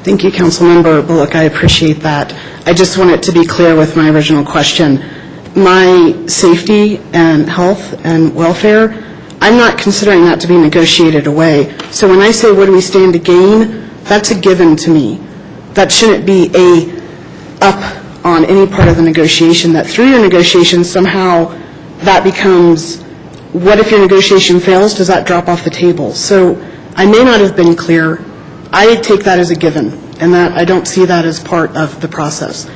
Thank you, Councilmember Bullock. I appreciate that. I just want it to be clear with my original question. My safety and health and welfare, I'm not considering that to be negotiated away. So when I say what do we stand to gain, that's a given to me. That shouldn't be up on any part of the negotiation, that through your negotiation somehow that becomes, what if your negotiation fails? Does that drop off the table? So I may not have been clear. I take that as a given, and that I don't see that as part of the process.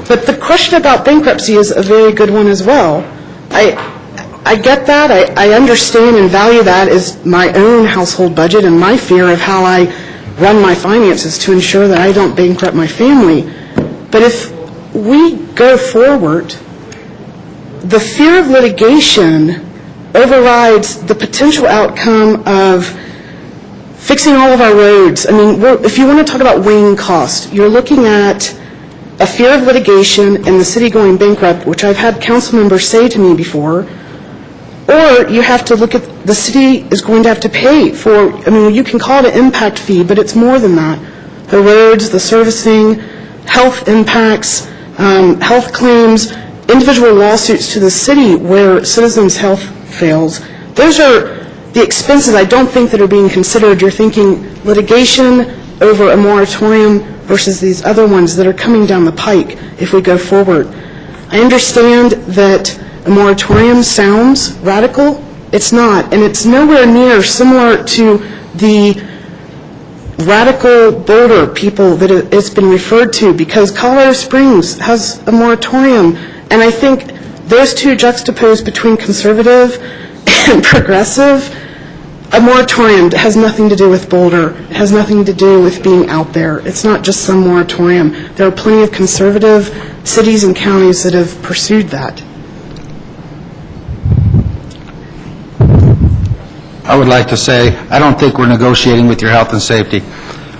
But the question about bankruptcy is a very good one as well. I get that. I understand and value that as my own household budget and my fear of how I run my finances to ensure that I don't bankrupt my family. But if we go forward, the fear of litigation overrides the potential outcome of fixing all of our roads. I mean, if you want to talk about weighing cost, you're looking at a fear of litigation and the city going bankrupt, which I've had council members say to me before, or you have to look at the city is going to have to pay for, I mean, you can call it an impact fee, but it's more than that. The roads, the servicing, health impacts, health claims, individual lawsuits to the city where citizens' health fails. Those are the expenses I don't think that are being considered. You're thinking litigation over a moratorium versus these other ones that are coming down the pike if we go forward. I understand that a moratorium sounds radical. It's not, and it's nowhere near similar to the radical Boulder people that it's been referred to, because Colorado Springs has a moratorium, and I think those two juxtaposed between conservative and progressive, a moratorium has nothing to do with Boulder. It has nothing to do with being out there. It's not just some moratorium. There are plenty of conservative cities and counties that have pursued that. I would like to say, I don't think we're negotiating with your health and safety.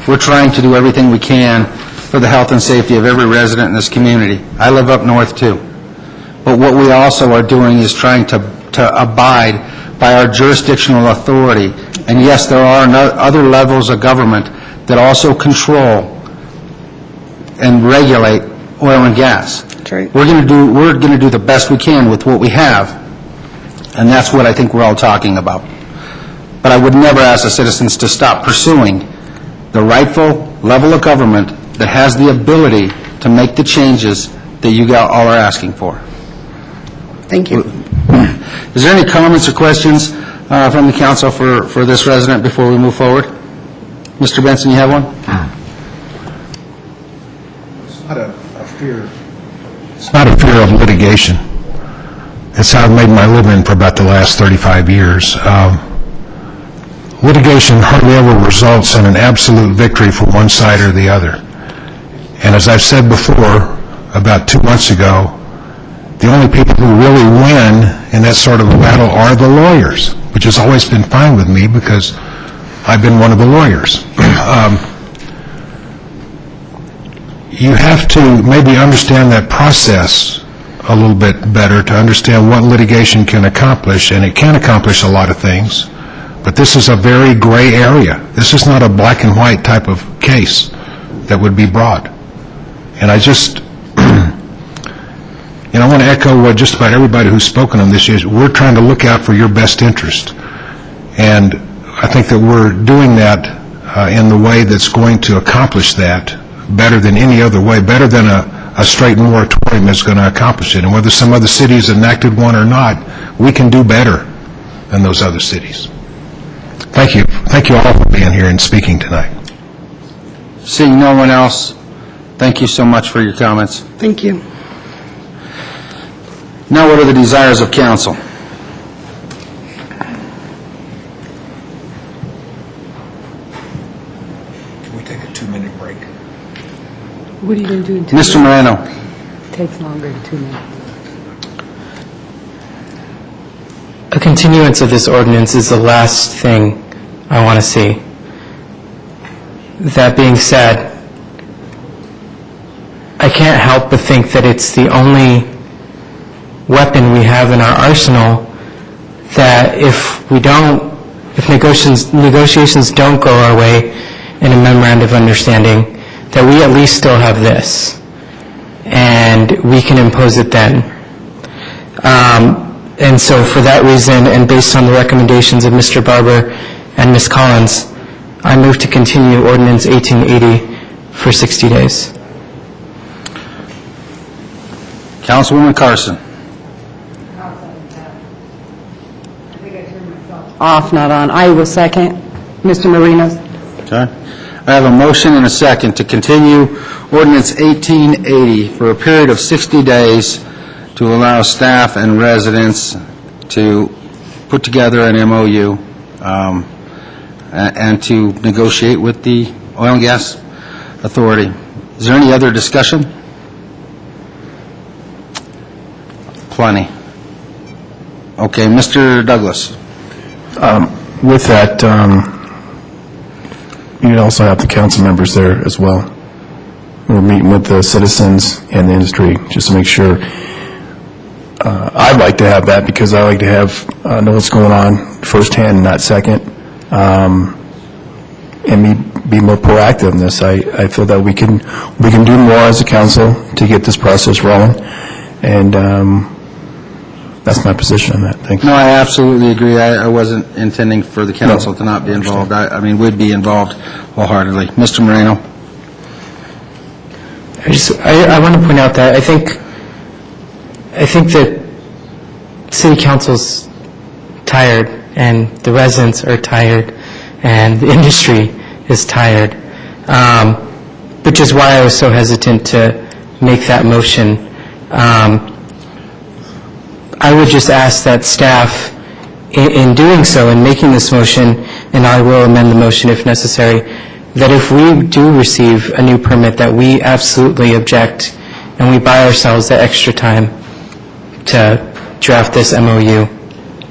We're trying to do everything we can for the health and safety of every resident in this community. I live up north too. But what we also are doing is trying to abide by our jurisdictional authority. And yes, there are other levels of government that also control and regulate oil and gas. That's right. We're going to do the best we can with what we have, and that's what I think we're all talking about. But I would never ask the citizens to stop pursuing the rightful level of government that has the ability to make the changes that you all are asking for. Thank you. Is there any comments or questions from the council for this resident before we move forward? Mr. Benson, you have one? It's not a fear. It's not a fear of litigation. It's how I've made my living for about the last 35 years. Litigation hardly ever results in an absolute victory for one side or the other. And as I've said before, about 2 months ago, the only people who really win in that sort of a battle are the lawyers, which has always been fine with me because I've been one of the lawyers. You have to maybe understand that process a little bit better to understand what litigation can accomplish, and it can accomplish a lot of things, but this is a very gray area. This is not a black and white type of case that would be brought. And I just, I want to echo what just about everybody who's spoken on this is. We're trying to look out for your best interest. And I think that we're doing that in the way that's going to accomplish that better than any other way, better than a straight moratorium is going to accomplish it. And whether some other cities enacted one or not, we can do better than those other cities. Thank you. Thank you all for being here and speaking tonight. Seeing no one else, thank you so much for your comments. Thank you. Now, what are the desires of council? Can we take a 2-minute break? What are you going to do in 2 minutes? Mr. Moreno. Takes longer than 2 minutes. A continuance of this ordinance is the last thing I want to see. That being said, I can't help but think that it's the only weapon we have in our arsenal that if negotiations don't go our way in a memorandum of understanding, that we at least still have this, and we can impose it then. And so for that reason, and based on the recommendations of Mr. Barber and Ms. Collins, I move to continue Ordinance 1880 for 60 days. Councilwoman Carson. Off, not on. I will second. Mr. Moreno. Okay. I have a motion and a second to continue Ordinance 1880 for a period of 60 days to allow staff and residents to put together an MOU and to negotiate with the Oil and Gas Authority. Is there any other discussion? Plenty. Okay, Mr. Douglas. With that, you'd also have the council members there as well. We're meeting with the citizens and the industry just to make sure. I'd like to have that because I like to know what's going on firsthand, not second, and be more proactive in this. I feel that we can do more as a council to get this process rolling, and that's my position on that. Thank you. No, I absolutely agree. I wasn't intending for the council to not be involved. I mean, we'd be involved wholeheartedly. Mr. Moreno? I want to point out that I think that city council's tired, and the residents are tired, and the industry is tired, which is why I was so hesitant to make that motion. I would just ask that staff, in doing so, in making this motion, and I will amend the motion if necessary, that if we do receive a new permit, that we absolutely object, and we buy ourselves that extra time to draft this MOU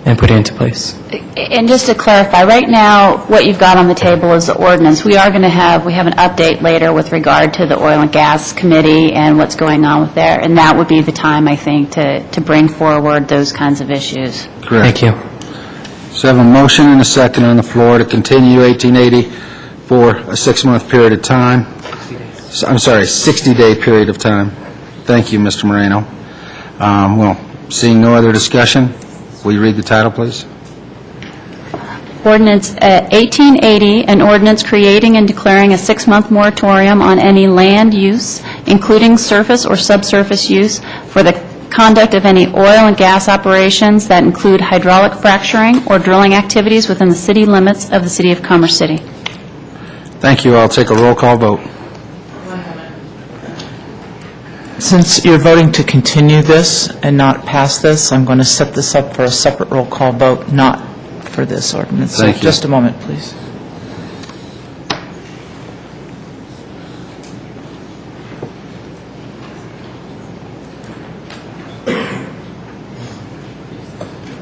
and put it into place. And just to clarify, right now, what you've got on the table is the ordinance. We have an update later with regard to the Oil and Gas Committee and what's going on with there, and that would be the time, I think, to bring forward those kinds of issues. Correct. Thank you. So I have a motion and a second on the floor to continue 1880 for a 6-month period of time. I'm sorry, 60-day period of time. Thank you, Mr. Moreno. Well, seeing no other discussion, will you read the title, please? Ordinance 1880, an ordinance creating and declaring a 6-month moratorium on any land use, including surface or subsurface use, for the conduct of any oil and gas operations that include hydraulic fracturing or drilling activities within the city limits of the City of Commerce City. Thank you. I'll take a roll call vote. Since you're voting to continue this and not pass this, I'm going to set this up for a separate roll call vote, not for this ordinance. Thank you. So just a moment, please.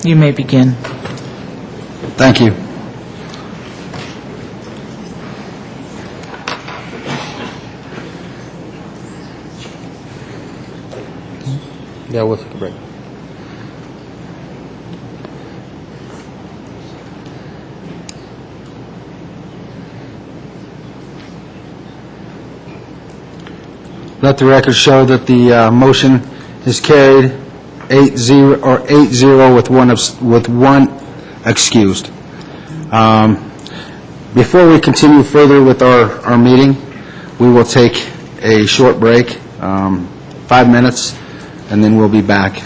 You may begin. Thank you. Yeah, we'll take a break. Let the record show that the motion is carried 8-0 with one excused. Before we continue further with our meeting, we will take a short break, 5 minutes, and then we'll be back.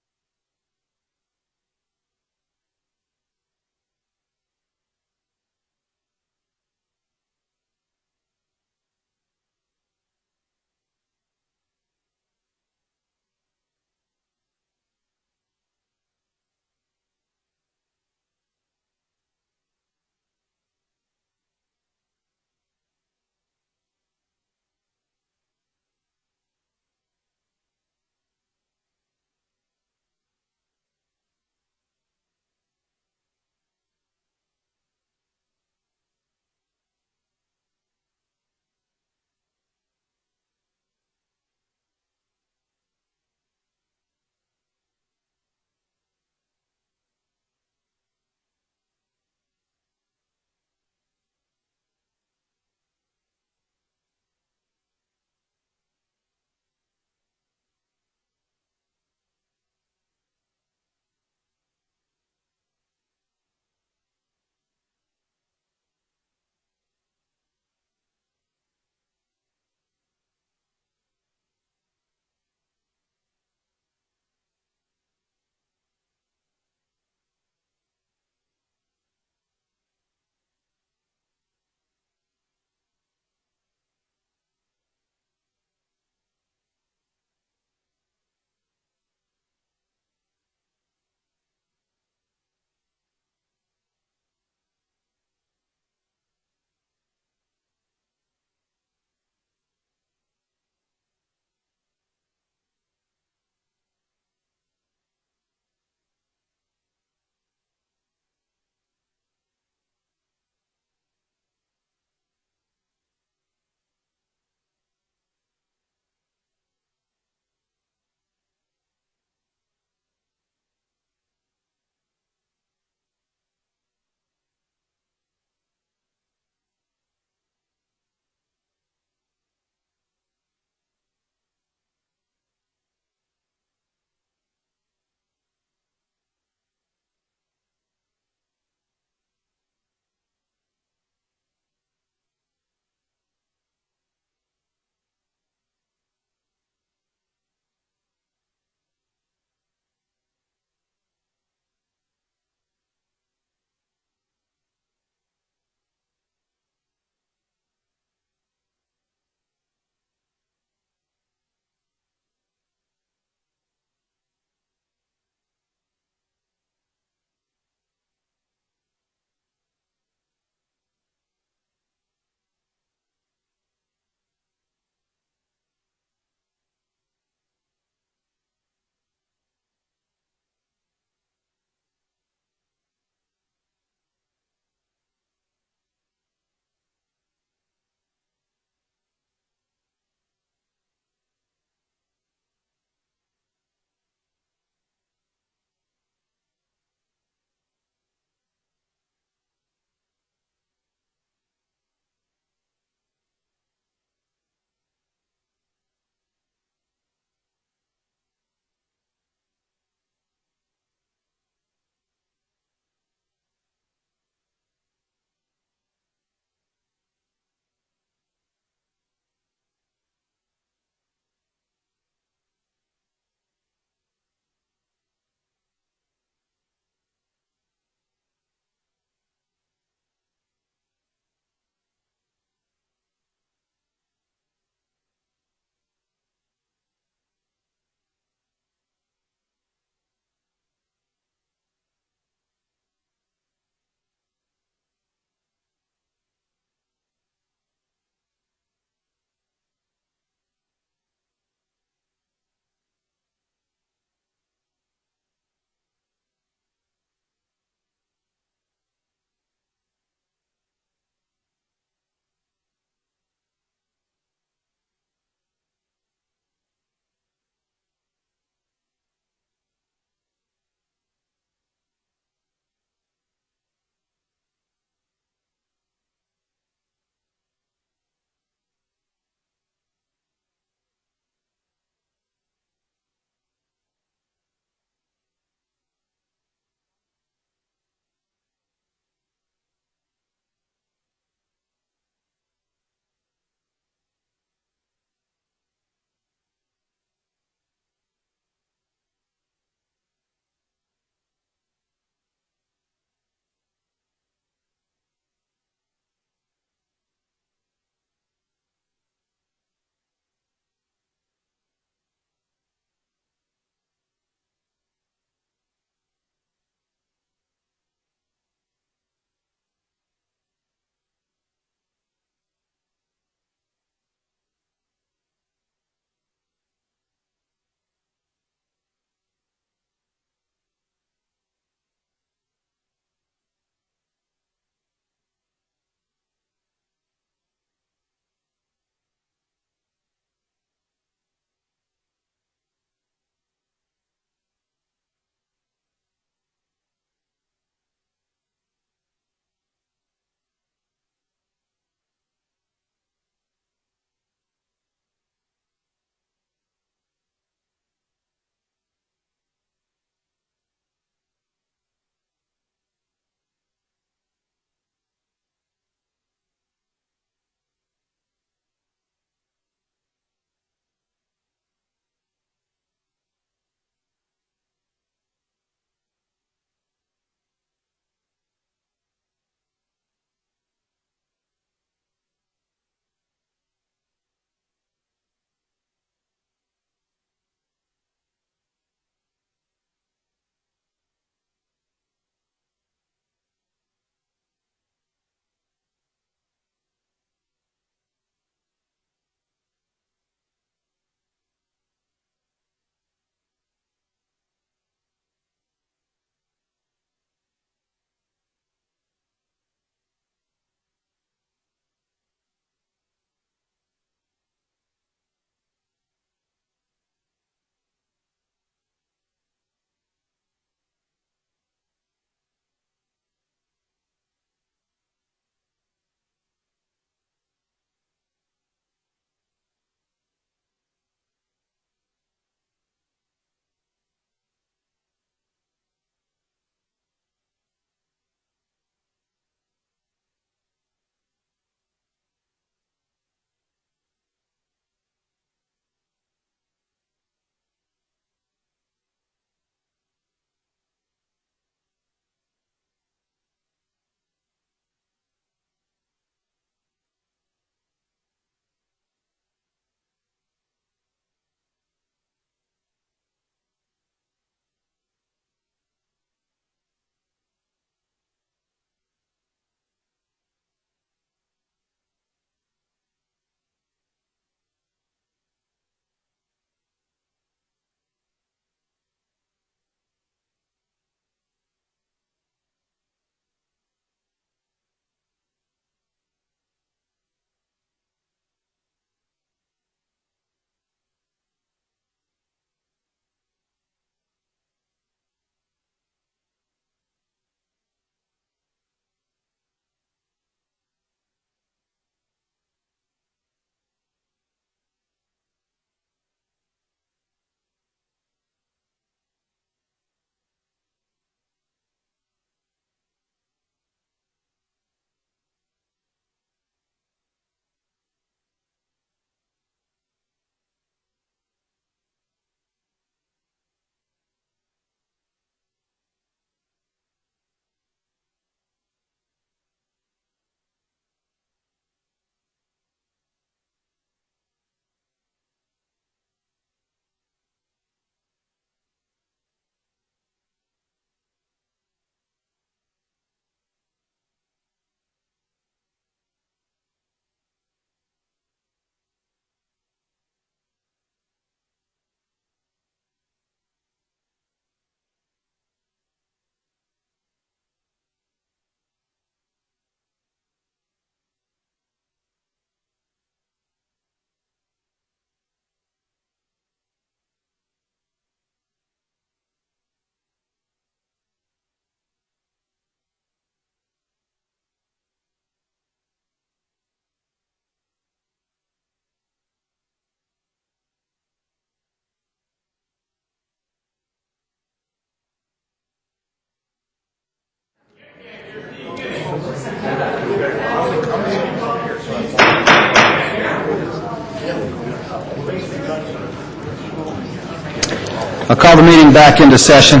I'll call the meeting back into session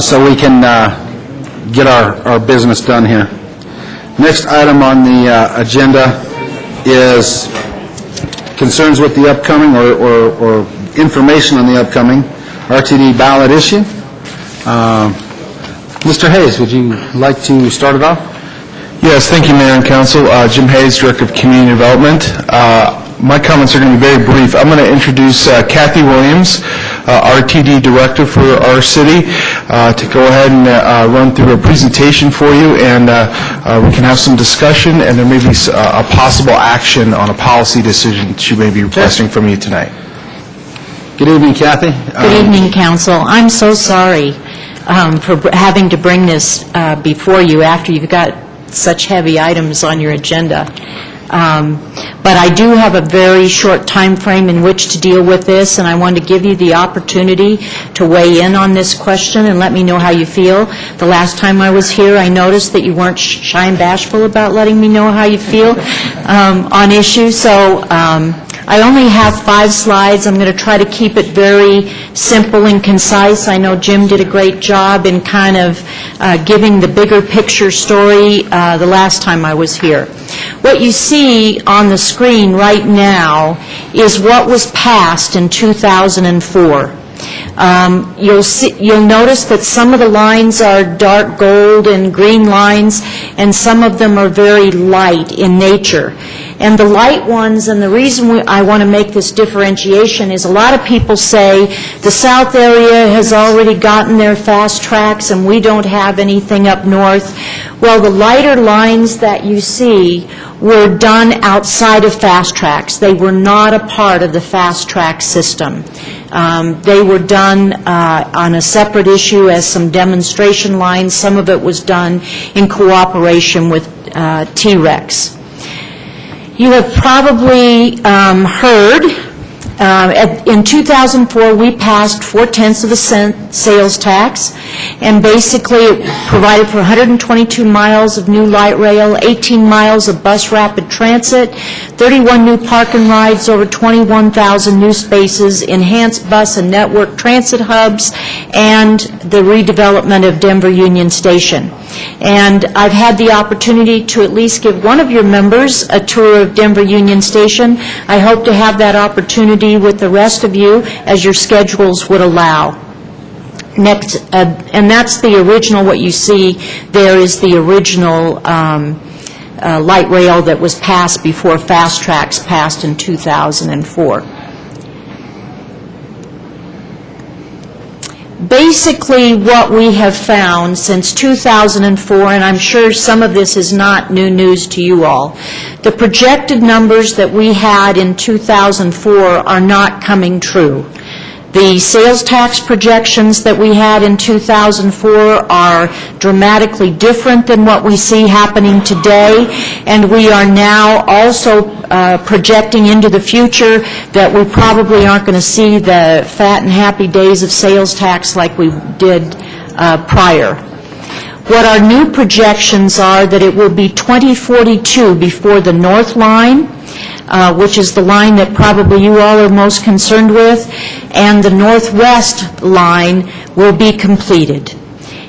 so we can get our business done here. Next item on the agenda is concerns with the upcoming or information on the upcoming RTD ballot issue. Mr. Hayes, would you like to start it off? Yes, thank you, Mayor and Council. Jim Hayes, Director of Community Development. My comments are going to be very brief. I'm going to introduce Kathy Williams, RTD Director for our city, to go ahead and run through a presentation for you, and we can have some discussion, and there may be a possible action on a policy decision she may be requesting from you tonight. Good evening, Kathy. Good evening, Council. I'm so sorry for having to bring this before you after you've got such heavy items on your agenda. But I do have a very short time frame in which to deal with this, and I want to give you the opportunity to weigh in on this question and let me know how you feel. The last time I was here, I noticed that you weren't shy and bashful about letting me know how you feel on issues, so I only have 5 slides. I'm going to try to keep it very simple and concise. I know Jim did a great job in kind of giving the bigger picture story the last time I was here. What you see on the screen right now is what was passed in 2004. You'll notice that some of the lines are dark gold and green lines, and some of them are very light in nature. And the light ones, and the reason I want to make this differentiation is a lot of people say the south area has already gotten their fast tracks and we don't have anything up north. Well, the lighter lines that you see were done outside of fast tracks. They were not a part of the fast track system. They were done on a separate issue as some demonstration lines. Some of it was done in cooperation with T-Rex. You have probably heard, in 2004, we passed 0.4 of a cent sales tax, and basically it provided for 122 miles of new light rail, 18 miles of bus rapid transit, 31 new park and rides, over 21,000 new spaces, enhanced bus and network transit hubs, and the redevelopment of Denver Union Station. And I've had the opportunity to at least give one of your members a tour of Denver Union Station. I hope to have that opportunity with the rest of you as your schedules would allow. Next, and that's the original, what you see there is the original light rail that was passed before Fast Tracks passed in 2004. Basically, what we have found since 2004, and I'm sure some of this is not new news to you all, the projected numbers that we had in 2004 are not coming true. The sales tax projections that we had in 2004 are dramatically different than what we see happening today, and we are now also projecting into the future that we probably aren't going to see the fat and happy days of sales tax like we did prior. What our new projections are that it will be 2042 before the North Line, which is the line that probably you all are most concerned with, and the Northwest line will be completed.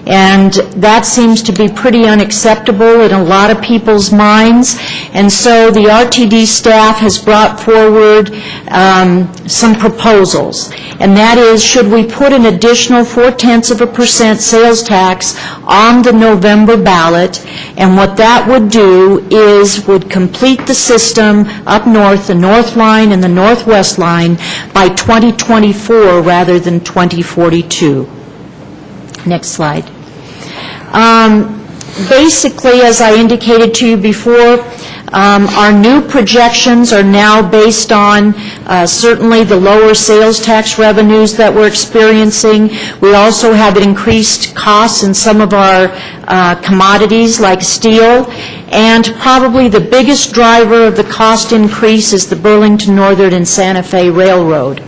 And that seems to be pretty unacceptable in a lot of people's minds. And so the RTD staff has brought forward some proposals. And that is, should we put an additional 0.4% sales tax on the November ballot? And what that would do is would complete the system up north, the North Line and the Northwest Line, by 2024 rather than 2042. Next slide. Basically, as I indicated to you before, our new projections are now based on certainly the lower sales tax revenues that we're experiencing. We also have increased costs in some of our commodities like steel, and probably the biggest driver of the cost increase is the Burlington Northern and Santa Fe Railroad.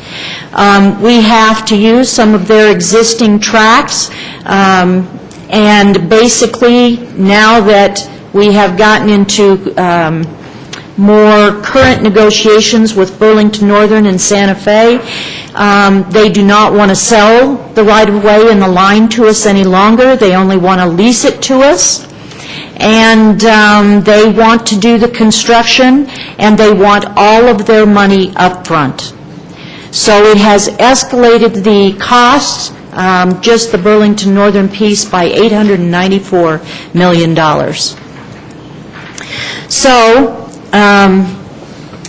We have to use some of their existing tracks, and basically now that we have gotten into more current negotiations with Burlington Northern and Santa Fe. They do not want to sell the right-of-way and the line to us any longer. They only want to lease it to us. And they want to do the construction, and they want all of their money up front. So it has escalated the costs, just the Burlington Northern piece, by $894 million. So,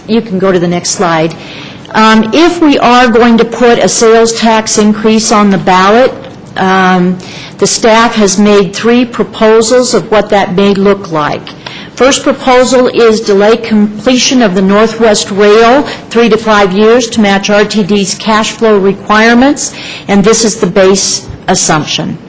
you can go to the next slide. If we are going to put a sales tax increase on the ballot, the staff has made 3 proposals of what that may look like. First proposal is delay completion of the Northwest Rail 3 to 5 years to match RTD's cash flow requirements, and this is the base assumption.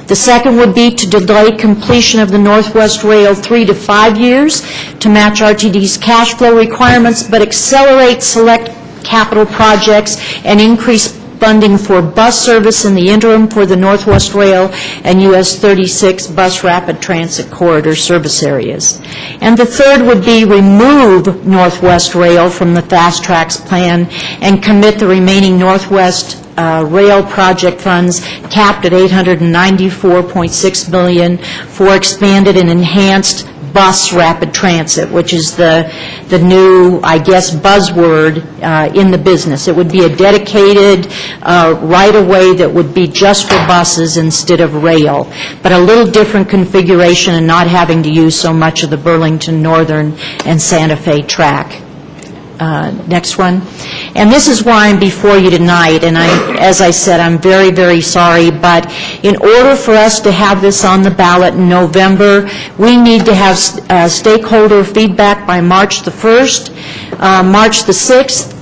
The second would be to delay completion of the Northwest Rail 3 to 5 years to match RTD's cash flow requirements, but accelerate select capital projects and increase funding for bus service in the interim for the Northwest Rail and US 36 bus rapid transit corridor service areas. And the third would be remove Northwest Rail from the Fast Tracks plan and commit the remaining Northwest Rail project funds capped at $894.6 million for expanded and enhanced bus rapid transit, which is the new, I guess, buzzword in the business. It would be a dedicated right-of-way that would be just for buses instead of rail, but a little different configuration and not having to use so much of the Burlington Northern and Santa Fe track. Next one. And this is why I'm before you tonight, and as I said, I'm very, very sorry, but in order for us to have this on the ballot in November, we need to have stakeholder feedback by March the 1st. March the 6th,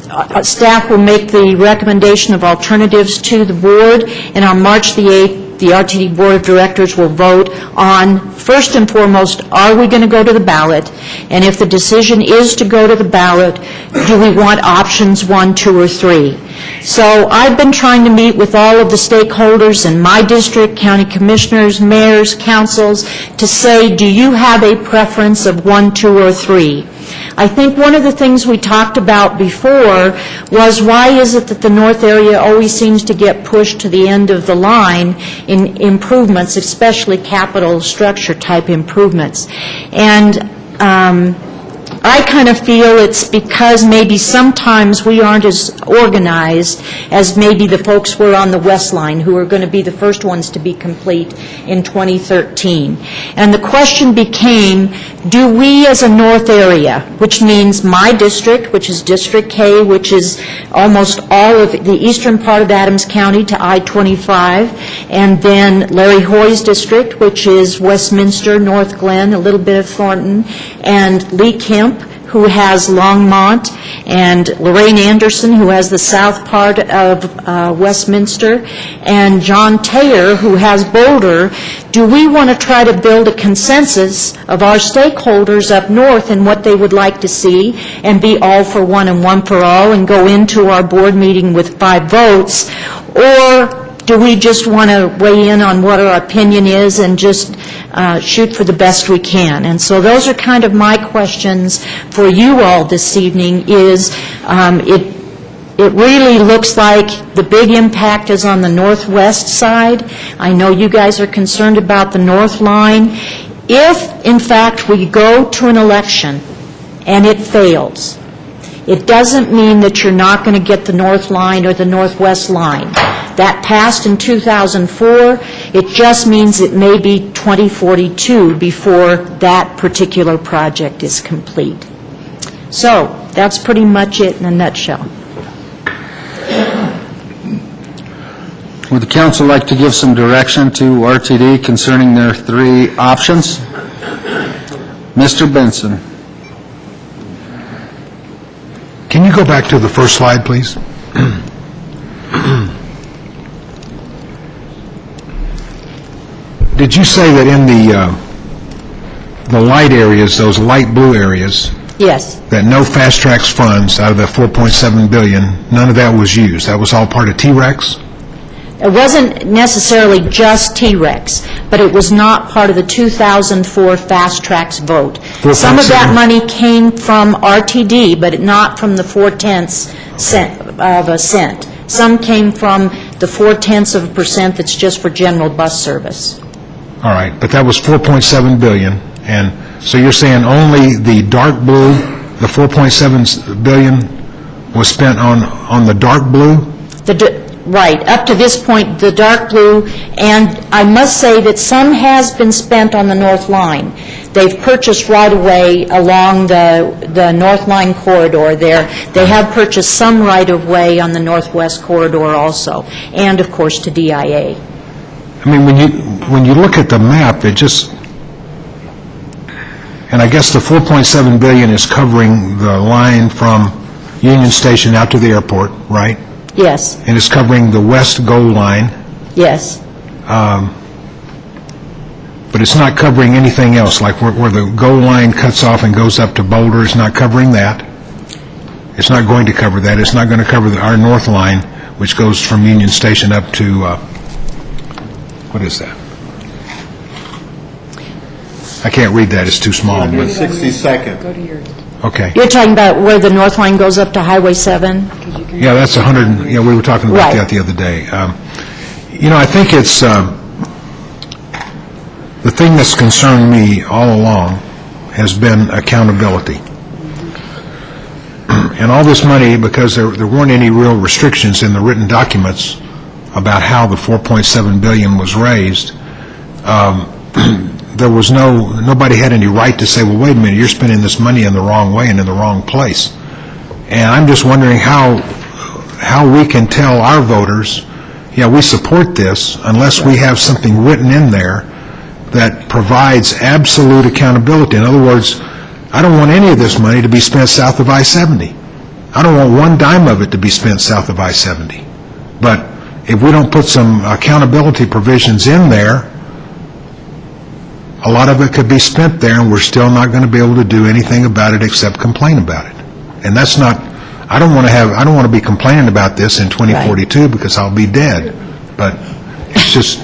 staff will make the recommendation of alternatives to the board, and on March the 8th, the RTD Board of Directors will vote on, first and foremost, are we going to go to the ballot? And if the decision is to go to the ballot, do we want options 1, 2, or 3? So I've been trying to meet with all of the stakeholders in my district, county commissioners, mayors, councils, to say, do you have a preference of 1, 2, or 3? I think one of the things we talked about before was why is it that the north area always seems to get pushed to the end of the line in improvements, especially capital structure type improvements. And I kind of feel it's because maybe sometimes we aren't as organized as maybe the folks were on the West Line, who are going to be the first ones to be complete in 2013. And the question became, do we as a north area, which means my district, which is District K, which is almost all of the eastern part of Adams County to I-25, and then Larry Hoy's district, which is Westminster, North Glen, a little bit of Thornton, and Lee Kemp, who has Longmont, and Lorraine Anderson, who has the south part of Westminster, and John Taylor, who has Boulder. Do we want to try to build a consensus of our stakeholders up north and what they would like to see, and be all for one and one for all, and go into our board meeting with 5 votes? Or do we just want to weigh in on what our opinion is and just shoot for the best we can? And so those are kind of my questions for you all this evening, is it really looks like the big impact is on the northwest side. I know you guys are concerned about the north line. If, in fact, we go to an election and it fails, it doesn't mean that you're not going to get the north line or the northwest line. That passed in 2004. It just means it may be 2042 before that particular project is complete. So that's pretty much it in a nutshell. Would the council like to give some direction to RTD concerning their 3 options? Mr. Benson. Can you go back to the first slide, please? Did you say that in the light areas, those light blue areas, Yes. that no Fast Tracks funds out of the $4.7 billion, none of that was used? That was all part of T-Rex? It wasn't necessarily just T-Rex, but it was not part of the 2004 Fast Tracks vote. Some of that money came from RTD, but not from the 0.4 of a cent. Some came from the 0.4% that's just for general bus service. All right, but that was 4.7 billion, and so you're saying only the dark blue, the 4.7 billion was spent on the dark blue? Right, up to this point, the dark blue, and I must say that some has been spent on the North Line. They've purchased right-of-way along the North Line corridor there. They have purchased some right-of-way on the Northwest corridor also, and of course to DIA. I mean, when you look at the map, it just, and I guess the 4.7 billion is covering the line from Union Station out to the airport, right? Yes, And it's covering the west goal line, yes. but it's not covering anything else, like where the goal line cuts off and goes up to Boulder. It's not covering that. It's not going to cover that. It's not going to cover our north line, which goes from Union Station up to, what is that? I can't read that. It's too small. 62nd. Okay. You're talking about where the North Line goes up to Highway 7? Yeah, that's 100, yeah, we were talking about Right. that the other day. I think it's, the thing that's concerned me all along has been accountability. And all this money, because there weren't any real restrictions in the written documents about how the 4.7 billion was raised, there was nobody had any right to say, well, wait a minute, you're spending this money in the wrong way and in the wrong place. And I'm just wondering how we can tell our voters, yeah, we support this, unless we have something written in there that provides absolute accountability. In other words, I don't want any of this money to be spent south of I-70. I don't want one dime of it to be spent south of I-70. But if we don't put some accountability provisions in there, a lot of it could be spent there, and we're still not going to be able to do anything about it except complain about it. And that's not, I don't want to be complaining about this in 2042 because I'll be dead. But it's just,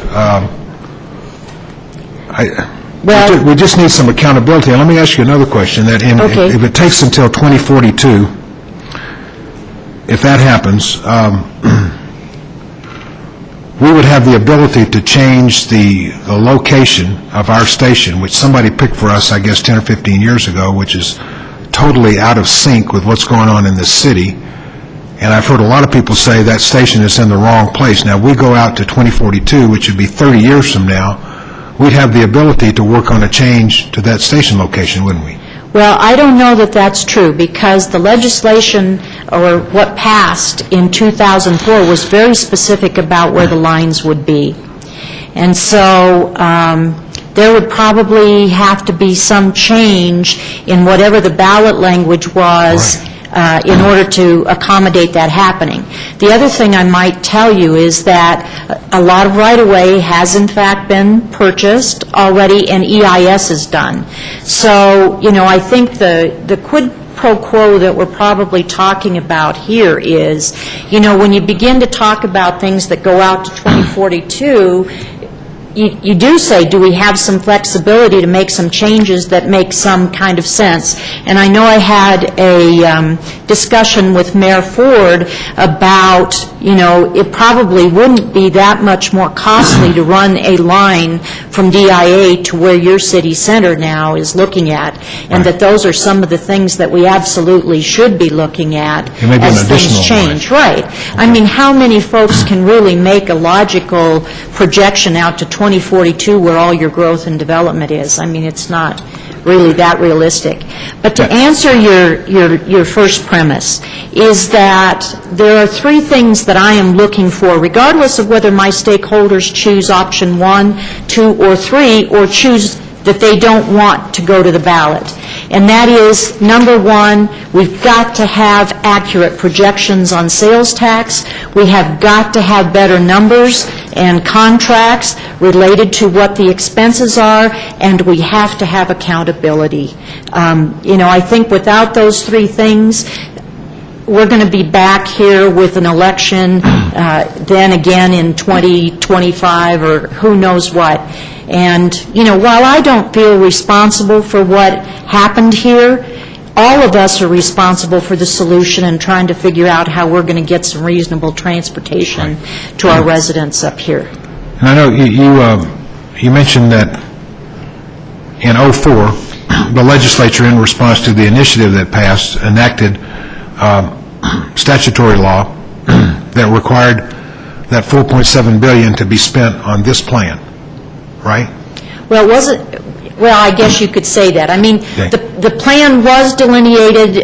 we just need some accountability. And let me ask you another question, that if it takes until 2042, if that happens, we would have the ability to change the location of our station, which somebody picked for us, I guess, 10 or 15 years ago, which is totally out of sync with what's going on in this city. And I've heard a lot of people say that station is in the wrong place. Now, we go out to 2042, which would be 30 years from now, we'd have the ability to work on a change to that station location, wouldn't we? Well, I don't know that that's true, because the legislation, or what passed in 2004, was very specific about where the lines would be. And so there would probably have to be some change in whatever the ballot language was in order to accommodate that happening. The other thing I might tell you is that a lot of right-of-way has in fact been purchased already, and EIS is done. So, I think the quid pro quo that we're probably talking about here is, when you begin to talk about things that go out to 2042, you do say, do we have some flexibility to make some changes that make some kind of sense? And I know I had a discussion with Mayor Ford about, it probably wouldn't be that much more costly to run a line from DIA to where your city center now is looking at, and that those are some of the things that we absolutely should be looking at as things change. Right. I mean, how many folks can really make a logical projection out to 2042 where all your growth and development is? I mean, it's not really that realistic. But to answer your first premise, is that there are three things that I am looking for, regardless of whether my stakeholders choose option 1, 2, or 3, or choose that they don't want to go to the ballot. And that is, number one, we've got to have accurate projections on sales tax. We have got to have better numbers and contracts related to what the expenses are, and we have to have accountability. I think without those three things, we're going to be back here with an election then again in 2025, or who knows what. And, while I don't feel responsible for what happened here, all of us are responsible for the solution and trying to figure out how we're going to get some reasonable transportation to our residents up here. And I know you mentioned that in '04, the legislature, in response to the initiative that passed, enacted statutory law that required that $4.7 billion to be spent on this plan, right? Well, I guess you could say that. I mean, the plan was delineated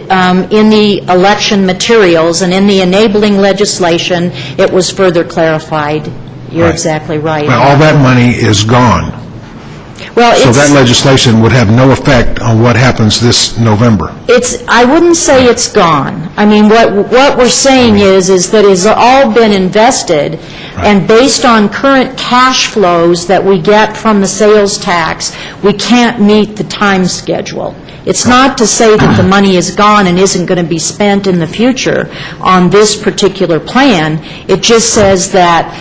in the election materials, and in the enabling legislation, it was further clarified. You're exactly right. Well, all that money is gone. Well, so that legislation would have no effect on what happens this November. I wouldn't say it's gone. I mean, what we're saying is that it's all been invested, and based on current cash flows that we get from the sales tax, we can't meet the time schedule. It's not to say that the money is gone and isn't going to be spent in the future on this particular plan. It just says that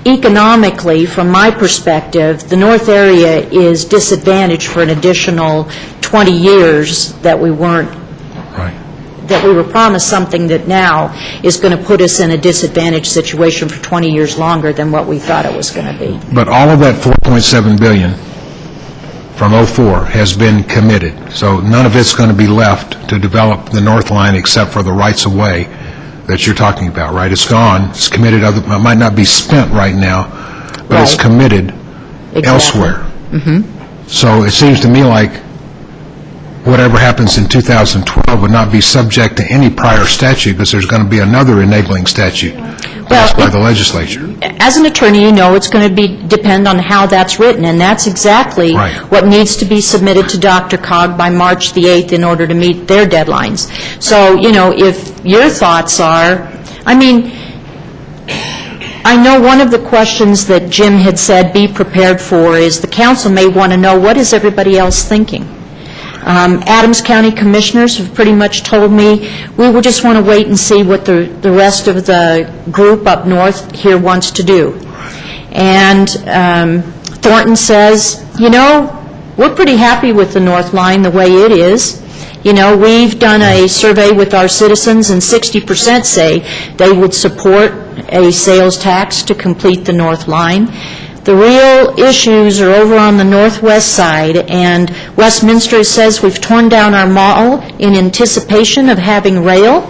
economically, from my perspective, the north area is disadvantaged for an additional 20 years that we weren't, that we were promised something that now is going to put us in a disadvantaged situation for 20 years longer than what we thought it was going to be. But all of that $4.7 billion from '04 has been committed, so none of it's going to be left to develop the North Line except for the rights-of-way that you're talking about, right? It's gone, it's committed, it might not be spent right now, but it's committed elsewhere. So it seems to me like whatever happens in 2012 would not be subject to any prior statute, because there's going to be another enabling statute passed by the legislature. As an attorney, it's going to depend on how that's written, and that's exactly what needs to be submitted to DRCOG by March the 8th in order to meet their deadlines. So, if your thoughts are, I know one of the questions that Jim had said be prepared for is the council may want to know, what is everybody else thinking? Adams County Commissioners have pretty much told me, we will just want to wait and see what the rest of the group up north here wants to do. And Thornton says, we're pretty happy with the North Line the way it is. We've done a survey with our citizens, and 60% say they would support a sales tax to complete the North Line. The real issues are over on the northwest side, and Westminster says we've torn down our mall in anticipation of having rail,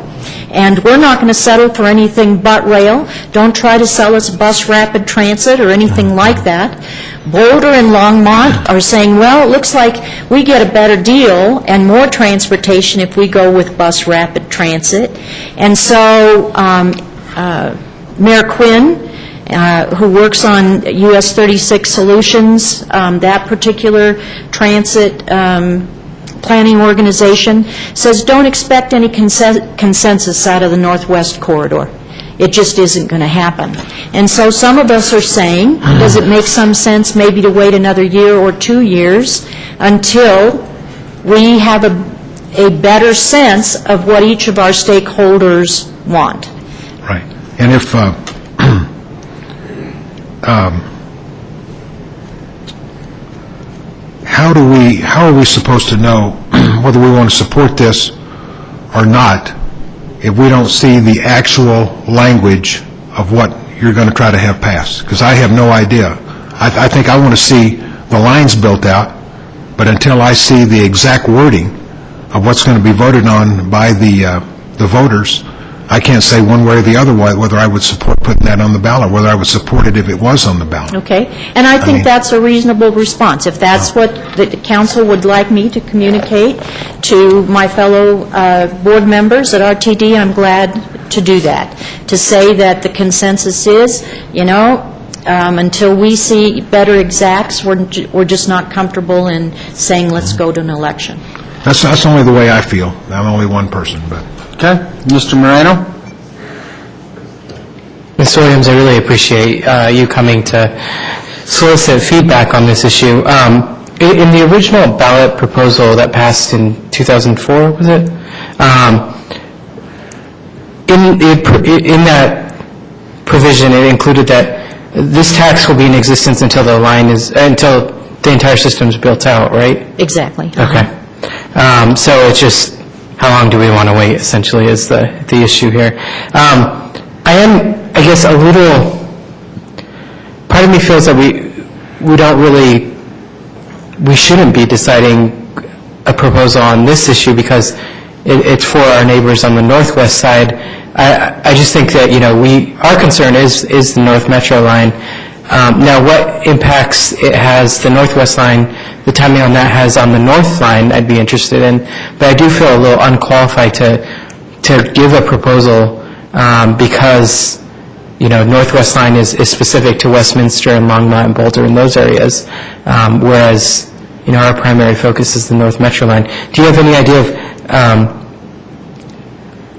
and we're not going to settle for anything but rail. Don't try to sell us bus rapid transit or anything like that. Boulder and Longmont are saying, well, it looks like we get a better deal and more transportation if we go with bus rapid transit. And so Mayor Quinn, who works on US 36 Solutions, that particular transit planning organization, says don't expect any consensus out of the Northwest Corridor. It just isn't going to happen. And so some of us are saying, does it make some sense maybe to wait another year or 2 years until we have a better sense of what each of our stakeholders want? Right. And if how are we supposed to know whether we want to support this or not if we don't see the actual language of what you're going to try to have passed? Because I have no idea. I think I want to see the lines built out, but until I see the exact wording of what's going to be voted on by the voters, I can't say one way or the other whether I would support putting that on the ballot, whether I would support it if it was on the ballot. Okay. And I think that's a reasonable response. If that's what the council would like me to communicate to my fellow board members at RTD, I'm glad to do that. To say that the consensus is, until we see better exacts, we're just not comfortable in saying let's go to an election. That's only the way I feel. I'm only one person, but... Okay. Mr. Moreno? Ms. Williams, I really appreciate you coming to solicit feedback on this issue. In the original ballot proposal that passed in 2004, was it? In that provision, it included that this tax will be in existence until until the entire system is built out, right? Exactly. Okay. So it's just, how long do we want to wait, essentially, is the issue here. I am, I guess, a little, part of me feels that we don't really, we shouldn't be deciding a proposal on this issue because it's for our neighbors on the northwest side. I just think that, our concern is the North Metro line. Now, what impacts it has, the Northwest line, the timing on that has on the North line, I'd be interested in, but I do feel a little unqualified to give a proposal because, Northwest line is specific to Westminster and Longmont and Boulder and those areas, whereas, our primary focus is the North Metro line. Do you have any idea of,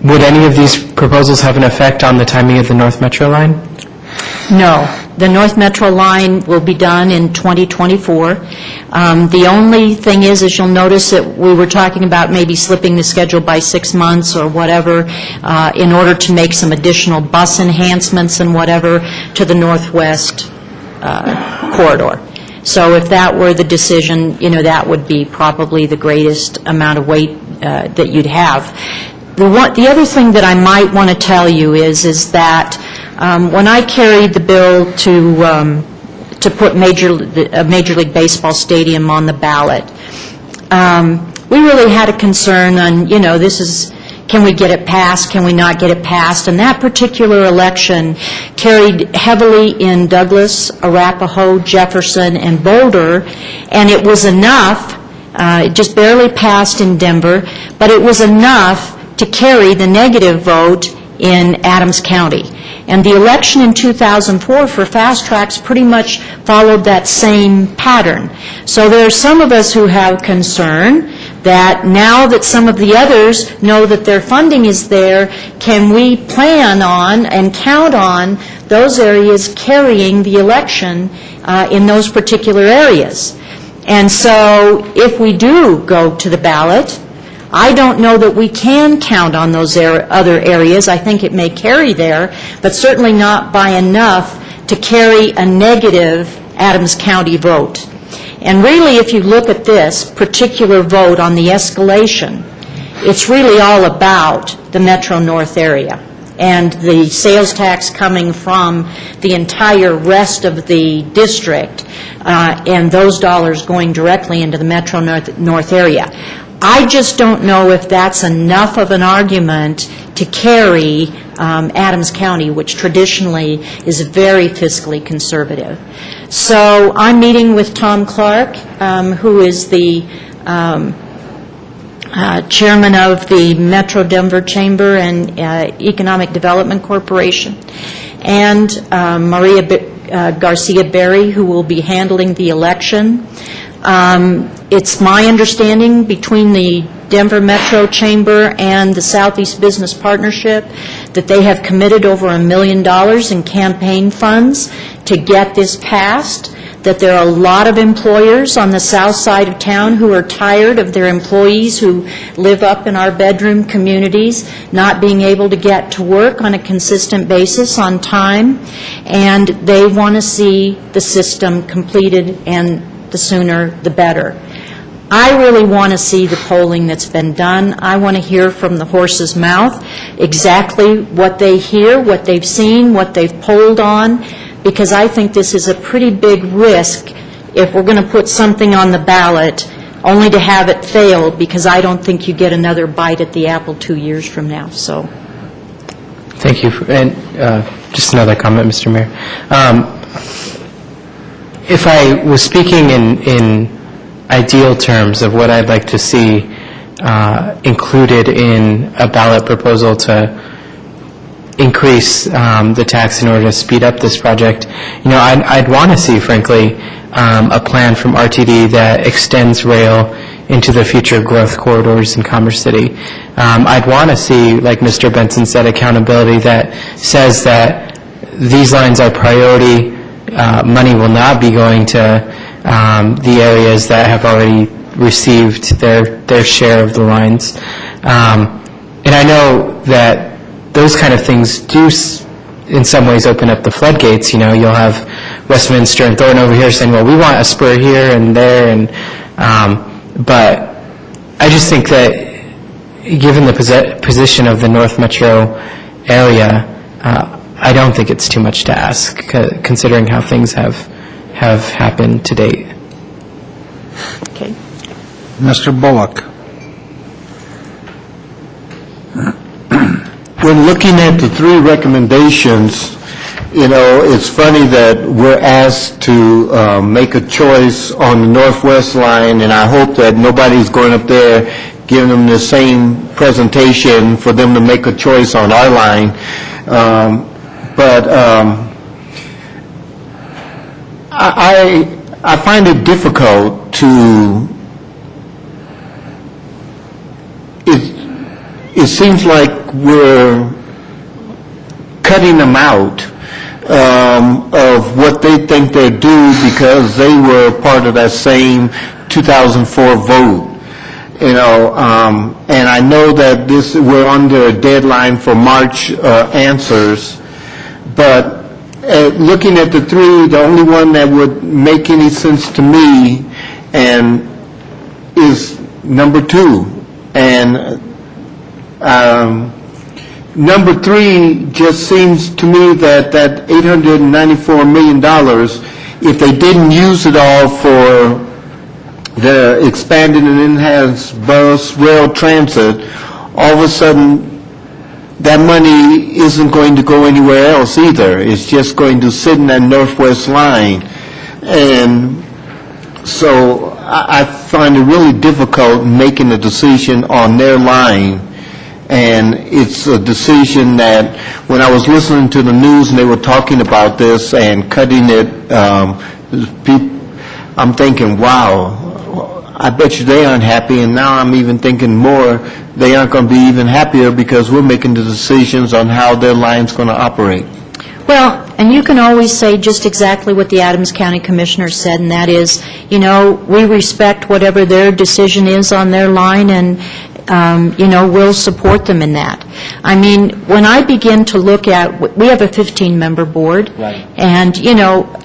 would any of these proposals have an effect on the timing of the North Metro line? No. The North Metro line will be done in 2024. The only thing is you'll notice that we were talking about maybe slipping the schedule by 6 months or whatever in order to make some additional bus enhancements and whatever to the northwest corridor. So if that were the decision, that would be probably the greatest amount of weight that you'd have. The other thing that I might want to tell you is that when I carried the bill to put a Major League Baseball stadium on the ballot, we really had a concern on, can we get it passed, can we not get it passed? And that particular election carried heavily in Douglas, Arapahoe, Jefferson, and Boulder, and it was enough, it just barely passed in Denver, but it was enough to carry the negative vote in Adams County. And the election in 2004 for Fast Tracks pretty much followed that same pattern. So there are some of us who have concern that now that some of the others know that their funding is there, can we plan on and count on those areas carrying the election in those particular areas? And so if we do go to the ballot, I don't know that we can count on those other areas. I think it may carry there, but certainly not by enough to carry a negative Adams County vote. And really, if you look at this particular vote on the escalation, it's really all about the Metro North area and the sales tax coming from the entire rest of the district and those dollars going directly into the Metro North area. I just don't know if that's enough of an argument to carry Adams County, which traditionally is very fiscally conservative. So I'm meeting with Tom Clark, who is the chairman of the Metro Denver Chamber and Economic Development Corporation, and Maria Garcia Berry, who will be handling the election. It's my understanding between the Denver Metro Chamber and the Southeast Business Partnership that they have committed over $1 million in campaign funds to get this passed, that there are a lot of employers on the south side of town who are tired of their employees who live up in our bedroom communities not being able to get to work on a consistent basis on time, and they want to see the system completed, and the sooner the better. I really want to see the polling that's been done. I want to hear from the horse's mouth exactly what they hear, what they've seen, what they've polled on, because I think this is a pretty big risk if we're going to put something on the ballot only to have it fail, because I don't think you get another bite at the apple 2 years from now. So, thank you. And just another comment, Mr. Mayor. If I was speaking in ideal terms of what I'd like to see included in a ballot proposal to increase the tax in order to speed up this project, I'd want to see, frankly, a plan from RTD that extends rail into the future growth corridors in Commerce City. I'd want to see, like Mr. Benson said, accountability that says that these lines are priority. Money will not be going to the areas that have already received their share of the lines. And I know that those kind of things do in some ways open up the floodgates. You'll have Westminster and Thornton over here saying, well, we want a spur here and there, and but I just think that given the position of the North Metro area, I don't think it's too much to ask, considering how things have happened to date. Okay. Mr. Bullock. When looking at the three recommendations, it's funny that we're asked to make a choice on the northwest line, and I hope that nobody's going up there giving them the same presentation for them to make a choice on our line. But I find it difficult to, it seems like we're cutting them out of what they think they're due because they were part of that same 2004 vote. And I know that we're under a deadline for March answers, but looking at the three, the only one that would make any sense to me is number 2. And number 3 just seems to me that $894 million, if they didn't use it all for the expanded and enhanced bus rail transit, all of a sudden that money isn't going to go anywhere else either. It's just going to sit in that northwest line. And so I find it really difficult making a decision on their line. And it's a decision that when I was listening to the news and they were talking about this and cutting it, I'm thinking, wow, I bet you they aren't happy. And now I'm even thinking more, they aren't going to be even happier because we're making the decisions on how their line's going to operate. Well, and you can always say just exactly what the Adams County Commissioner said, and that is, we respect whatever their decision is on their line, and we'll support them in that. I mean, when I begin to look at, we have a 15-member board, Right. and,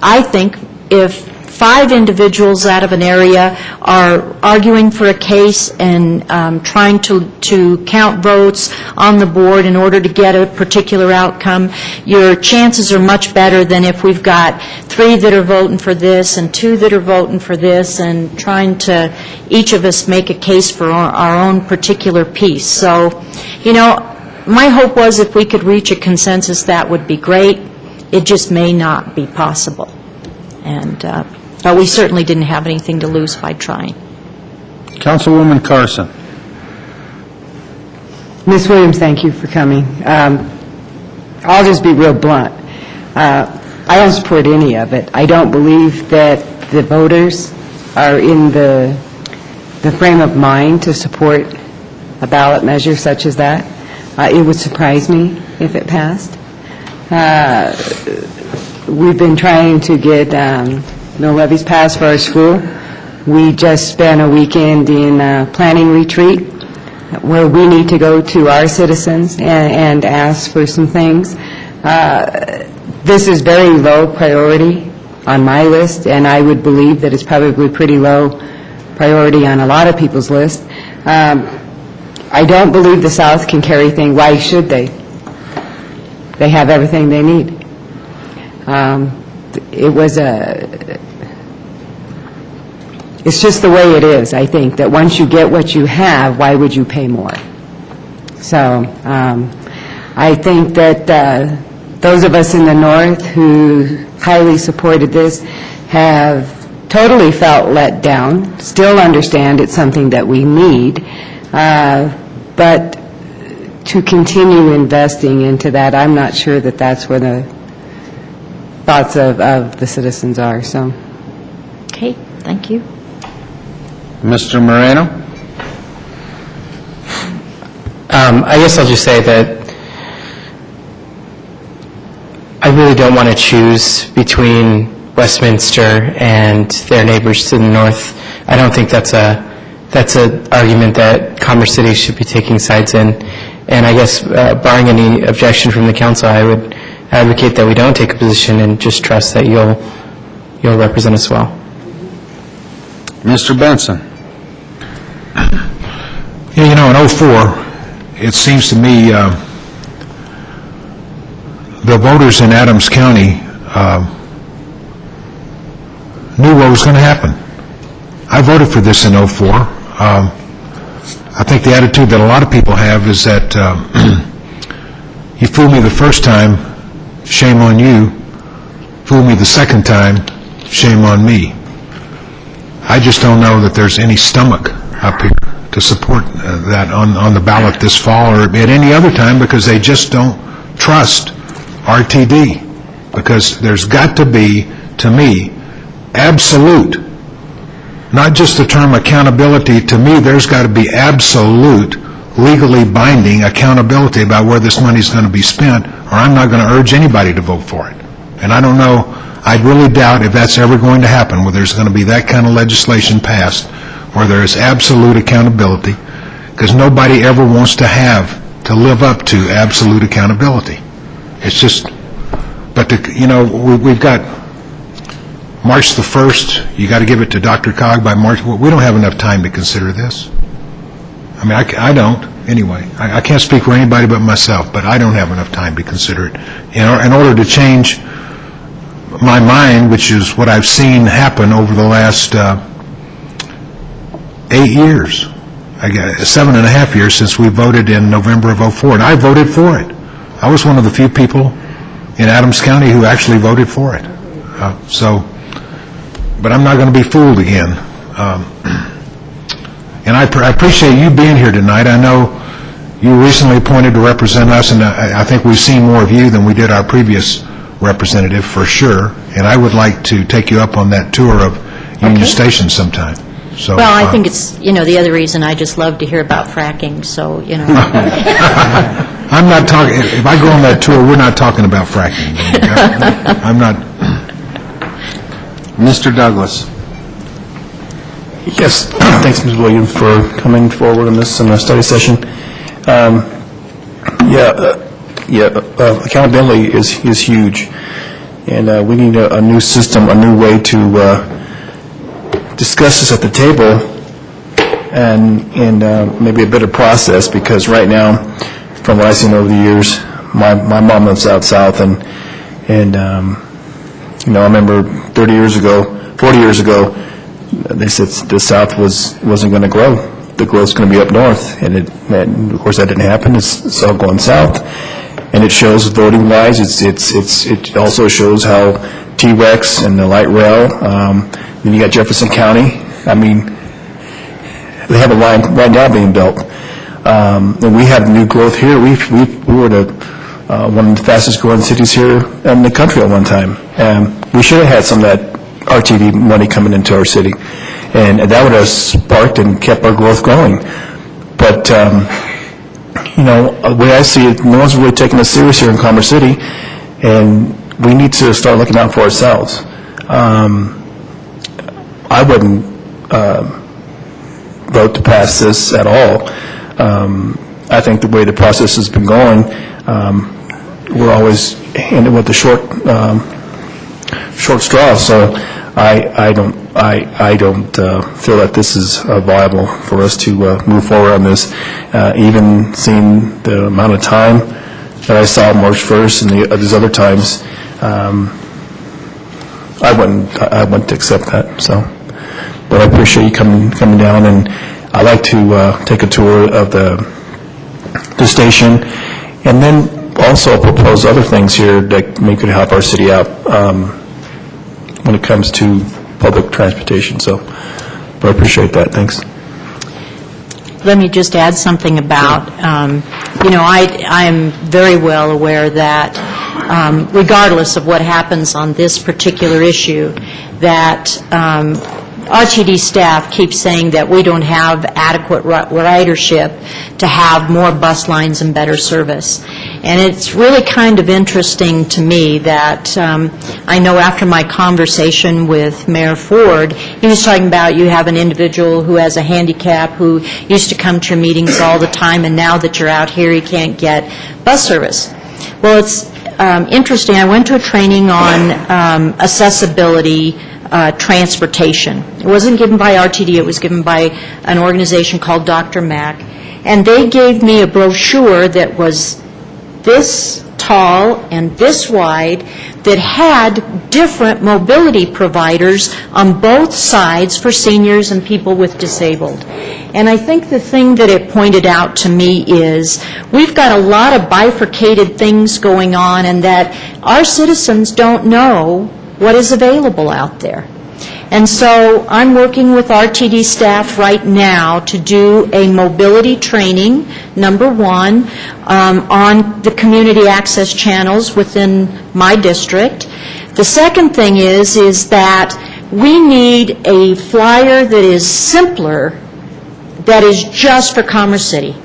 I think if 5 individuals out of an area are arguing for a case and trying to count votes on the board in order to get a particular outcome, your chances are much better than if we've got 3 that are voting for this and 2 that are voting for this and trying to each of us make a case for our own particular piece. So, my hope was if we could reach a consensus, that would be great. It just may not be possible. And but we certainly didn't have anything to lose by trying. Councilwoman Carson. Ms. Williams, thank you for coming. I'll just be real blunt. I don't support any of it. I don't believe that the voters are in the frame of mind to support a ballot measure such as that. It would surprise me if it passed. We've been trying to get mill levies passed for our school. We just spent a weekend in a planning retreat where we need to go to our citizens and ask for some things. This is very low priority on my list, and I would believe that it's probably pretty low priority on a lot of people's list. I don't believe the South can carry things. Why should they? They have everything they need. It's just the way it is, I think, that once you get what you have, why would you pay more? So I think that those of us in the North who highly supported this have totally felt let down, still understand it's something that we need, but to continue investing into that, I'm not sure that that's where the thoughts of the citizens are, so. Okay, thank you. Mr. Moreno? I guess I'll just say that I really don't want to choose between Westminster and their neighbors to the north. I don't think that's an argument that Commerce City should be taking sides in. And I guess barring any objection from the council, I would advocate that we don't take a position and just trust that you'll represent us well. Mr. Benson? Yeah, you know, in '04, it seems to me the voters in Adams County knew what was going to happen. I voted for this in '04. I think the attitude that a lot of people have is that you fooled me the first time, shame on you. Fooled me the second time, shame on me. I just don't know that there's any stomach up here to support that on the ballot this fall or at any other time, because they just don't trust RTD. Because there's got to be, to me, absolute, not just the term accountability. To me, there's got to be absolute, legally binding accountability about where this money's going to be spent, or I'm not going to urge anybody to vote for it. And I don't know, I really doubt if that's ever going to happen, where there's going to be that kind of legislation passed, where there is absolute accountability, because nobody ever wants to live up to absolute accountability. It's just, but we've got March the 1st, you got to give it to Dr. Cog by March. We don't have enough time to consider this. I mean, I don't, anyway. I can't speak for anybody but myself, but I don't have enough time to consider it. In order to change my mind, which is what I've seen happen over the last 8 years. I got 7.5 years since we voted in November of '04, and I voted for it. I was one of the few people in Adams County who actually voted for it. But I'm not going to be fooled again. And I appreciate you being here tonight. I know you were recently appointed to represent us, and I think we've seen more of you than we did our previous representative, for sure. And I would like to take you up on that tour of Union Station sometime. So, Well, I think it's, the other reason I just love to hear about fracking, so, I'm not talking, if I go on that tour, we're not talking about fracking. I'm not. Mr. Douglas? Yes, thanks, Ms. Williams, for coming forward on this study session. Accountability is huge, and we need a new system, a new way to discuss this at the table, and maybe a better process, because right now, from what I've seen over the years, my mom lives out south, and I remember 40 years ago, they said the South wasn't going to grow. The growth's going to be up north, and of course that didn't happen. It's all going south, and it shows voting-wise. It also shows how T-Rex and the light rail. Then you got Jefferson County. I mean, they have a line right now being built, and we have new growth here. We were one of the fastest-growing cities here in the country at one time. We should have had some of that RTD money coming into our city, and that would have sparked and kept our growth going. But, the way I see it, no one's really taking us serious here in Commerce City, and we need to start looking out for ourselves. I wouldn't vote to pass this at all. I think the way the process has been going, we're always handed with the short straw. So I don't feel that this is viable for us to move forward on this. Even seeing the amount of time that I saw March 1st and these other times, I wouldn't accept that. So, but I appreciate you coming down, and I'd like to take a tour of the station, and then also propose other things here that may could help our city out when it comes to public transportation. So, but I appreciate that. Thanks. Let me just add something about, I am very well aware that regardless of what happens on this particular issue, that RTD staff keeps saying that we don't have adequate ridership to have more bus lines and better service. And it's really kind of interesting to me that I know after my conversation with Mayor Ford, he was talking about you have an individual who has a handicap who used to come to your meetings all the time, and now that you're out here, he can't get bus service. Well, it's interesting. I went to a training on accessibility transportation. It wasn't given by RTD, it was given by an organization called Dr. Mack. And they gave me a brochure that was this tall and this wide that had different mobility providers on both sides for seniors and people with disabled. And I think the thing that it pointed out to me is we've got a lot of bifurcated things going on and that our citizens don't know what is available out there. And so I'm working with RTD staff right now to do a mobility training, number one, on the community access channels within my district. The second thing is that we need a flyer that is simpler, that is just for Commerce City,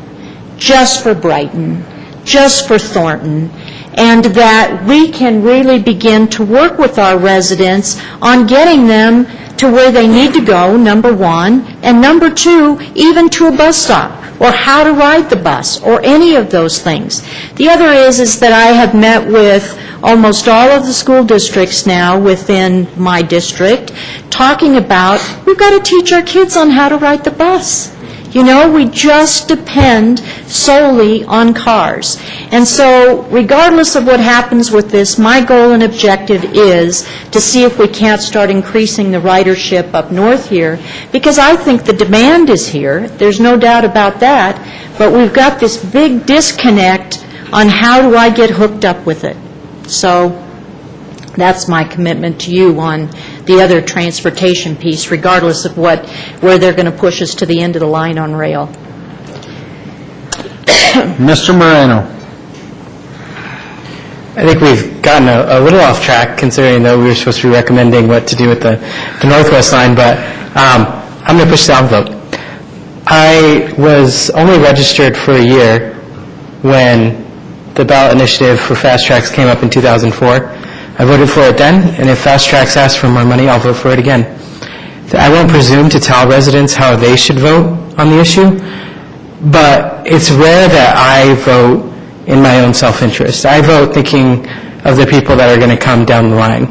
just for Brighton, just for Thornton, and that we can really begin to work with our residents on getting them to where they need to go, number one, and number two, even to a bus stop, or how to ride the bus, or any of those things. The other is that I have met with almost all of the school districts now within my district, talking about, we've got to teach our kids on how to ride the bus. You know, we just depend solely on cars. And so, regardless of what happens with this, my goal and objective is to see if we can't start increasing the ridership up north here, because I think the demand is here. There's no doubt about that. But we've got this big disconnect on how do I get hooked up with it. So, that's my commitment to you on the other transportation piece, regardless of where they're going to push us to the end of the line on rail. Mr. Moreno. I think we've gotten a little off track, considering that we were supposed to be recommending what to do with the Northwest line, but I'm going to push the envelope. I was only registered for a year when the ballot initiative for Fast Tracks came up in 2004. I voted for it then, and if Fast Tracks asks for more money, I'll vote for it again. I won't presume to tell residents how they should vote on the issue, but it's rare that I vote in my own self-interest. I vote thinking of the people that are going to come down the line,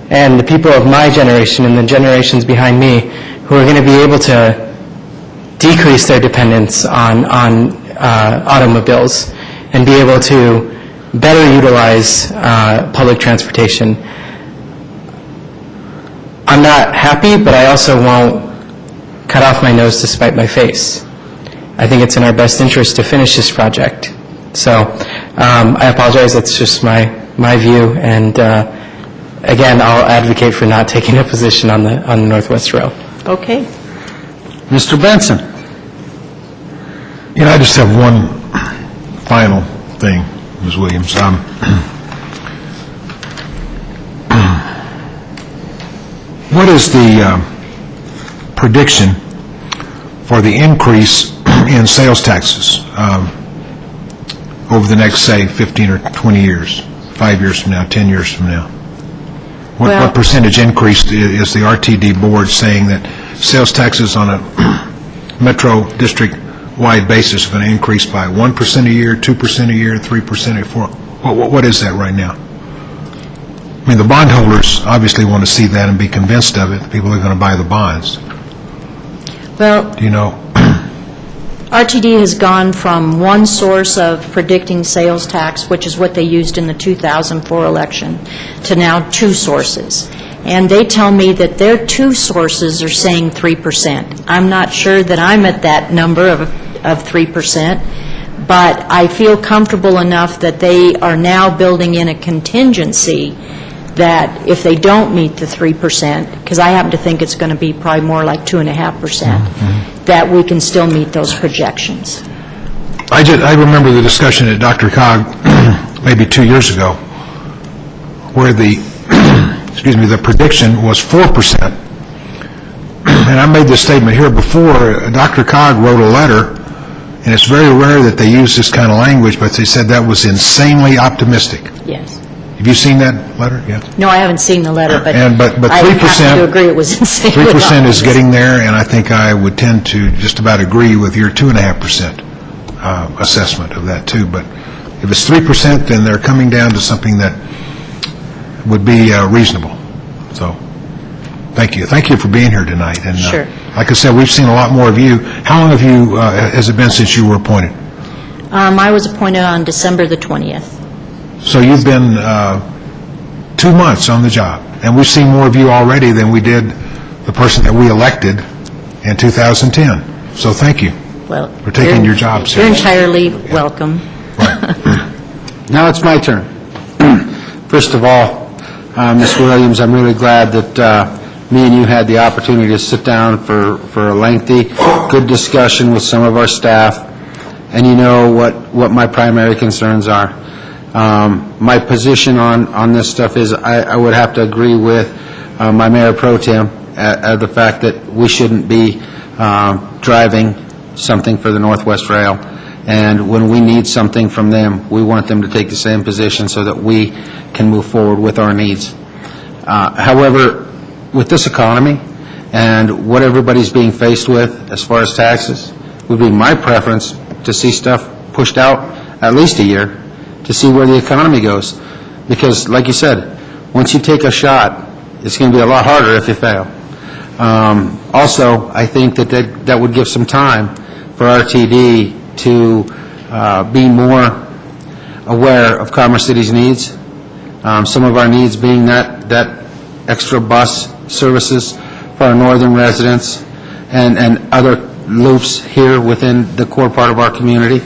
and the people of my generation and the generations behind me who are going to be able to decrease their dependence on automobiles and be able to better utilize public transportation. I'm not happy, but I also won't cut off my nose to spite my face. I think it's in our best interest to finish this project. So I apologize, that's just my view, and again, I'll advocate for not taking a position on the Northwest Rail. Okay. Mr. Benson. You know, I just have one final thing, Ms. Williams. What is the prediction for the increase in sales taxes over the next, say, 15 or 20 years, 5 years from now, 10 years from now? What percentage increase is the RTD board saying that sales taxes on a metro district-wide basis are going to increase by 1% a year, 2% a year, 3% a year? What is that right now? I mean, the bondholders obviously want to see that and be convinced of it. The people are going to buy the bonds. Well, Do you know? RTD has gone from one source of predicting sales tax, which is what they used in the 2004 election, to now two sources. And they tell me that their two sources are saying 3%. I'm not sure that I'm at that number of 3%, but I feel comfortable enough that they are now building in a contingency that if they don't meet the 3%, because I happen to think it's going to be probably more like 2.5%, that we can still meet those projections. I remember the discussion at Dr. Cog maybe 2 years ago where the prediction was 4%. And I made this statement here before. Dr. Cog wrote a letter, and it's very rare that they use this kind of language, but they said that was insanely optimistic. Yes. Have you seen that letter? Yes. No, I haven't seen the letter, but But I 3%, have to agree it was insane. 3% is getting there, and I think I would tend to just about agree with your 2.5% assessment of that too. But If it's 3%, then they're coming down to something that would be reasonable. So, thank you. Thank you for being here tonight. And Sure. like I said, we've seen a lot more of you. How long have you, has it been since you were appointed? I was appointed on December the 20th. So you've been 2 months on the job, and we've seen more of you already than we did the person that we elected in 2010. So thank you Well, for taking your job You're seriously. entirely welcome. Now it's my turn. First of all, Ms. Williams, I'm really glad that me and you had the opportunity to sit down for a lengthy, good discussion with some of our staff, and you know what my primary concerns are. My position on this stuff is I would have to agree with my Mayor Pro Tem at the fact that we shouldn't be driving something for the Northwest Rail. And when we need something from them, we want them to take the same position so that we can move forward with our needs. However, with this economy and what everybody's being faced with as far as taxes, would be my preference to see stuff pushed out at least a year to see where the economy goes. Because, like you said, once you take a shot, it's going to be a lot harder if you fail. Also, I think that would give some time for RTD to be more aware of Commerce City's needs. Some of our needs being that extra bus services for our northern residents and other loops here within the core part of our community.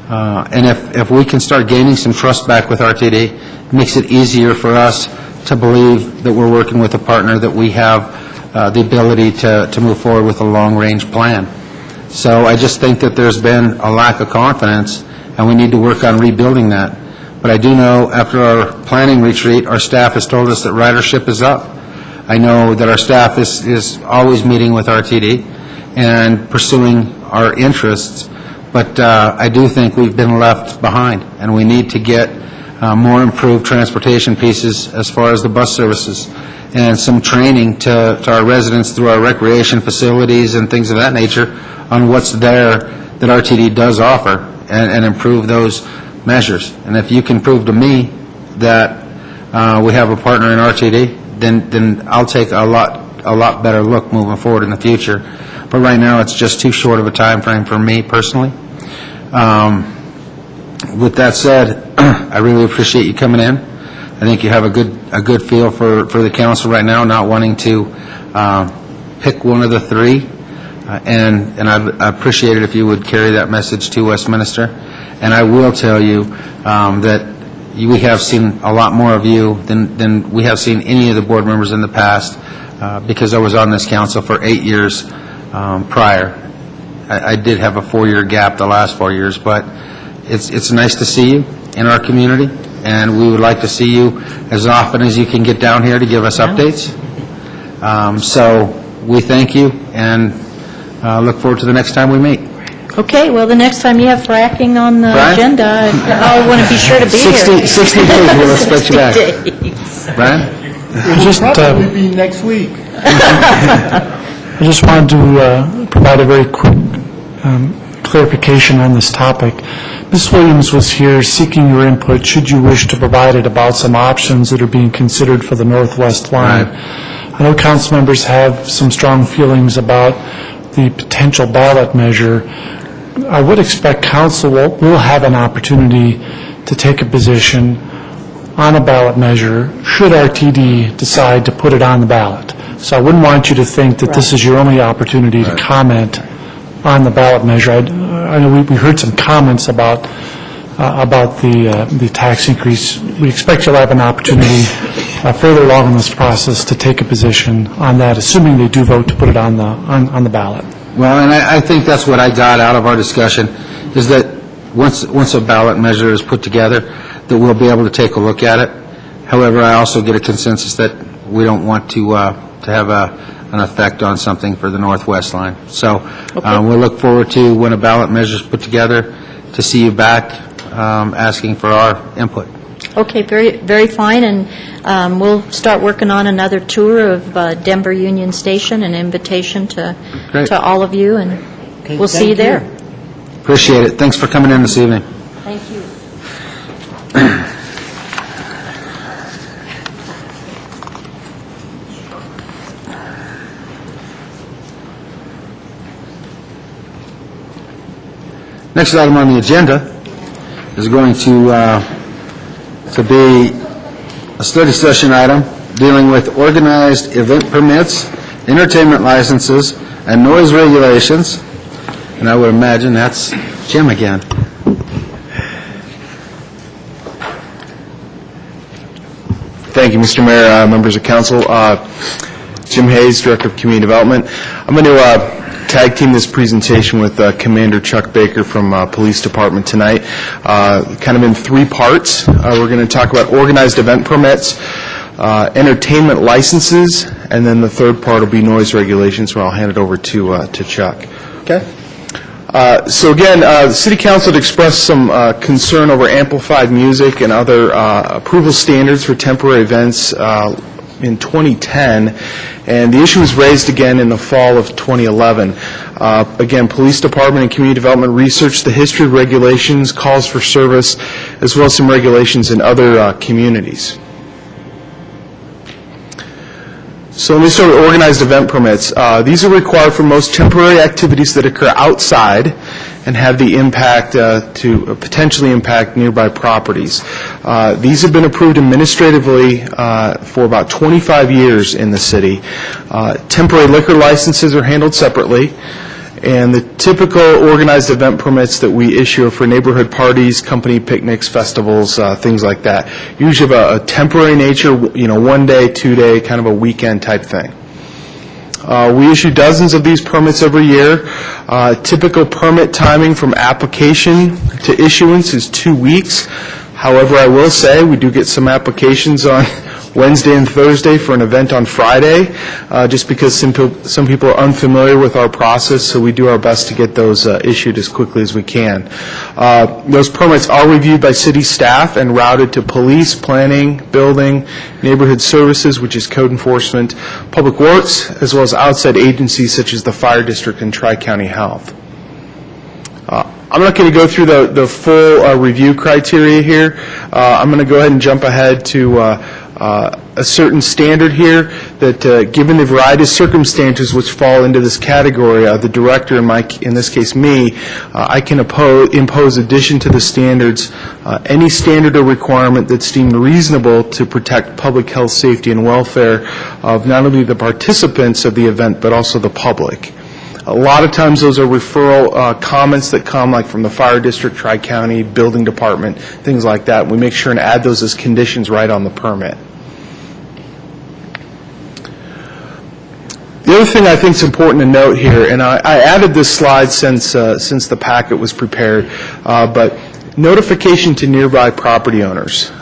And if we can start gaining some trust back with RTD, it makes it easier for us to believe that we're working with a partner that we have the ability to move forward with a long-range plan. So I just think that there's been a lack of confidence, and we need to work on rebuilding that. But I do know after our planning retreat, our staff has told us that ridership is up. I know that our staff is always meeting with RTD and pursuing our interests, but I do think we've been left behind, and we need to get more improved transportation pieces as far as the bus services and some training to our residents through our recreation facilities and things of that nature on what's there that RTD does offer and improve those measures. And if you can prove to me that we have a partner in RTD, then I'll take a lot better look moving forward in the future. But right now, it's just too short of a time frame for me personally. With that said, I really appreciate you coming in. I think you have a good feel for the council right now, not wanting to pick one of the three. And I appreciate it if you would carry that message to Westminster. And I will tell you that we have seen a lot more of you than we have seen any of the board members in the past, because I was on this council for 8 years prior. I did have a 4-year gap the last 4 years, but it's nice to see you in our community, and we would like to see you as often as you can get down here to give us updates. So we thank you, and look forward to the next time we meet. Okay, well, the next time you have fracking on the Brian? agenda, I want to be sure to be here. 60 days, we'll expect you back. 60 days. Brian? Just, Probably be next week. I just wanted to provide a very quick clarification on this topic. Ms. Williams was here seeking your input, should you wish to provide it, about some options that are being considered for the Northwest line. I know council members have some strong feelings about the potential ballot measure. I would expect council will have an opportunity to take a position on a ballot measure should RTD decide to put it on the ballot. So I wouldn't want you to think that this is your only opportunity to comment on the ballot measure. I know we heard some comments about the tax increase. We expect you'll have an opportunity further along in this process to take a position on that, assuming they do vote to put it on the ballot. Well, and I think that's what I got out of our discussion, is that once a ballot measure is put together, that we'll be able to take a look at it. However, I also get a consensus that we don't want to have an effect on something for the Northwest line. So we'll look forward to, when a ballot measure is put together, to see you back asking for our input. Okay, very, very fine, and we'll start working on another tour of Denver Union Station, an invitation Great. to all of you, and we'll see you there. Appreciate it. Thanks for coming in this evening. Thank you. Next item on the agenda is going to be a study session item dealing with organized event permits, entertainment licenses, and noise regulations. And I would imagine that's Jim again. Thank you, Mr. Mayor, members of council. Jim Hayes, Director of Community Development. I'm going to tag team this presentation with Commander Chuck Baker from Police Department tonight, kind of in three parts. We're going to talk about organized event permits, entertainment licenses, and then the third part will be noise regulations, where I'll hand it over to Chuck. Okay. So again, the City Council had expressed some concern over amplified music and other approval standards for temporary events in 2010, and the issue was raised again in the fall of 2011. Again, Police Department and Community Development researched the history of regulations, calls for service, as well as some regulations in other communities. So let me start with organized event permits. These are required for most temporary activities that occur outside and have the impact to potentially impact nearby properties. These have been approved administratively for about 25 years in the city. Temporary liquor licenses are handled separately, and the typical organized event permits that we issue are for neighborhood parties, company picnics, festivals, things like that. Usually of a temporary nature, 1 day, 2 day, kind of a weekend type thing. We issue dozens of these permits every year. Typical permit timing from application to issuance is 2 weeks. However, I will say we do get some applications on Wednesday and Thursday for an event on Friday, just because some people are unfamiliar with our process, so we do our best to get those issued as quickly as we can. Those permits are reviewed by city staff and routed to police, planning, building, neighborhood services, which is code enforcement, public works, as well as outside agencies such as the fire district and Tri-County Health. I'm not going to go through the full review criteria here. I'm going to go ahead and jump ahead to a certain standard here that, given the variety of circumstances which fall into this category, the director, in this case me, I can impose addition to the standards any standard or requirement that's deemed reasonable to protect public health, safety, and welfare of not only the participants of the event, but also the public. A lot of times those are referral comments that come like from the fire district, Tri-County, building department, things like that. We make sure and add those as conditions right on the permit. The other thing I think is important to note here, and I added this slide since the packet was prepared, but notification to nearby property owners.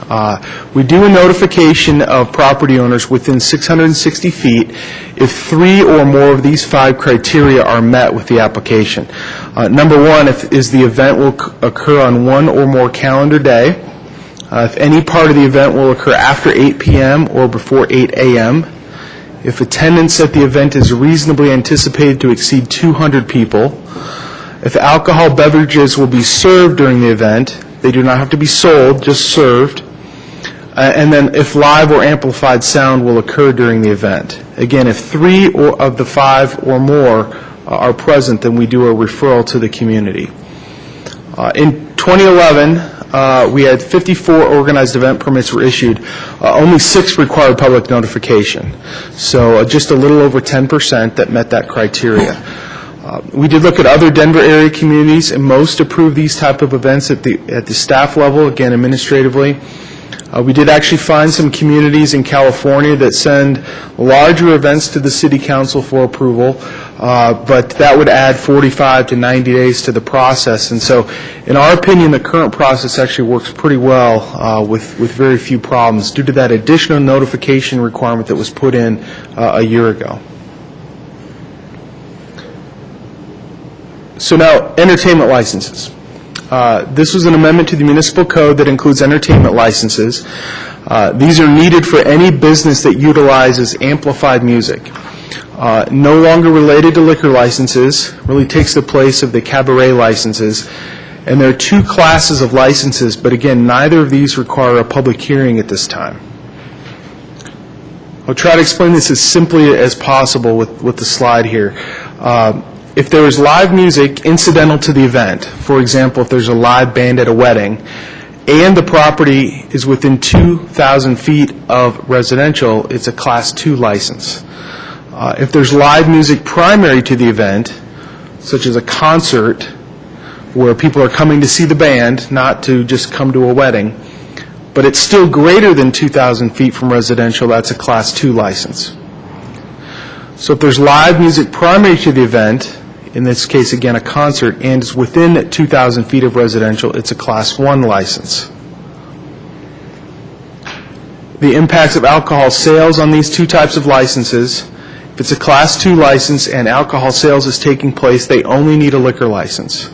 We do a notification of property owners within 660 feet if 3 or more of these 5 criteria are met with the application. Number 1 is the event will occur on 1 or more calendar day. If any part of the event will occur after 8 p.m. or before 8 a.m. If attendance at the event is reasonably anticipated to exceed 200 people. If alcohol beverages will be served during the event, they do not have to be sold, just served. And then if live or amplified sound will occur during the event. Again, if 3 of the 5 or more are present, then we do a referral to the community. In 2011, we had 54 organized event permits were issued. Only 6 required public notification. So just a little over 10% that met that criteria. We did look at other Denver area communities, and most approve these type of events at the staff level, again, administratively. We did actually find some communities in California that send larger events to the city council for approval, but that would add 45 to 90 days to the process. And so, in our opinion, the current process actually works pretty well with very few problems due to that additional notification requirement that was put in a year ago. So now, entertainment licenses. This was an amendment to the municipal code that includes entertainment licenses. These are needed for any business that utilizes amplified music. No longer related to liquor licenses, really takes the place of the cabaret licenses. And there are 2 classes of licenses, but again, neither of these require a public hearing at this time. I'll try to explain this as simply as possible with the slide here. if there is live music incidental to the event, for example, if there's a live band at a wedding, and the property is within 2,000 feet of residential, it's a Class 2 license. If there's live music primary to the event, such as a concert where people are coming to see the band, not to just come to a wedding, but it's still greater than 2,000 feet from residential, that's a Class 2 license. So if there's live music primary to the event, in this case, again, a concert, and is within 2,000 feet of residential, it's a Class 1 license. The impacts of alcohol sales on these two types of licenses: if it's a Class 2 license and alcohol sales is taking place, they only need a liquor license.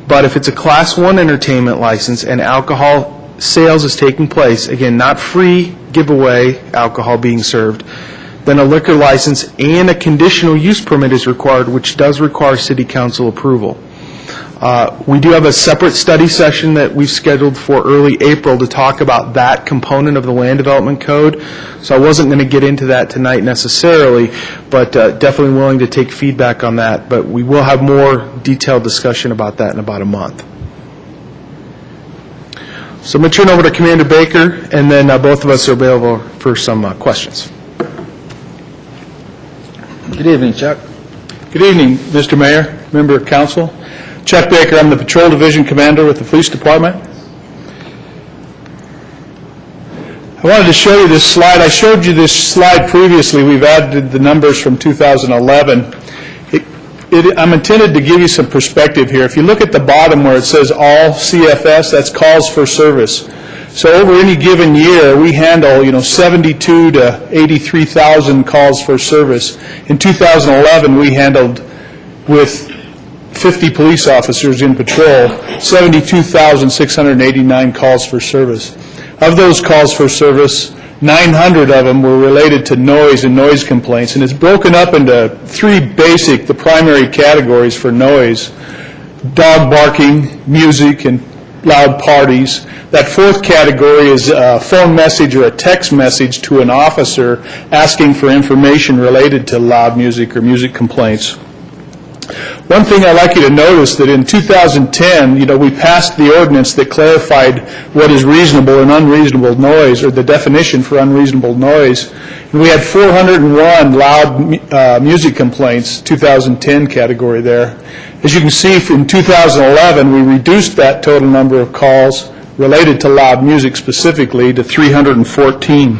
But if it's a Class 1 entertainment license and alcohol sales is taking place, again, not free giveaway alcohol being served, then a liquor license and a conditional use permit is required, which does require City Council approval. We do have a separate study session that we've scheduled for early April to talk about that component of the Land Development Code, so I wasn't going to get into that tonight necessarily, but definitely willing to take feedback on that, but we will have more detailed discussion about that in about a month. So I'm going to turn over to Commander Baker, and then both of us are available for some questions. Good evening, Chuck. Good evening, Mr. Mayor, member of council. Chuck Baker, I'm the Patrol Division Commander with the Police Department. I wanted to show you this slide. I showed you this slide previously. We've added the numbers from 2011. I'm intended to give you some perspective here. If you look at the bottom where it says all CFS, that's calls for service. So over any given year, we handle, 72 to 83,000 calls for service. In 2011, we handled, with 50 police officers in patrol, 72,689 calls for service. Of those calls for service, 900 of them were related to noise and noise complaints, and it's broken up into the primary categories for noise: dog barking, music, and loud parties. That fourth category is a phone message or a text message to an officer asking for information related to loud music or music complaints. One thing I'd like you to notice that in 2010, we passed the ordinance that clarified what is reasonable and unreasonable noise, or the definition for unreasonable noise. And we had 401 loud music complaints, 2010 category there. As you can see, in 2011, we reduced that total number of calls related to loud music specifically to 314.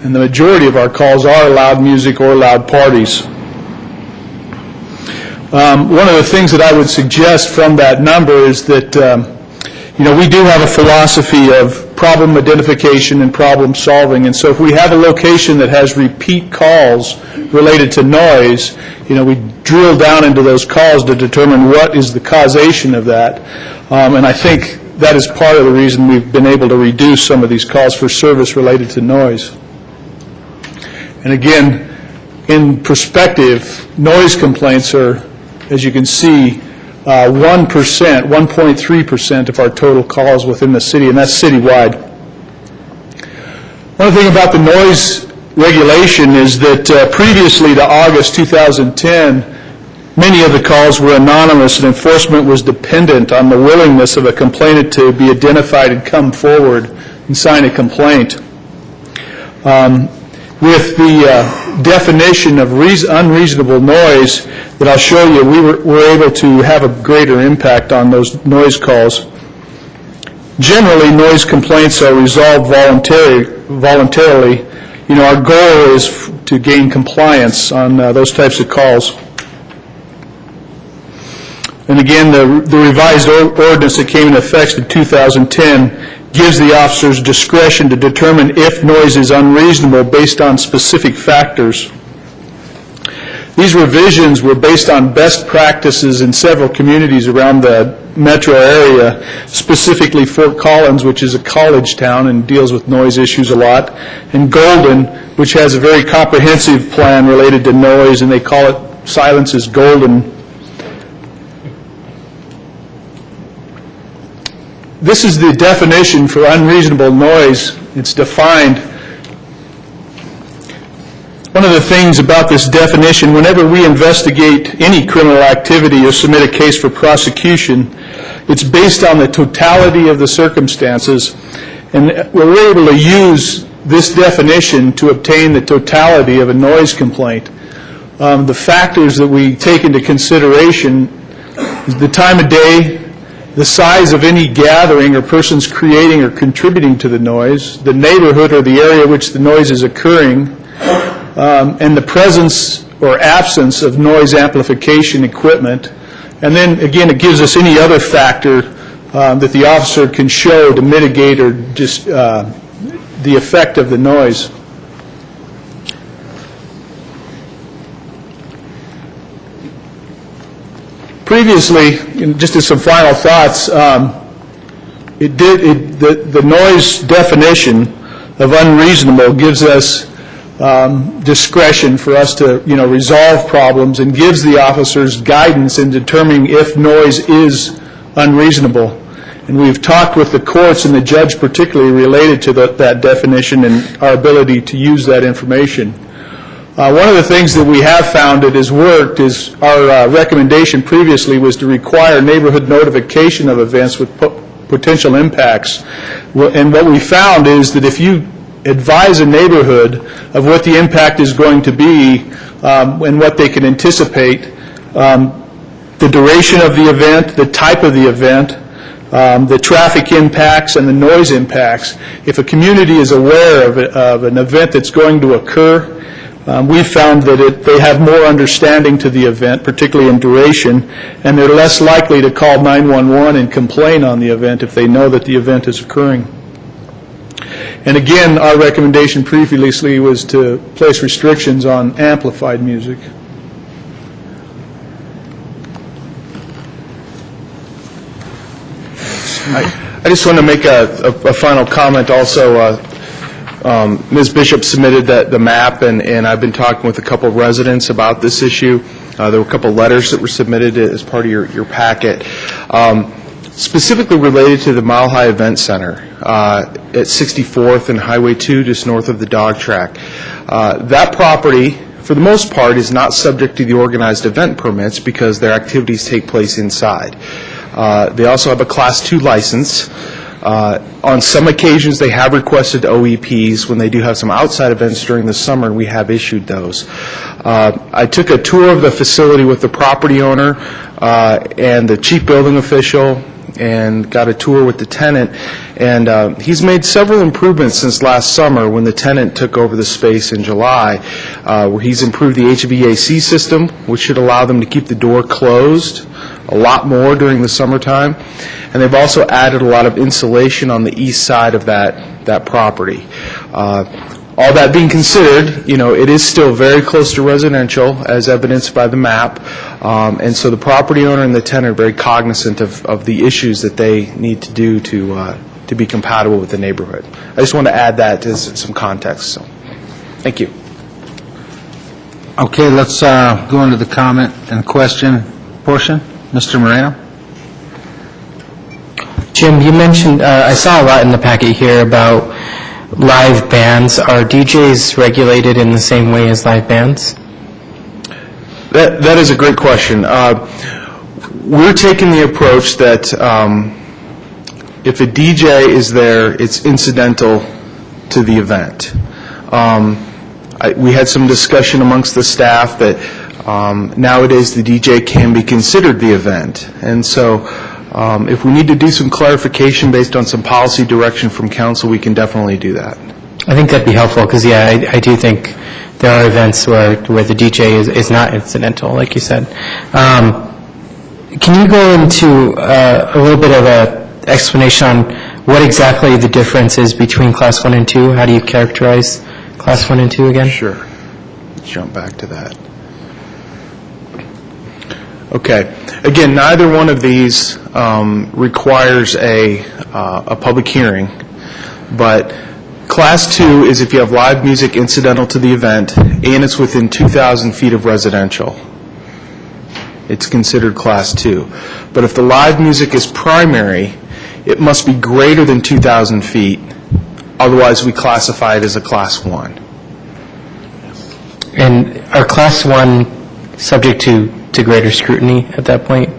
And the majority of our calls are loud music or loud parties. One of the things that I would suggest from that number is that, we do have a philosophy of problem identification and problem solving. And so if we have a location that has repeat calls related to noise, we drill down into those calls to determine what is the causation of that. And I think that is part of the reason we've been able to reduce some of these calls for service related to noise. And again, in perspective, noise complaints are, as you can see, 1.3% of our total calls within the city, and that's citywide. One thing about the noise regulation is that previously to August 2010, many of the calls were anonymous, and enforcement was dependent on the willingness of a complainant to be identified and come forward and sign a complaint. With the definition of unreasonable noise that I'll show you, we were able to have a greater impact on those noise calls. Generally, noise complaints are resolved voluntarily. Our goal is to gain compliance on those types of calls. And again, the revised ordinance that came into effect in 2010 gives the officers discretion to determine if noise is unreasonable based on specific factors. These revisions were based on best practices in several communities around the metro area, specifically Fort Collins, which is a college town and deals with noise issues a lot, and Golden, which has a very comprehensive plan related to noise, and they call it Silence is Golden. This is the definition for unreasonable noise. It's defined. One of the things about this definition, whenever we investigate any criminal activity or submit a case for prosecution, it's based on the totality of the circumstances, and we're able to use this definition to obtain the totality of a noise complaint. The factors that we take into consideration is the time of day, the size of any gathering or persons creating or contributing to the noise, the neighborhood or the area in which the noise is occurring, and the presence or absence of noise amplification equipment. And then, again, it gives us any other factor that the officer can show to mitigate or just the effect of the noise. Previously, just as some final thoughts, the noise definition of unreasonable gives us discretion for us to, resolve problems, and gives the officers guidance in determining if noise is unreasonable. And we've talked with the courts and the judge particularly related to that definition and our ability to use that information. One of the things that we have found that has worked is our recommendation previously was to require neighborhood notification of events with potential impacts. And what we found is that if you advise a neighborhood of what the impact is going to be and what they can anticipate, the duration of the event, the type of the event, the traffic impacts and the noise impacts, if a community is aware of an event that's going to occur, we've found that they have more understanding to the event, particularly in duration, and they're less likely to call 911 and complain on the event if they know that the event is occurring. And again, our recommendation previously was to place restrictions on amplified music. I just want to make a final comment also. Ms. Bishop submitted the map, and I've been talking with a couple of residents about this issue. There were a couple of letters that were submitted as part of your packet, specifically related to the Mile High Event Center at 64th and Highway 2, just north of the dog track. That property, for the most part, is not subject to the organized event permits because their activities take place inside. They also have a Class 2 license. On some occasions, they have requested OEPs when they do have some outside events during the summer, and we have issued those. I took a tour of the facility with the property owner and the chief building official, and got a tour with the tenant, and he's made several improvements since last summer when the tenant took over the space in July, where he's improved the HVAC system, which should allow them to keep the door closed a lot more during the summertime, and they've also added a lot of insulation on the east side of that property. All that being considered, it is still very close to residential, as evidenced by the map, and so the property owner and the tenant are very cognizant of the issues that they need to do to be compatible with the neighborhood. I just want to add that as some context. So, thank you. Okay, let's go into the comment and question portion. Mr. Moreno? Jim, you mentioned, I saw a lot in the packet here about live bands. Are DJs regulated in the same way as live bands? That is a great question. We're taking the approach that if a DJ is there, it's incidental to the event. We had some discussion amongst the staff that nowadays the DJ can be considered the event. And so if we need to do some clarification based on some policy direction from council, we can definitely do that. I think that'd be helpful because, I do think there are events where the DJ is not incidental, like you said. Can you go into a little bit of an explanation on what exactly the difference is between Class 1 and 2? How do you characterize Class 1 and 2 again? Sure. Let's jump back to that. Okay. Again, neither one of these requires a public hearing, but Class 2 is if you have live music incidental to the event and it's within 2,000 feet of residential. It's considered Class 2. But if the live music is primary, it must be greater than 2,000 feet. Otherwise, we classify it as a Class 1. And are Class 1 subject to greater scrutiny at that point?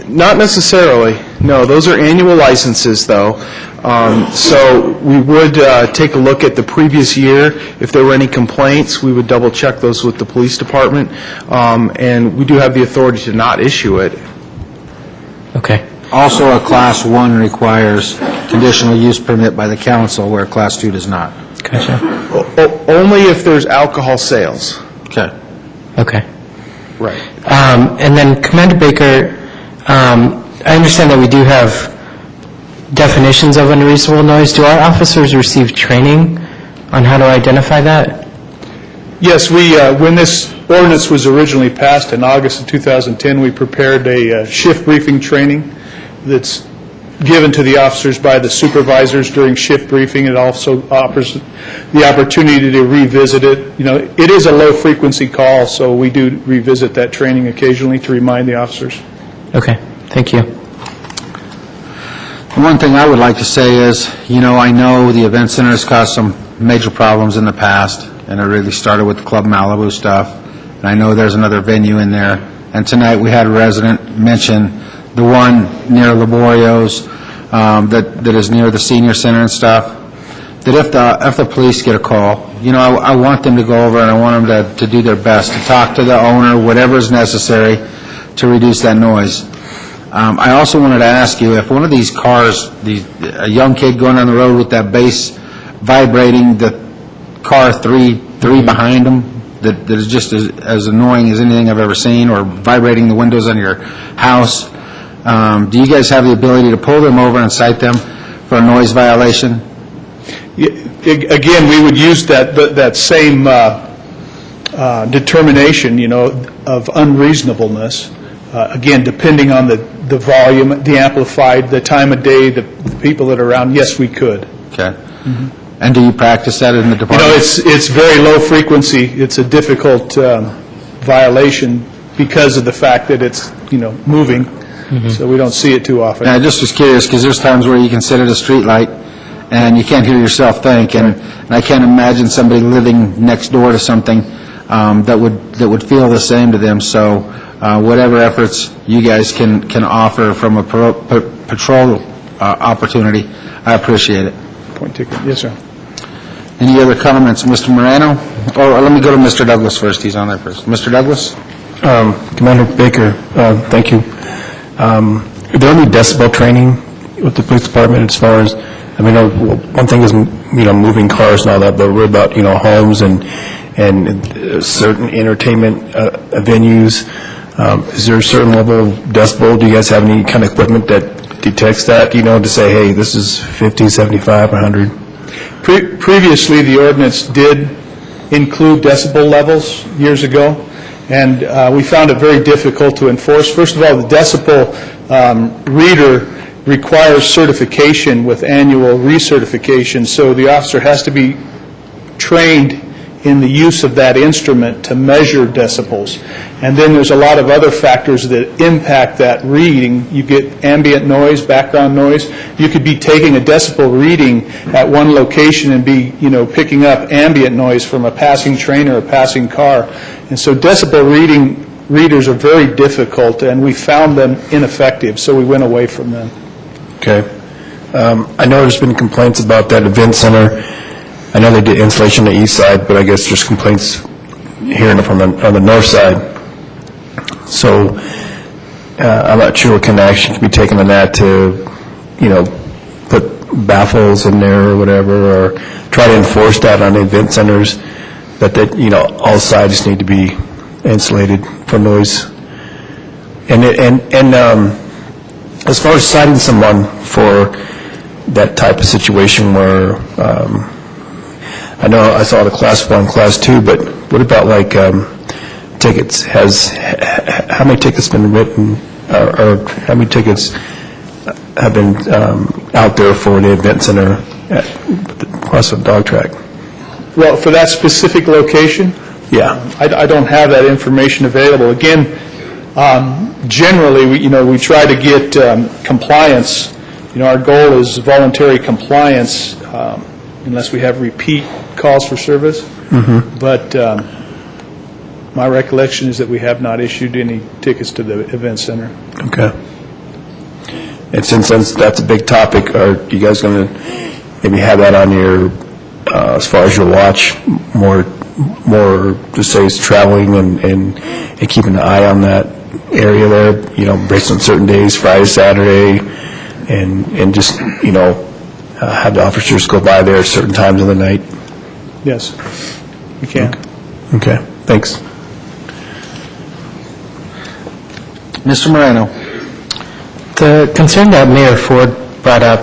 Not necessarily, no. Those are annual licenses, though. So we would take a look at the previous year. If there were any complaints, we would double-check those with the police department, and we do have the authority to not issue it. Okay. Also, a Class 1 requires conditional use permit by the council, where Class 2 does not. Gotcha. Only if there's alcohol sales. Okay. Okay. Right. And then Commander Baker, I understand that we do have definitions of unreasonable noise. Do our officers receive training on how to identify that? Yes, when this ordinance was originally passed in August of 2010, we prepared a shift briefing training that's given to the officers by the supervisors during shift briefing. It also offers the opportunity to revisit it. It is a low-frequency call, so we do revisit that training occasionally to remind the officers. Okay, thank you. One thing I would like to say is, I know the event center has caused some major problems in the past, and it really started with the Club Malibu stuff, and I know there's another venue in there. And tonight we had a resident mention the one near Laborio's that is near the senior center and stuff, that if the police get a call, I want them to go over and I want them to do their best to talk to the owner, whatever is necessary to reduce that noise. I also wanted to ask you, if one of these cars, a young kid going on the road with that bass vibrating, the car three behind them, that is just as annoying as anything I've ever seen, or vibrating the windows on your house, do you guys have the ability to pull them over and cite them for a noise violation? Again, we would use that same determination, of unreasonableness. Again, depending on the volume, the amplified, the time of day, the people that are around, yes, we could. Okay. And do you practice that in the department? It's very low frequency. It's a difficult violation because of the fact that it's, moving, so we don't see it too often. And I just was curious, because there's times where you can sit at a street light and you can't hear yourself think, and I can't imagine somebody living next door to something that would feel the same to them. So whatever efforts you guys can offer from a patrol opportunity, I appreciate it. Point taken. Yes, sir. Any other comments, Mr. Moreno? Or let me go to Mr. Douglas first. He's on there first. Mr. Douglas? Commander Baker, thank you. Are there any decibel training with the police department as far as, one thing is, moving cars and all that, but what about, homes and certain entertainment venues? Is there a certain level of decibel? Do you guys have any kind of equipment that detects that, to say, hey, this is 50, 75, 100? Previously, the ordinance did include decibel levels years ago, and we found it very difficult to enforce. First of all, the decibel reader requires certification with annual recertification, so the officer has to be trained in the use of that instrument to measure decibels. And then there's a lot of other factors that impact that reading. You get ambient noise, background noise. You could be taking a decibel reading at one location and be, picking up ambient noise from a passing train or a passing car. And so decibel readers are very difficult, and we found them ineffective, so we went away from them. Okay. I know there's been complaints about that event center. I know they did installation on the east side, but I guess there's complaints here on the north side. So I'm not sure what kind of action can be taken on that to, put baffles in there or whatever, or try to enforce that on the event centers, that all sides need to be insulated from noise. And as far as citing someone for that type of situation where, I know I saw the Class 1, Class 2, but what about tickets? How many tickets been written, or how many tickets have been out there for the event center at Crossville Dog Track? Well, for that specific location? Yeah. I don't have that information available. Again, generally, we try to get compliance. Our goal is voluntary compliance unless we have repeat calls for service. but my recollection is that we have not issued any tickets to the event center. Okay. And since that's a big topic, are you guys going to maybe have that on your, as far as your watch, more just say it's traveling and keeping an eye on that area there, based on certain days, Friday, Saturday, and just, have the officers go by there at certain times of the night? Yes, we can. Okay, thanks. Mr. Moreno. The concern that Mayor Ford brought up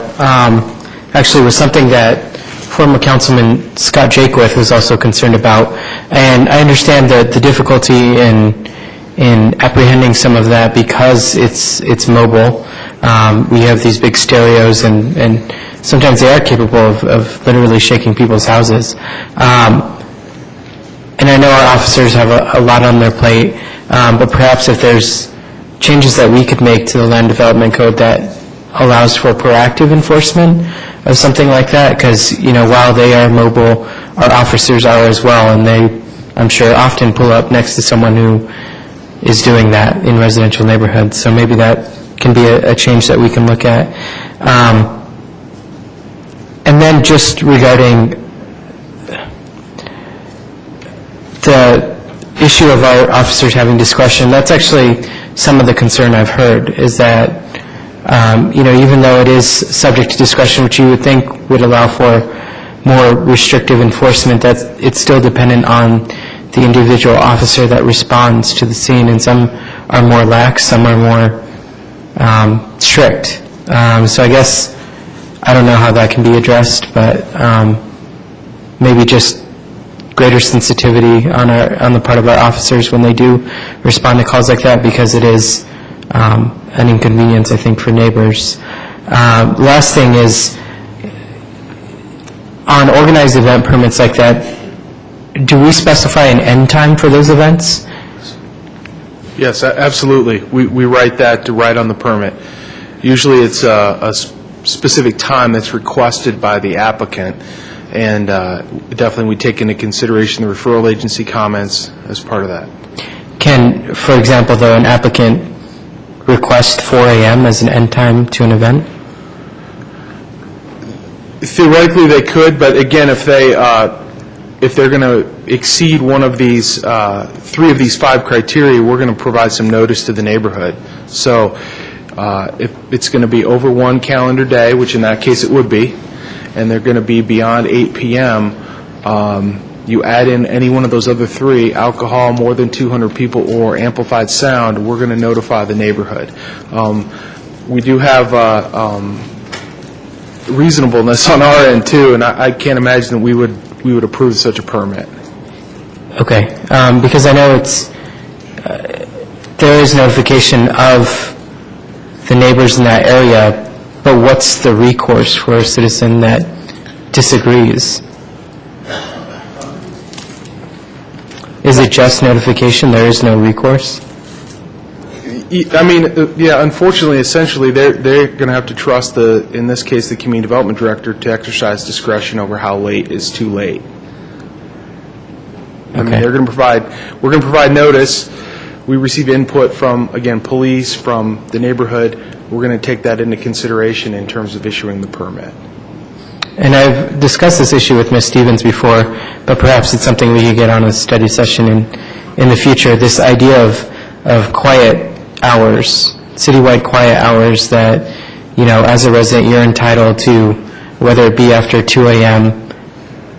actually was something that former Councilman Scott Jakewith was also concerned about, and I understand the difficulty in apprehending some of that because it's mobile. We have these big stereos, and sometimes they are capable of literally shaking people's houses. And I know our officers have a lot on their plate, but perhaps if there's changes that we could make to the Land Development Code that allows for proactive enforcement of something like that, because, while they are mobile, our officers are as well, and they, I'm sure, often pull up next to someone who is doing that in residential neighborhoods. So maybe that can be a change that we can look at. And then just regarding the issue of our officers having discretion, that's actually some of the concern I've heard, is that, even though it is subject to discretion, which you would think would allow for more restrictive enforcement, that it's still dependent on the individual officer that responds to the scene, and some are more lax, some are more strict. So I guess, I don't know how that can be addressed, but maybe just greater sensitivity on the part of our officers when they do respond to calls like that, because it is an inconvenience, I think, for neighbors. Last thing is, on organized event permits like that, do we specify an end time for those events? Yes, absolutely. We write that right on the permit. Usually it's a specific time that's requested by the applicant, and definitely we take into consideration the referral agency comments as part of that. Can, for example, though, an applicant request 4 a.m. as an end time to an event? Theoretically, they could, but again, if they're going to exceed one of these, 3 of these 5 criteria, we're going to provide some notice to the neighborhood. So if it's going to be over 1 calendar day, which in that case it would be, and they're going to be beyond 8 p.m., you add in any one of those other 3, alcohol, more than 200 people, or amplified sound, we're going to notify the neighborhood. We do have reasonableness on our end, too, and I can't imagine that we would approve such a permit. Okay, because I know there is notification of the neighbors in that area, but what's the recourse for a citizen that disagrees? Is it just notification? There is no recourse? I mean, yeah, unfortunately, essentially, they're going to have to trust in this case, the community development director to exercise discretion over how late is too late. I mean, we're going to provide notice. We receive input from, again, police, from the neighborhood. We're going to take that into consideration in terms of issuing the permit. And I've discussed this issue with Ms. Stevens before, but perhaps it's something we could get on a study session in the future, this idea of quiet hours, citywide quiet hours that, as a resident, you're entitled to, whether it be after 2 a.m.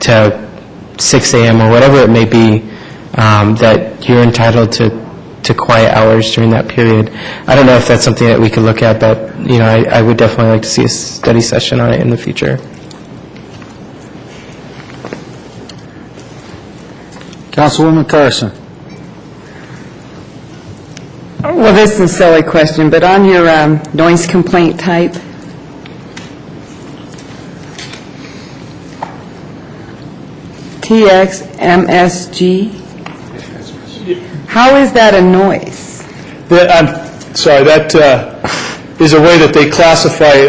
to 6 a.m. or whatever it may be, that you're entitled to quiet hours during that period. I don't know if that's something that we could look at, but, I would definitely like to see a study session on it in the future. Councilwoman Carson. Well, this is a silly question, but on your noise complaint type, TXMSG, how is that a noise? I'm sorry, that is a way that they classify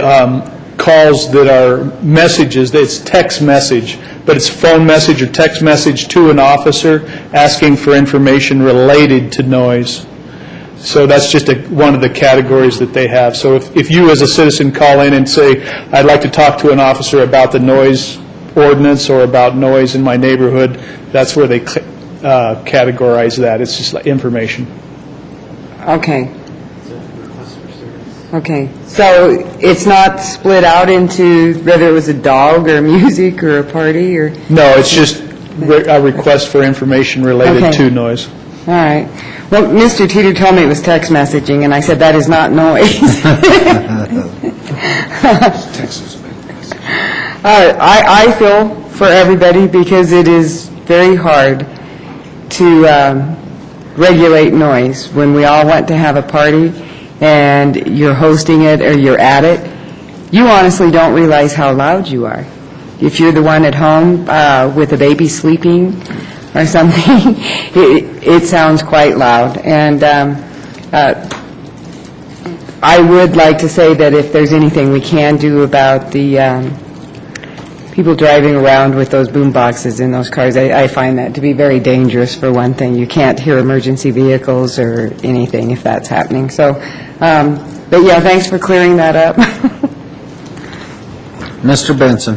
calls that are messages, it's text message, but it's phone message or text message to an officer asking for information related to noise. So that's just one of the categories that they have. So if you as a citizen call in and say, I'd like to talk to an officer about the noise ordinance or about noise in my neighborhood, that's where they categorize that. It's just like information. Okay. Okay, so it's not split out into whether it was a dog or music or a party or? No, it's just a request for information related Okay. to noise. All right. Well, Mr. Teeter told me it was text messaging, and I said that is not noise. I feel for everybody because it is very hard to regulate noise. When we all want to have a party and you're hosting it or you're at it, you honestly don't realize how loud you are. If you're the one at home with a baby sleeping or something, it sounds quite loud. And I would like to say that if there's anything we can do about the people driving around with those boom boxes in those cars, I find that to be very dangerous, for one thing. You can't hear emergency vehicles or anything if that's happening. So, but yeah, thanks for clearing that up. Mr. Benson.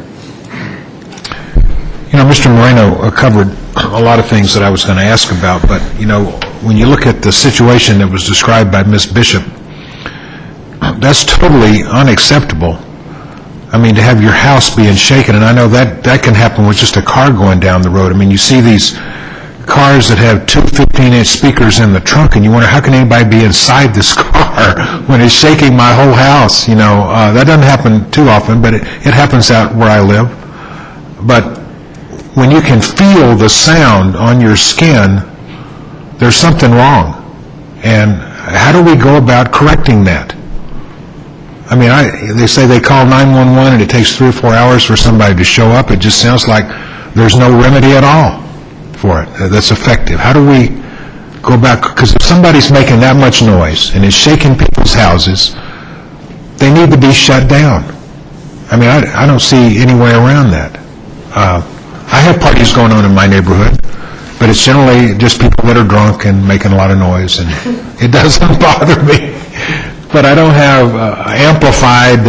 You know, Mr. Moreno covered a lot of things that I was going to ask about, but, you know, when you look at the situation that was described by Ms. Bishop, that's totally unacceptable. I mean, to have your house being shaken, and I know that can happen with just a car going down the road. I mean, you see these cars that have two 15-inch speakers in the trunk, and you wonder, how can anybody be inside this car when it's shaking my whole house? You know, that doesn't happen too often, but it happens out where I live. But when you can feel the sound on your skin, there's something wrong. And how do we go about correcting that? I mean, they say they call 911 and it takes 3 or 4 hours for somebody to show up. It just sounds like there's no remedy at all for it that's effective. How do we go back? Because if somebody's making that much noise and is shaking people's houses, they need to be shut down. I mean, I don't see any way around that. I have parties going on in my neighborhood, but it's generally just people that are drunk and making a lot of noise, and it doesn't bother me. But I don't have amplified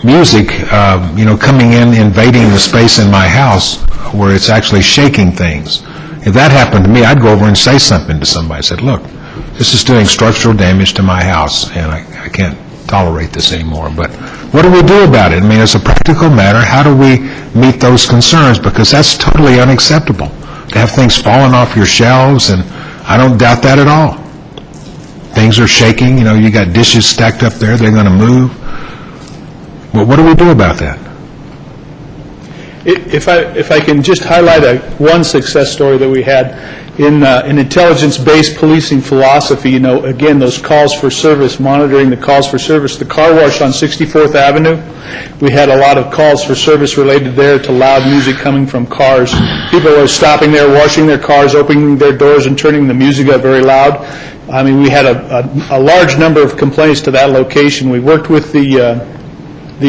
music, you know, coming in, invading the space in my house where it's actually shaking things. If that happened to me, I'd go over and say something to somebody. I said, look, this is doing structural damage to my house, and I can't tolerate this anymore. But what do we do about it? I mean, as a practical matter, how do we meet those concerns? Because that's totally unacceptable, to have things falling off your shelves, and I don't doubt that at all. Things are shaking, you know, you got dishes stacked up there, they're going to move. Well, what do we do about that? If I can just highlight one success story that we had in intelligence-based policing philosophy, you know, again, those calls for service, monitoring the calls for service. The car wash on 64th Avenue, we had a lot of calls for service related there to loud music coming from cars. People were stopping there, washing their cars, opening their doors and turning the music up very loud. I mean, we had a large number of complaints to that location. We worked with the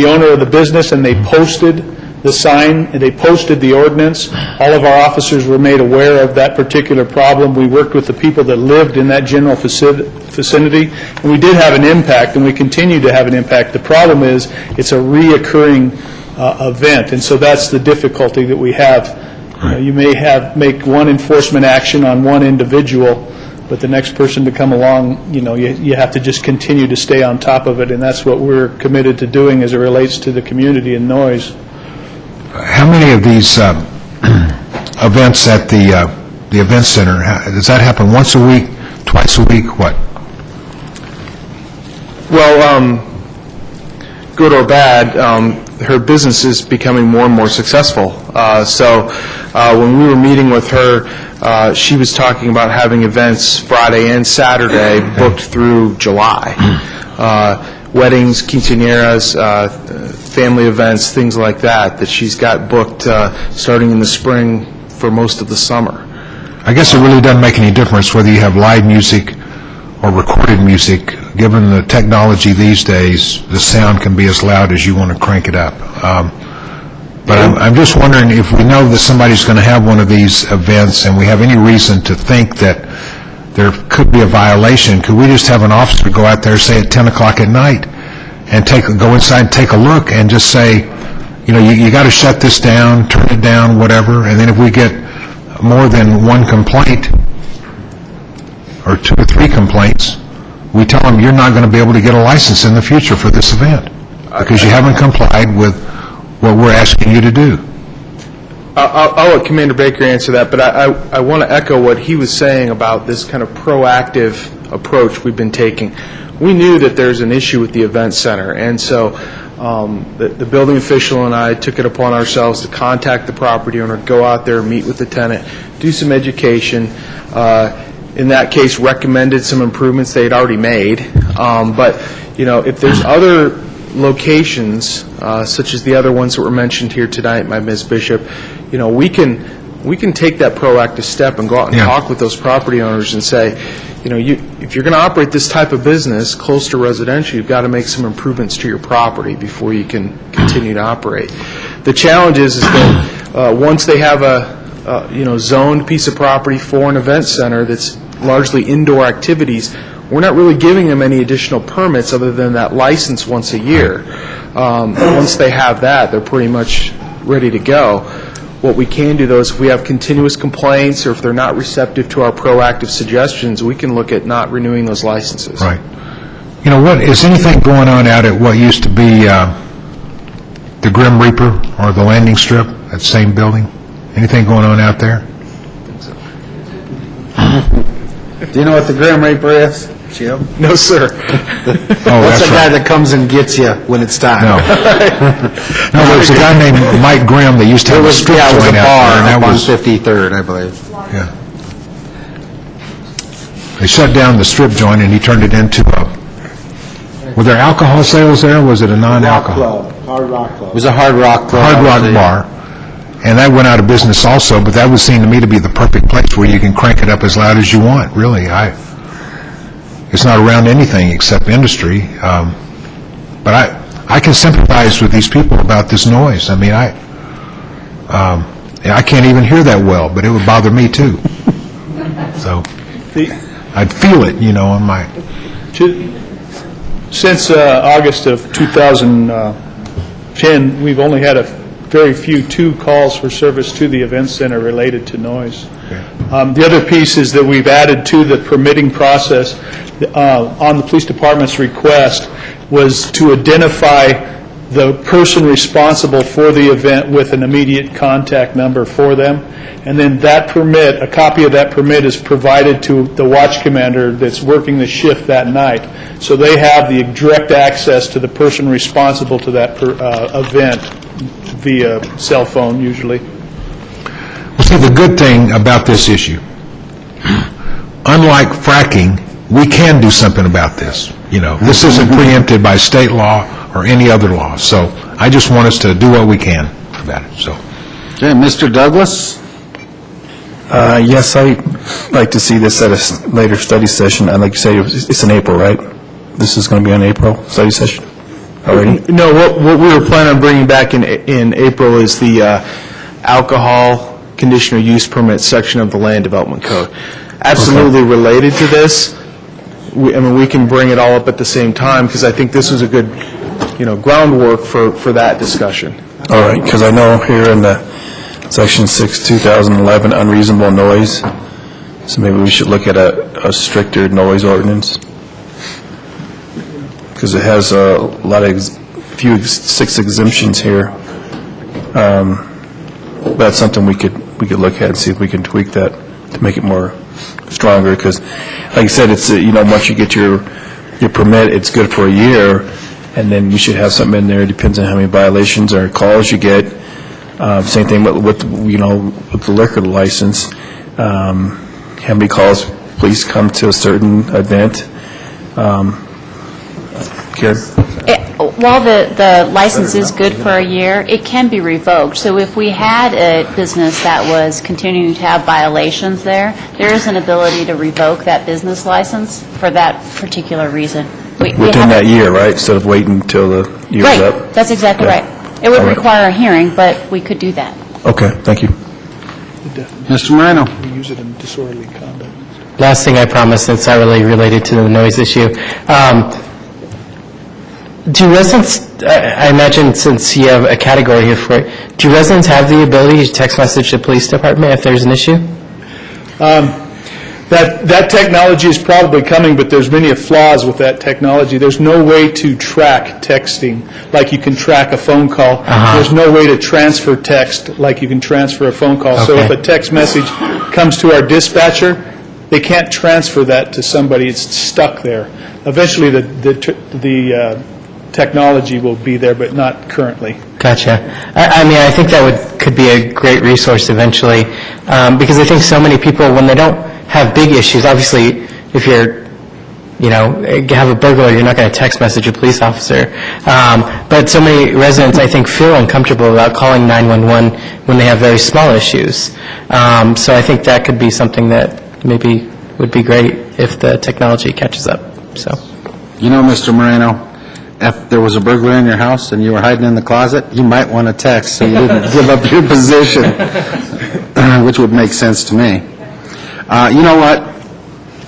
owner of the business, and they posted the sign, and they posted the ordinance. All of our officers were made aware of that particular problem. We worked with the people that lived in that general vicinity, and we did have an impact, and we continue to have an impact. The problem is it's a reoccurring event, and so that's the difficulty that we have. You may make one enforcement action on one individual, but the next person to come along, you know, you have to just continue to stay on top of it, and that's what we're committed to doing as it relates to the community and noise. How many of these events at the event center, does that happen once a week, twice a week, what? Well, good or bad, her business is becoming more and more successful. So when we were meeting with her, she was talking about having events Friday and Saturday booked through July. Weddings, quinceañeras, family events, things like that she's got booked starting in the spring for most of the summer. I guess it really doesn't make any difference whether you have live music or recorded music, given the technology these days, the sound can be as loud as you want to crank it up. But I'm just wondering if we know that somebody's going to have one of these events and we have any reason to think that there could be a violation, could we just have an officer go out there, say at 10 o'clock at night, and go inside and take a look and just say, you got to shut this down, turn it down, whatever, and then if we get more than one complaint, or 2 or 3 complaints, we tell them you're not going to be able to get a license in the future for this event because you haven't complied with what we're asking you to do. I'll let Commander Baker answer that, but I want to echo what he was saying about this kind of proactive approach we've been taking. We knew that there's an issue with the event center, and so the building official and I took it upon ourselves to contact the property owner, go out there, meet with the tenant, do some education. In that case, recommended some improvements they had already made. But, if there's other locations, such as the other ones that were mentioned here tonight by Ms. Bishop, we can take that proactive step and go out and talk with those property owners and say, if you're going to operate this type of business close to residential, you've got to make some improvements to your property before you can continue to operate. The challenge is that once they have a zoned piece of property for an event center that's largely indoor activities, we're not really giving them any additional permits other than that license once a year. Once they have that, they're pretty much ready to go. What we can do, though, is if we have continuous complaints or if they're not receptive to our proactive suggestions, we can look at not renewing those licenses. Right. Is anything going on out at what used to be the Grim Reaper or the landing strip, that same building? Anything going on out there? Do you know what the Grim Reaper is, Jim? No, sir. That's the guy that comes and gets you when it's time. No. No, there was a guy named Mike Grimm that used to have a strip it was a joint out bar there. up on 53rd, I believe. Yeah. They shut down the strip joint and he turned it into were there alcohol sales there, or was it a non-alcohol? Hard Rock Club. It was a Hard Rock Club. Hard Rock Bar. And that went out of business also, but that would seem to me to be the perfect place where you can crank it up as loud as you want, really. It's not around anything except industry. But I can sympathize with these people about this noise. I mean, I can't even hear that well, but it would bother me too. So I'd feel it, on my... Since August of 2010, we've only had a very few 2 calls for service to the event center related to noise. The other piece is that we've added to the permitting process on the police department's request was to identify the person responsible for the event with an immediate contact number for them. And then that permit, a copy of that permit is provided to the watch commander that's working the shift that night. So they have the direct access to the person responsible to that event via cell phone usually. Well, see, the good thing about this issue, unlike fracking, we can do something about this. This isn't preempted by state law or any other law. So I just want us to do what we can about it. So, Okay, Mr. Douglas? Yes, I'd like to see this at a later study session. I'd like to say it's in April, right? This is going to be an April study session already? No, what we were planning on bringing back in April is the alcohol conditional use permit section of the Land Development Code. Absolutely related to this. We can bring it all up at the same time because I think this is a good, groundwork for that discussion. All right, because I know here in the Section 6, 2011, unreasonable noise, so maybe we should look at a stricter noise ordinance, because it has a lot of, 6 exemptions here. That's something we could look at and see if we can tweak that to make it more stronger, because, like I said, it's, once you get your permit, it's good for a year, and then you should have something in there, depends on how many violations or calls you get. Same thing with the liquor license. How many calls police come to a certain event? Karen? While the license is good for a year, it can be revoked. So if we had a business that was continuing to have violations there is an ability to revoke that business license for that particular reason. Within that year, right? Instead of waiting until the year's up? Right, that's exactly Yeah. right. It would All right. require a hearing, but we could do that. Okay, thank you. Mr. Moreno? We use it in disorderly conduct. Last thing I promised, it's not really related to the noise issue. Do residents, I imagine since you have a category here for it, do residents have the ability to text message the police department if there's an issue? That technology is probably coming, but there's many flaws with that technology. There's no way to track texting like you can track a phone call. There's no way to transfer text like you can transfer a phone call. So if a text message comes to our dispatcher, they can't transfer that to somebody. It's stuck there. Eventually, the technology will be there, but not currently. Gotcha. I mean, I think that could be a great resource eventually, because I think so many people, when they don't have big issues, obviously, if you're, have a burglar, you're not going to text message a police officer. But so many residents, I think, feel uncomfortable about calling 911 when they have very small issues. So I think that could be something that maybe would be great if the technology catches up. So, Mr. Moreno, if there was a burglar in your house and you were hiding in the closet, you might want to text so you didn't give up your position, which would make sense to me. You know what?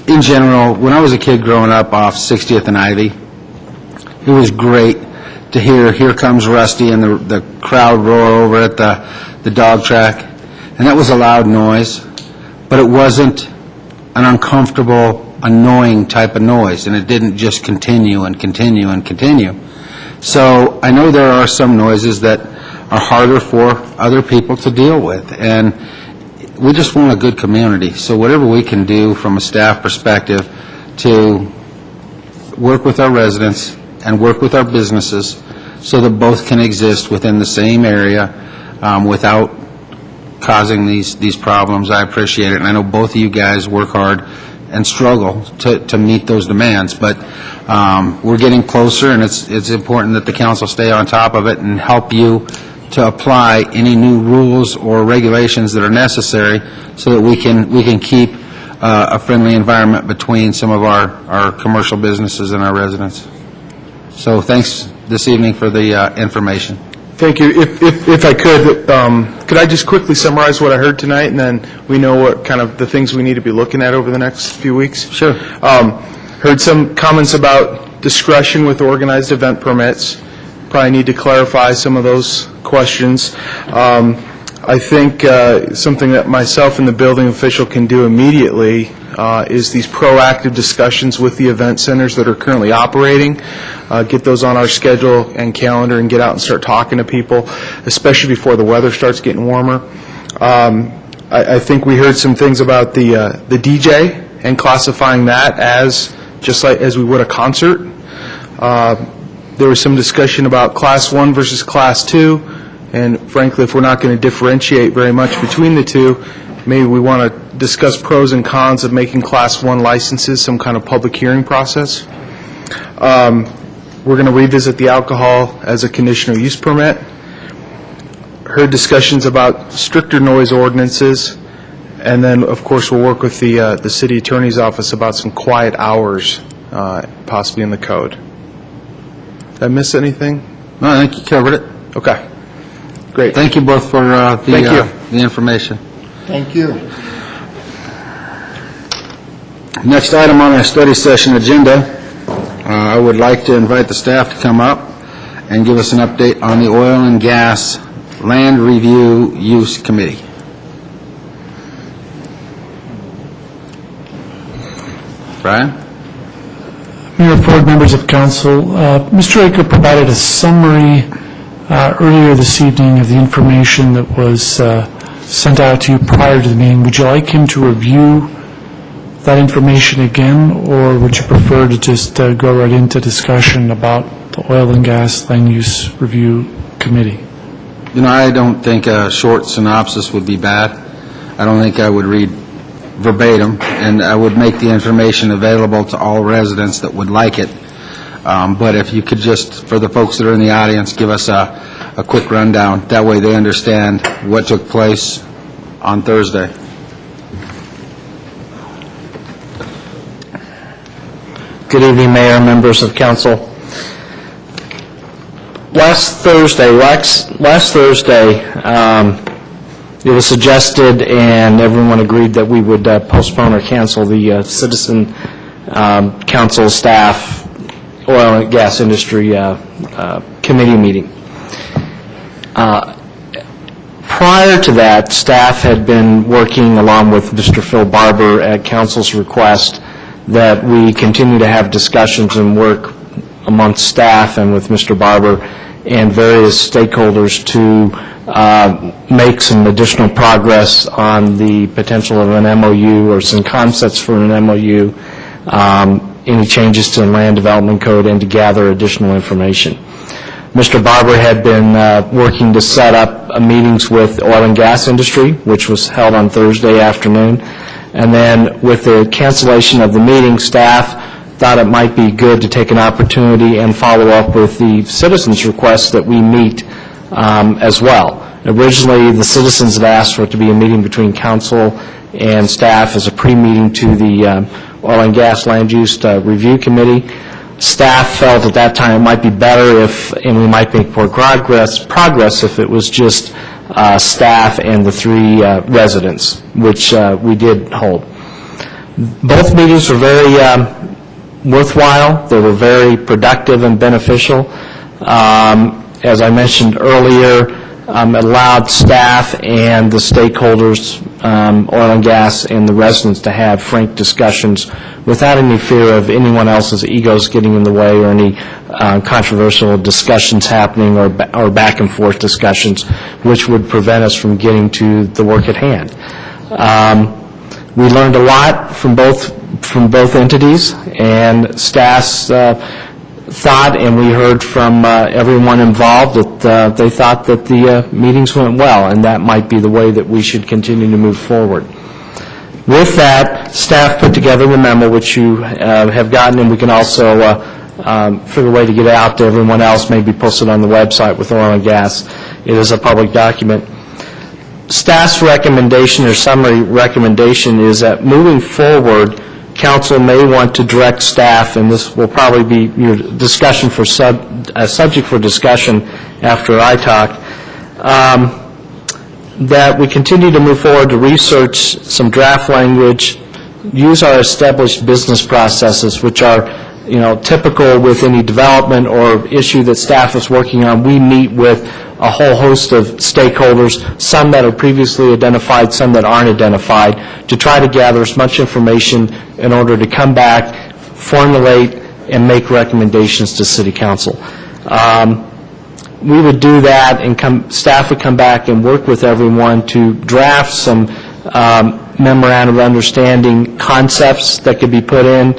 In general, when I was a kid growing up off 60th and Ivy, it was great to hear "Here Comes Rusty" and the crowd roar over at the dog track. And that was a loud noise, but it wasn't an uncomfortable, annoying type of noise, and it didn't just continue and continue and continue. So I know there are some noises that are harder for other people to deal with, and we just want a good community. So whatever we can do from a staff perspective to work with our residents and work with our businesses so that both can exist within the same area without causing these problems, I appreciate it. And I know both of you guys work hard and struggle to meet those demands, but we're getting closer, and it's important that the council stay on top of it and help you to apply any new rules or regulations that are necessary so that we can keep a friendly environment between some of our commercial businesses and our residents. So thanks this evening for the information. Thank you. If I could I just quickly summarize what I heard tonight, and then we know what kind of the things we need to be looking at over the next few weeks? Sure. Heard some comments about discretion with organized event permits. Probably need to clarify some of those questions. I think something that myself and the building official can do immediately is these proactive discussions with the event centers that are currently operating, get those on our schedule and calendar and get out and start talking to people, especially before the weather starts getting warmer. I think we heard some things about the DJ and classifying that as just like as we would a concert. There was some discussion about Class 1 versus Class 2, and frankly, if we're not going to differentiate very much between the two, maybe we want to discuss pros and cons of making Class 1 licenses some kind of public hearing process. We're going to revisit the alcohol as a conditional use permit. Heard discussions about stricter noise ordinances, and then, of course, we'll work with the city attorney's office about some quiet hours, possibly in the code. Did I miss anything? No, I think you covered it. Okay. Great. Thank you both for the information. Thank you. Next item on our study session agenda, I would like to invite the staff to come up and give us an update on the Oil and Gas Land Review Use Committee. Brian? Mayor Ford, members of council, Mr. Aker provided a summary earlier this evening of the information that was sent out to you prior to the meeting. Would you like him to review that information again, or would you prefer to just go right into discussion about the Oil and Gas Land Use Review Committee? I don't think a short synopsis would be bad. I don't think I would read verbatim, and I would make the information available to all residents that would like it. But if you could just, for the folks that are in the audience, give us a quick rundown. That way they understand what took place on Thursday. Good evening, Mayor, members of council. Last Thursday, it was suggested and everyone agreed that we would postpone or cancel the Citizen Council staff oil and gas industry committee meeting. Prior to that, staff had been working along with Mr. Phil Barber at council's request that we continue to have discussions and work amongst staff and with Mr. Barber and various stakeholders to make some additional progress on the potential of an MOU or some concepts for an MOU, any changes to the Land Development Code, and to gather additional information. Mr. Barber had been working to set up meetings with oil and gas industry, which was held on Thursday afternoon. And then with the cancellation of the meeting, staff thought it might be good to take an opportunity and follow up with the citizens' request that we meet as well. Originally, the citizens had asked for it to be a meeting between council and staff as a pre-meeting to the Oil and Gas Land Use Review Committee. Staff felt at that time it might be better if, and we might make more progress if it was just staff and the three residents, which we did hold. Both meetings were very worthwhile. They were very productive and beneficial. As I mentioned earlier, it allowed staff and the stakeholders, oil and gas, and the residents to have frank discussions without any fear of anyone else's egos getting in the way or any controversial discussions happening or back and forth discussions, which would prevent us from getting to the work at hand. We learned a lot from both entities, and staff's thought, and we heard from everyone involved that they thought that the meetings went well, and that might be the way that we should continue to move forward. With that, staff put together the memo, which you have gotten, and we can also figure a way to get it out to everyone else, maybe post it on the website with oil and gas. It is a public document. Staff's recommendation or summary recommendation is that moving forward, council may want to direct staff, and this will probably be your discussion for subject for discussion after I talk, that we continue to move forward to research some draft language, use our established business processes, which are, typical with any development or issue that staff is working on. We meet with a whole host of stakeholders, some that are previously identified, some that aren't identified, to try to gather as much information in order to come back, formulate, and make recommendations to City Council. We would do that, and staff would come back and work with everyone to draft some memorandum of understanding concepts that could be put in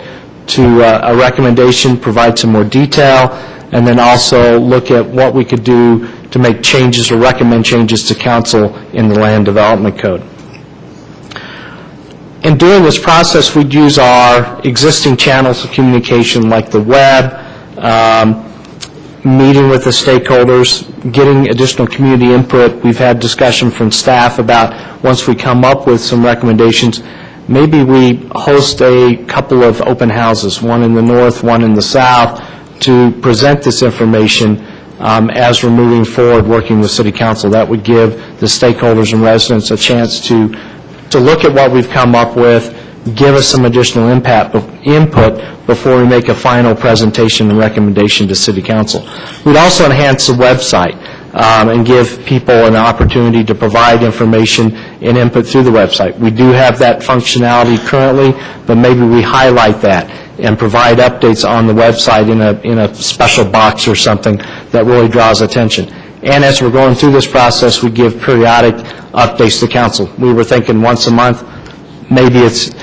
to a recommendation, provide some more detail, and then also look at what we could do to make changes or recommend changes to council in the Land Development Code. In doing this process, we'd use our existing channels of communication like the web, meeting with the stakeholders, getting additional community input. We've had discussion from staff about once we come up with some recommendations, maybe we host a couple of open houses, one in the north, one in the south, to present this information as we're moving forward working with City Council. That would give the stakeholders and residents a chance to look at what we've come up with, give us some additional input before we make a final presentation and recommendation to City Council. We'd also enhance the website and give people an opportunity to provide information and input through the website. We do have that functionality currently, but maybe we highlight that and provide updates on the website in a special box or something that really draws attention. And as we're going through this process, we give periodic updates to council. We were thinking once a month. Maybe it's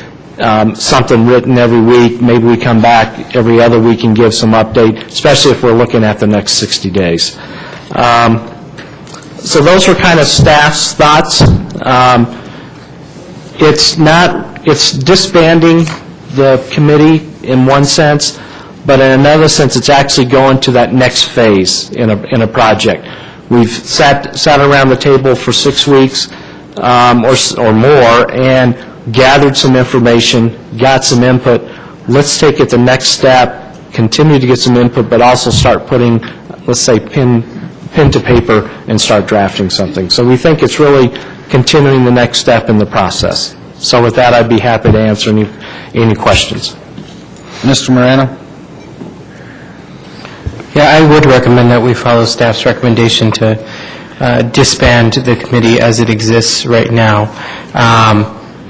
something written every week. Maybe we come back every other week and give some update, especially if we're looking at the next 60 days. So those were kind of staff's thoughts. It's disbanding the committee in one sense, but in another sense, it's actually going to that next phase in a project. We've sat around the table for 6 weeks or more and gathered some information, got some input. Let's take it the next step, continue to get some input, but also start putting, let's say, pen to paper and start drafting something. So we think it's really continuing the next step in the process. So with that, I'd be happy to answer any questions. Mr. Moreno? Yeah, I would recommend that we follow staff's recommendation to disband the committee as it exists right now.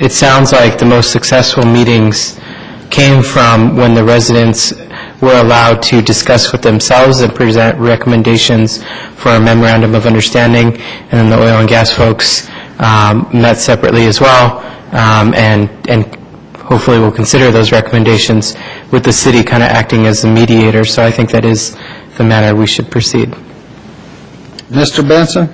It sounds like the most successful meetings came from when the residents were allowed to discuss with themselves and present recommendations for a memorandum of understanding, and then the oil and gas folks met separately as well, and hopefully we'll consider those recommendations with the city kind of acting as the mediator. So I think that is the manner we should proceed. Mr. Benson?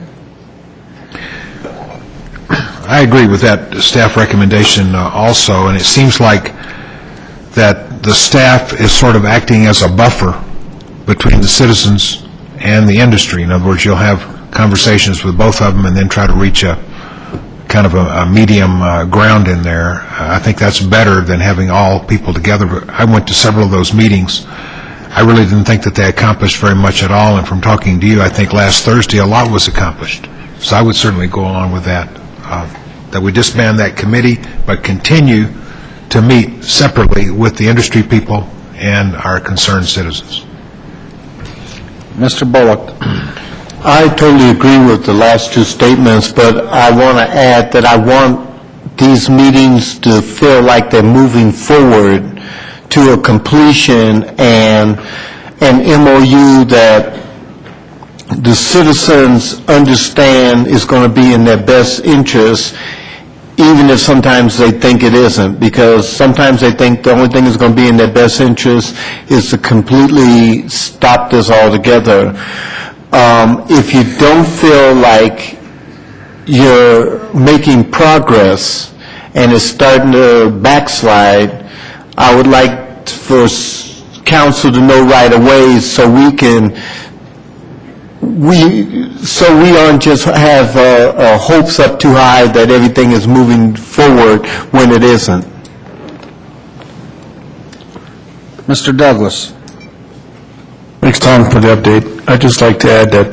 I agree with that staff recommendation also, and it seems like that the staff is sort of acting as a buffer between the citizens and the industry. In other words, you'll have conversations with both of them and then try to reach a kind of a medium ground in there. I think that's better than having all people together. But I went to several of those meetings. I really didn't think that they accomplished very much at all, and from talking to you, I think last Thursday a lot was accomplished. So I would certainly go along with that, that we disband that committee, but continue to meet separately with the industry people and our concerned citizens. Mr. Bullock? I totally agree with the last two statements, but I want to add that I want these meetings to feel like they're moving forward to a completion and an MOU that the citizens understand is going to be in their best interest, even if sometimes they think it isn't, because sometimes they think the only thing that's going to be in their best interest is to completely stop this altogether. If you don't feel like you're making progress and it's starting to backslide, I would like for council to know right away so we aren't just have hopes up too high that everything is moving forward when it isn't. Mr. Douglas? Thanks, Tom, for the update. I'd just like to add that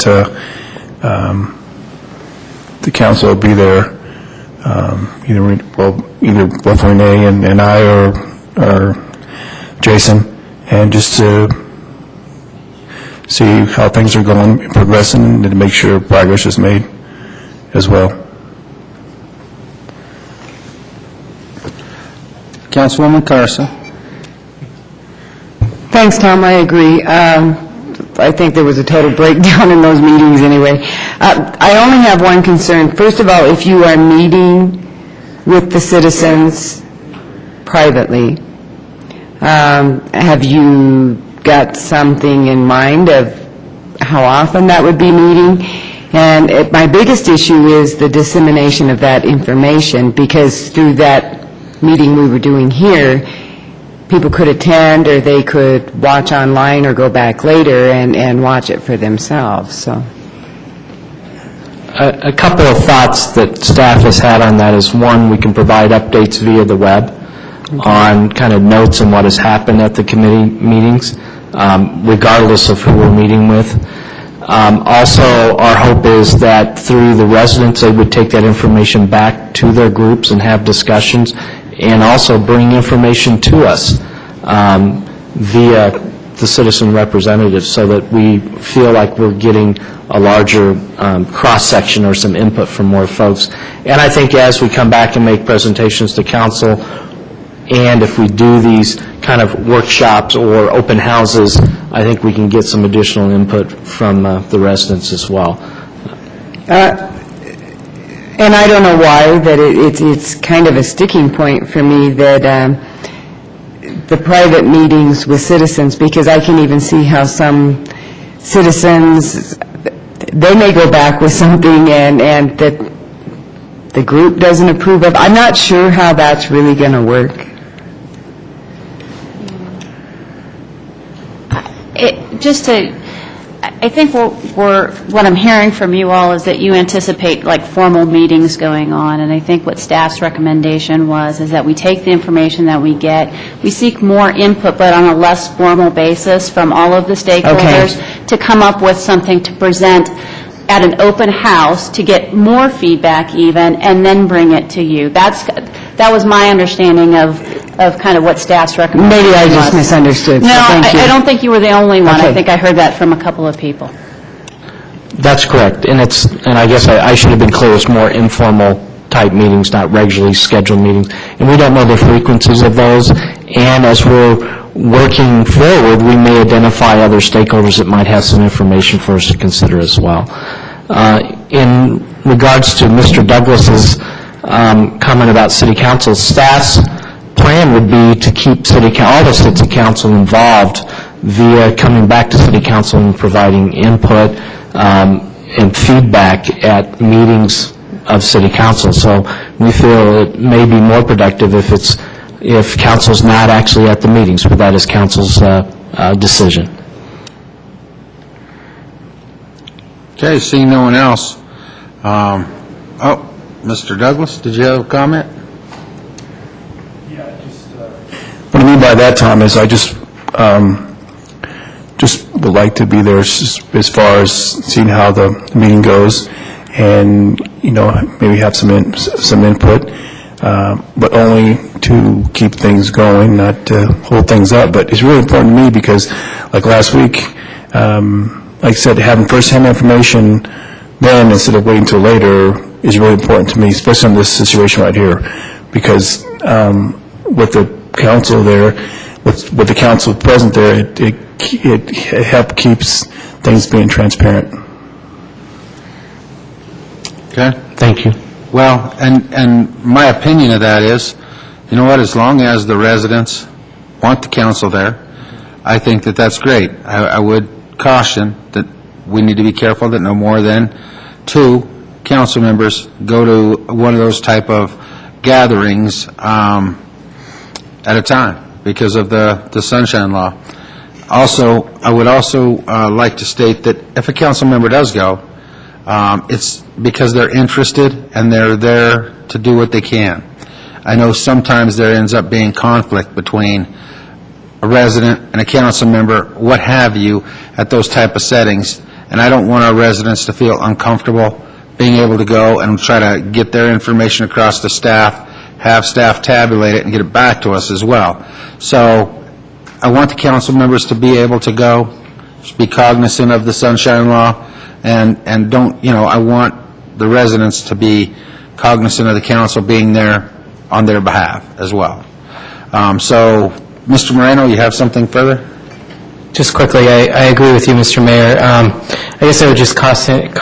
the council will be there, either both Renee and I or Jason, and just to see how things are going, progressing, and to make sure progress is made as well. Councilwoman Carson? Thanks, Tom, I agree. I think there was a total breakdown in those meetings anyway. I only have one concern. First of all, if you are meeting with the citizens privately, have you got something in mind of how often that would be meeting? And my biggest issue is the dissemination of that information, because through that meeting we were doing here, people could attend, or they could watch online or go back later and watch it for themselves. So, A couple of thoughts that staff has had on that is, one, we can provide updates via the web on kind of notes on what has happened at the committee meetings, regardless of who we're meeting with. Also, our hope is that through the residents, they would take that information back to their groups and have discussions, and also bring information to us via the citizen representatives, so that we feel like we're getting a larger cross-section or some input from more folks. And I think as we come back and make presentations to council, and if we do these kind of workshops or open houses, I think we can get some additional input from the residents as well. and I don't know why, that it's kind of a sticking point for me that the private meetings with citizens, because I can even see how some citizens, they may go back with something and that the group doesn't approve of. I'm not sure how that's really going to work. just to, I think what I'm hearing from you all is that you anticipate like formal meetings going on, and I think what staff's recommendation is that we take the information that we get, we seek more input, but on a less formal basis from all of the stakeholders to come up with something to present at an open house to get more feedback even, and then bring it to you. That was my understanding of kind of what staff's recommendation was. Maybe I just misunderstood, so No, thank you. I don't think you were the only one. Okay. I think I heard that from a couple of people. That's correct, and I guess I should have been clear, it's more informal type meetings, not regularly scheduled meetings, and we don't know the frequencies of those, and as we're working forward, we may identify other stakeholders that might have some information for us to consider as well. In regards to Mr. Douglas's comment about city council, staff's plan would be to keep all the city council involved via coming back to city council and providing input and feedback at meetings of city council. So we feel it may be more productive if council's not actually at the meetings, but that is council's decision. Okay, seeing no one else. Mr. Douglas, did you have a comment? What I mean by that, Tom, is I just would like to be there as far as seeing how the meeting goes, and maybe have some input, but only to keep things going, not to hold things up. But it's really important to me because, like last week, like I said, having first-hand information then instead of waiting until later is really important to me, especially in this situation right here, because with the council there, with the council present there, it keeps things being transparent. Okay. Thank you. Well, and my opinion of that is, you know what, as long as the residents want the council there, I think that that's great. I would caution that we need to be careful that no more than 2 council members go to one of those type of gatherings at a time because of the Sunshine Law. Also, I would also like to state that if a council member does go, it's because they're interested and they're there to do what they can. I know sometimes there ends up being conflict between a resident and a council member, what have you, at those type of settings, and I don't want our residents to feel uncomfortable being able to go and try to get their information across to staff, have staff tabulate it and get it back to us as well. So I want the council members to be able to go, just be cognizant of the Sunshine Law, and don't, I want the residents to be cognizant of the council being there on their behalf as well. So, Mr. Moreno, you have something further? Just quickly, I agree with you, Mr. Mayor. I guess I would just caution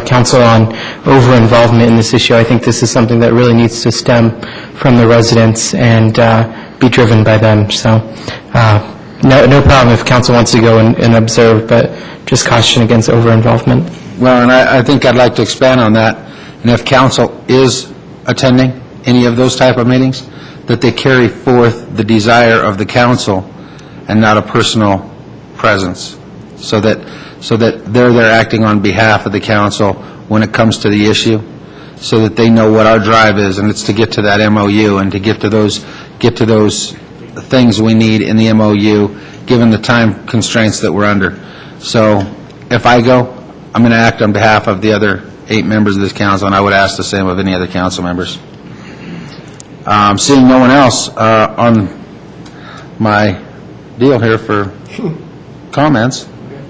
council on over-involvement in this issue. I think this is something that really needs to stem from the residents and be driven by them. So no problem if council wants to go and observe, but just caution against over-involvement. Well, and I think I'd like to expand on that. And if council is attending any of those type of meetings, that they carry forth the desire of the council and not a personal presence, so that they're acting on behalf of the council when it comes to the issue, so that they know what our drive is, and it's to get to that MOU and to get to those things we need in the MOU, given the time constraints that we're under. So if I go, I'm going to act on behalf of the other 8 members of this council, and I would ask the same of any other council members. Seeing no one else on my deal here for comments,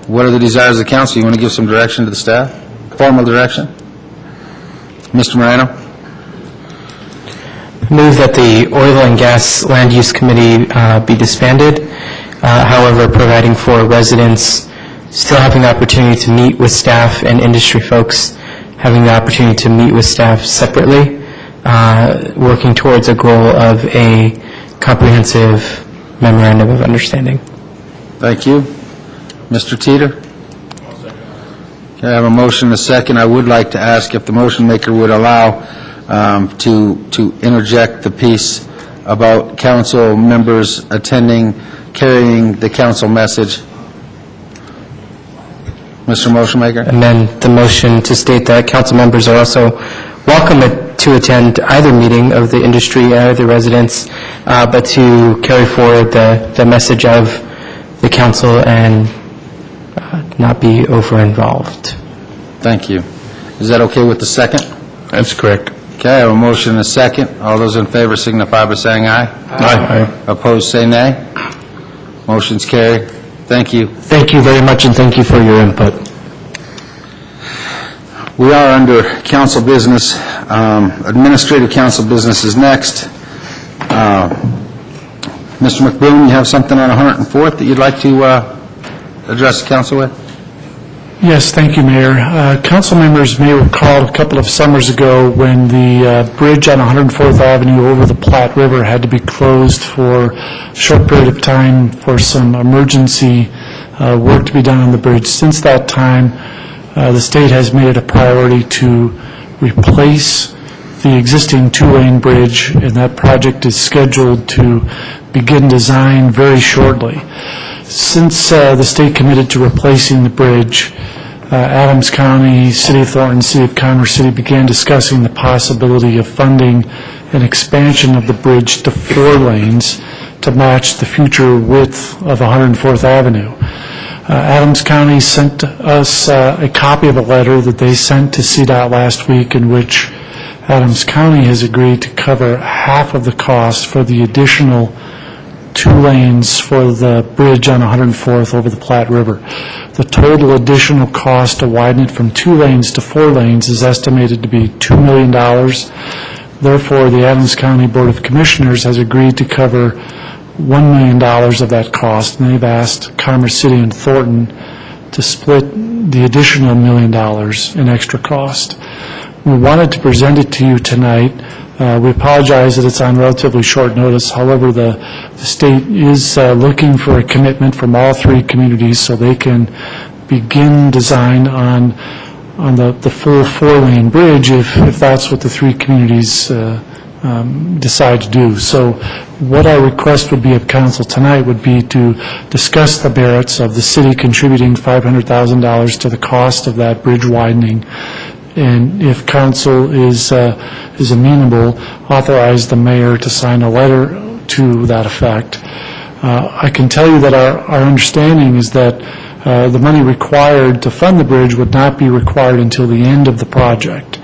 what are the desires of the council? You want to give some direction to the staff? Formal direction? Mr. Moreno? Move that the Oil and Gas Land Use Committee be disbanded, however, providing for residents still having the opportunity to meet with staff and industry folks, having the opportunity to meet with staff separately, working towards a goal of a comprehensive memorandum of understanding. Thank you. Mr. Teeter? Okay, I have a motion and a second. I would like to ask if the motion maker would allow to interject the piece about council members attending, carrying the council message Mr. Motion Maker? Amend the motion to state that council members are also welcome to attend either meeting of the industry or the residents, but to carry forward the message of the council and not be over-involved. Thank you. Is that okay with the second? That's correct. Okay, I have a motion and a second. All those in favor signify by saying aye. Aye. Opposed, say nay. Motion's carried. Thank you. Thank you very much, and thank you for your input. We are under council business. Administrative council business is next. Mr. McBroom, you have something on 104th that you'd like to address the council with? Yes, thank you, Mayor. Council members may recall a couple of summers ago when the bridge on 104th Avenue over the Platte River had to be closed for a short period of time for some emergency work to be done on the bridge. Since that time, the state has made it a priority to replace the existing two-lane bridge, and that project is scheduled to begin design very shortly. Since the state committed to replacing the bridge, Adams County, City of Thornton, City of Commerce City began discussing the possibility of funding an expansion of the bridge to 4 lanes to match the future width of 104th Avenue. Adams County sent us a copy of a letter that they sent to CDOT last week, in which Adams County has agreed to cover half of the cost for the additional 2 lanes for the bridge on 104th over the Platte River. The total additional cost to widen it from 2 lanes to 4 lanes is estimated to be $2 million. Therefore, the Adams County Board of Commissioners has agreed to cover $1 million of that cost, and they've asked Commerce City and Thornton to split the additional $1 million in extra cost. We wanted to present it to you tonight. We apologize that it's on relatively short notice. However, the state is looking for a commitment from all 3 communities so they can begin design on the full 4-lane bridge if that's what the 3 communities decide to do. So what our request would be of council tonight would be to discuss the merits of the city contributing $500,000 to the cost of that bridge widening, and if council is amenable, authorize the mayor to sign a letter to that effect. I can tell you that our understanding is that the money required to fund the bridge would not be required until the end of the project.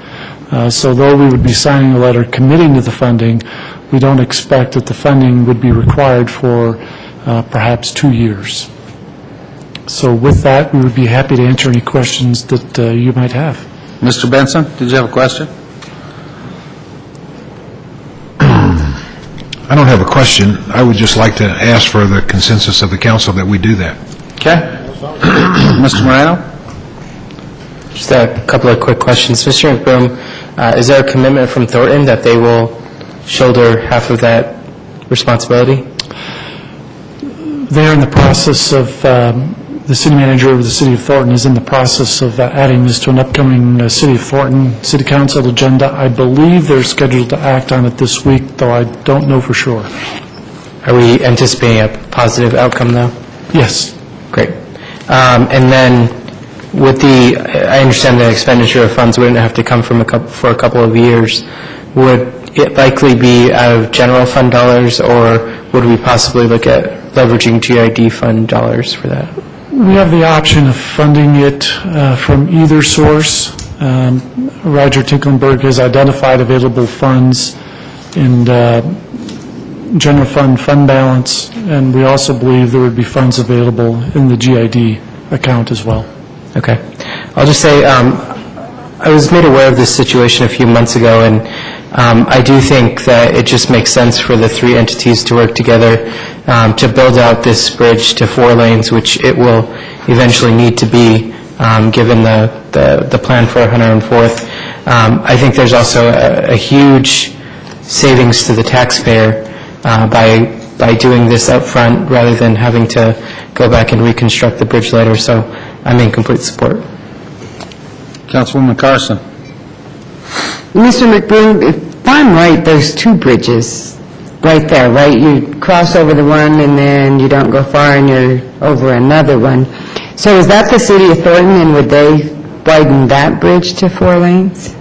So though we would be signing a letter committing to the funding, we don't expect that the funding would be required for perhaps 2 years. So with that, we would be happy to answer any questions that you might have. Mr. Benson, did you have a question? I don't have a question. I would just like to ask for the consensus of the council that we do that. Okay. Mr. Moreno? Just a couple of quick questions. Mr. McBroom, is there a commitment from Thornton that they will shoulder half of that responsibility? They're in the process of, the city manager of the City of Thornton is in the process of adding this to an upcoming City of Thornton City Council agenda. I believe they're scheduled to act on it this week, though I don't know for sure. Are we anticipating a positive outcome, though? Yes. Great. And then with I understand the expenditure of funds wouldn't have to come from for a couple of years. Would it likely be out of general fund dollars, or would we possibly look at leveraging GID fund dollars for that? We have the option of funding it from either source. Roger Tinklenberg has identified available funds in general fund balance, and we also believe there would be funds available in the GID account as well. Okay. I'll just say I was made aware of this situation a few months ago, and I do think that it just makes sense for the 3 entities to work together to build out this bridge to 4 lanes, which it will eventually need to be, given the plan for 104th. I think there's also a huge savings to the taxpayer by doing this up front rather than having to go back and reconstruct the bridge later. So I'm in complete support. Councilwoman Carson. Mr. McBroom, if I'm right, there's 2 bridges right there, right? You cross over the one and then you don't go far and you're over another one. So is that the city of Thornton, and would they widen that bridge to 4 lanes?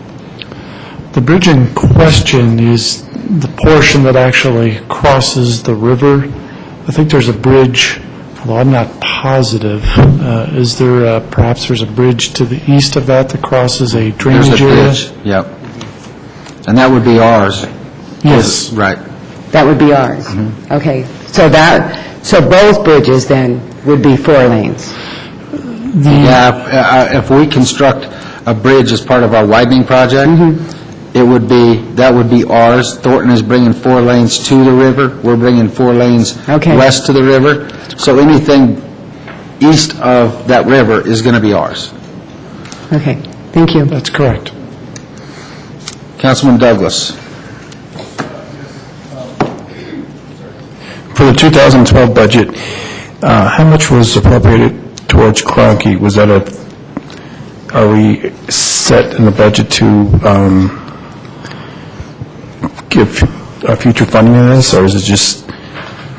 The bridge in question is the portion that actually crosses the river. I think there's a bridge, although I'm not positive. Is there, perhaps there's a bridge to the east of that crosses a drainage There's a area? bridge, yep. And that would be ours. Yes. Right. That would be ours? Okay, so both bridges then would be 4 lanes? Yeah, if we construct a bridge as part of our widening project, that would be ours. Thornton is bringing 4 lanes to the river. We're bringing 4 lanes west to the river. So anything east of that river is going to be ours. Okay, thank you. That's correct. Councilman Douglas. For the 2012 budget, how much was appropriated towards Cronky? Was that are we set in the budget to give future funding to this, or is it just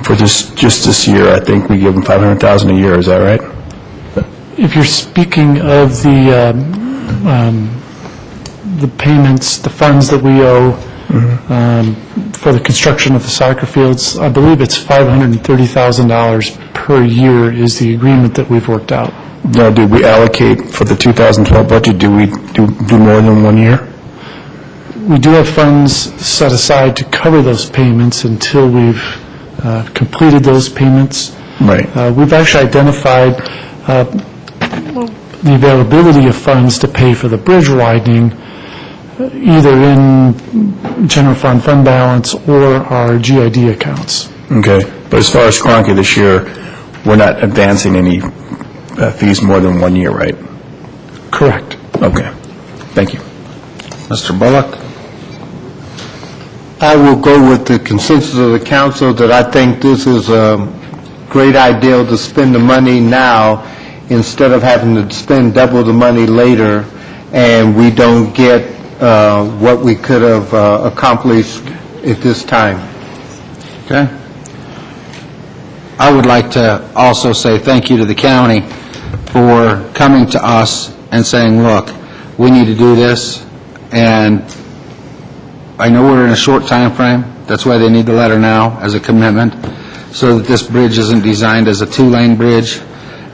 for just this year? I think we give them $500,000 a year, is that right? If you're speaking of the payments, the funds that we owe for the construction of the soccer fields, I believe it's $530,000 per year is the agreement that we've worked out. Now, did we allocate for the 2012 budget, do we do more than 1 year? We do have funds set aside to cover those payments until we've completed those payments. Right. We've actually identified the availability of funds to pay for the bridge widening, either in general fund balance or our GID accounts. Okay, but as far as Cronky this year, we're not advancing any fees more than 1 year, right? Correct. Okay, thank you. Mr. Bullock? I will go with the consensus of the council that I think this is a great idea to spend the money now instead of having to spend double the money later, and we don't get what we could have accomplished at this time. Okay. I would like to also say thank you to the county for coming to us and saying, look, we need to do this, and I know we're in a short time frame. That's why they need the letter now as a commitment, so that this bridge isn't designed as a 2-lane bridge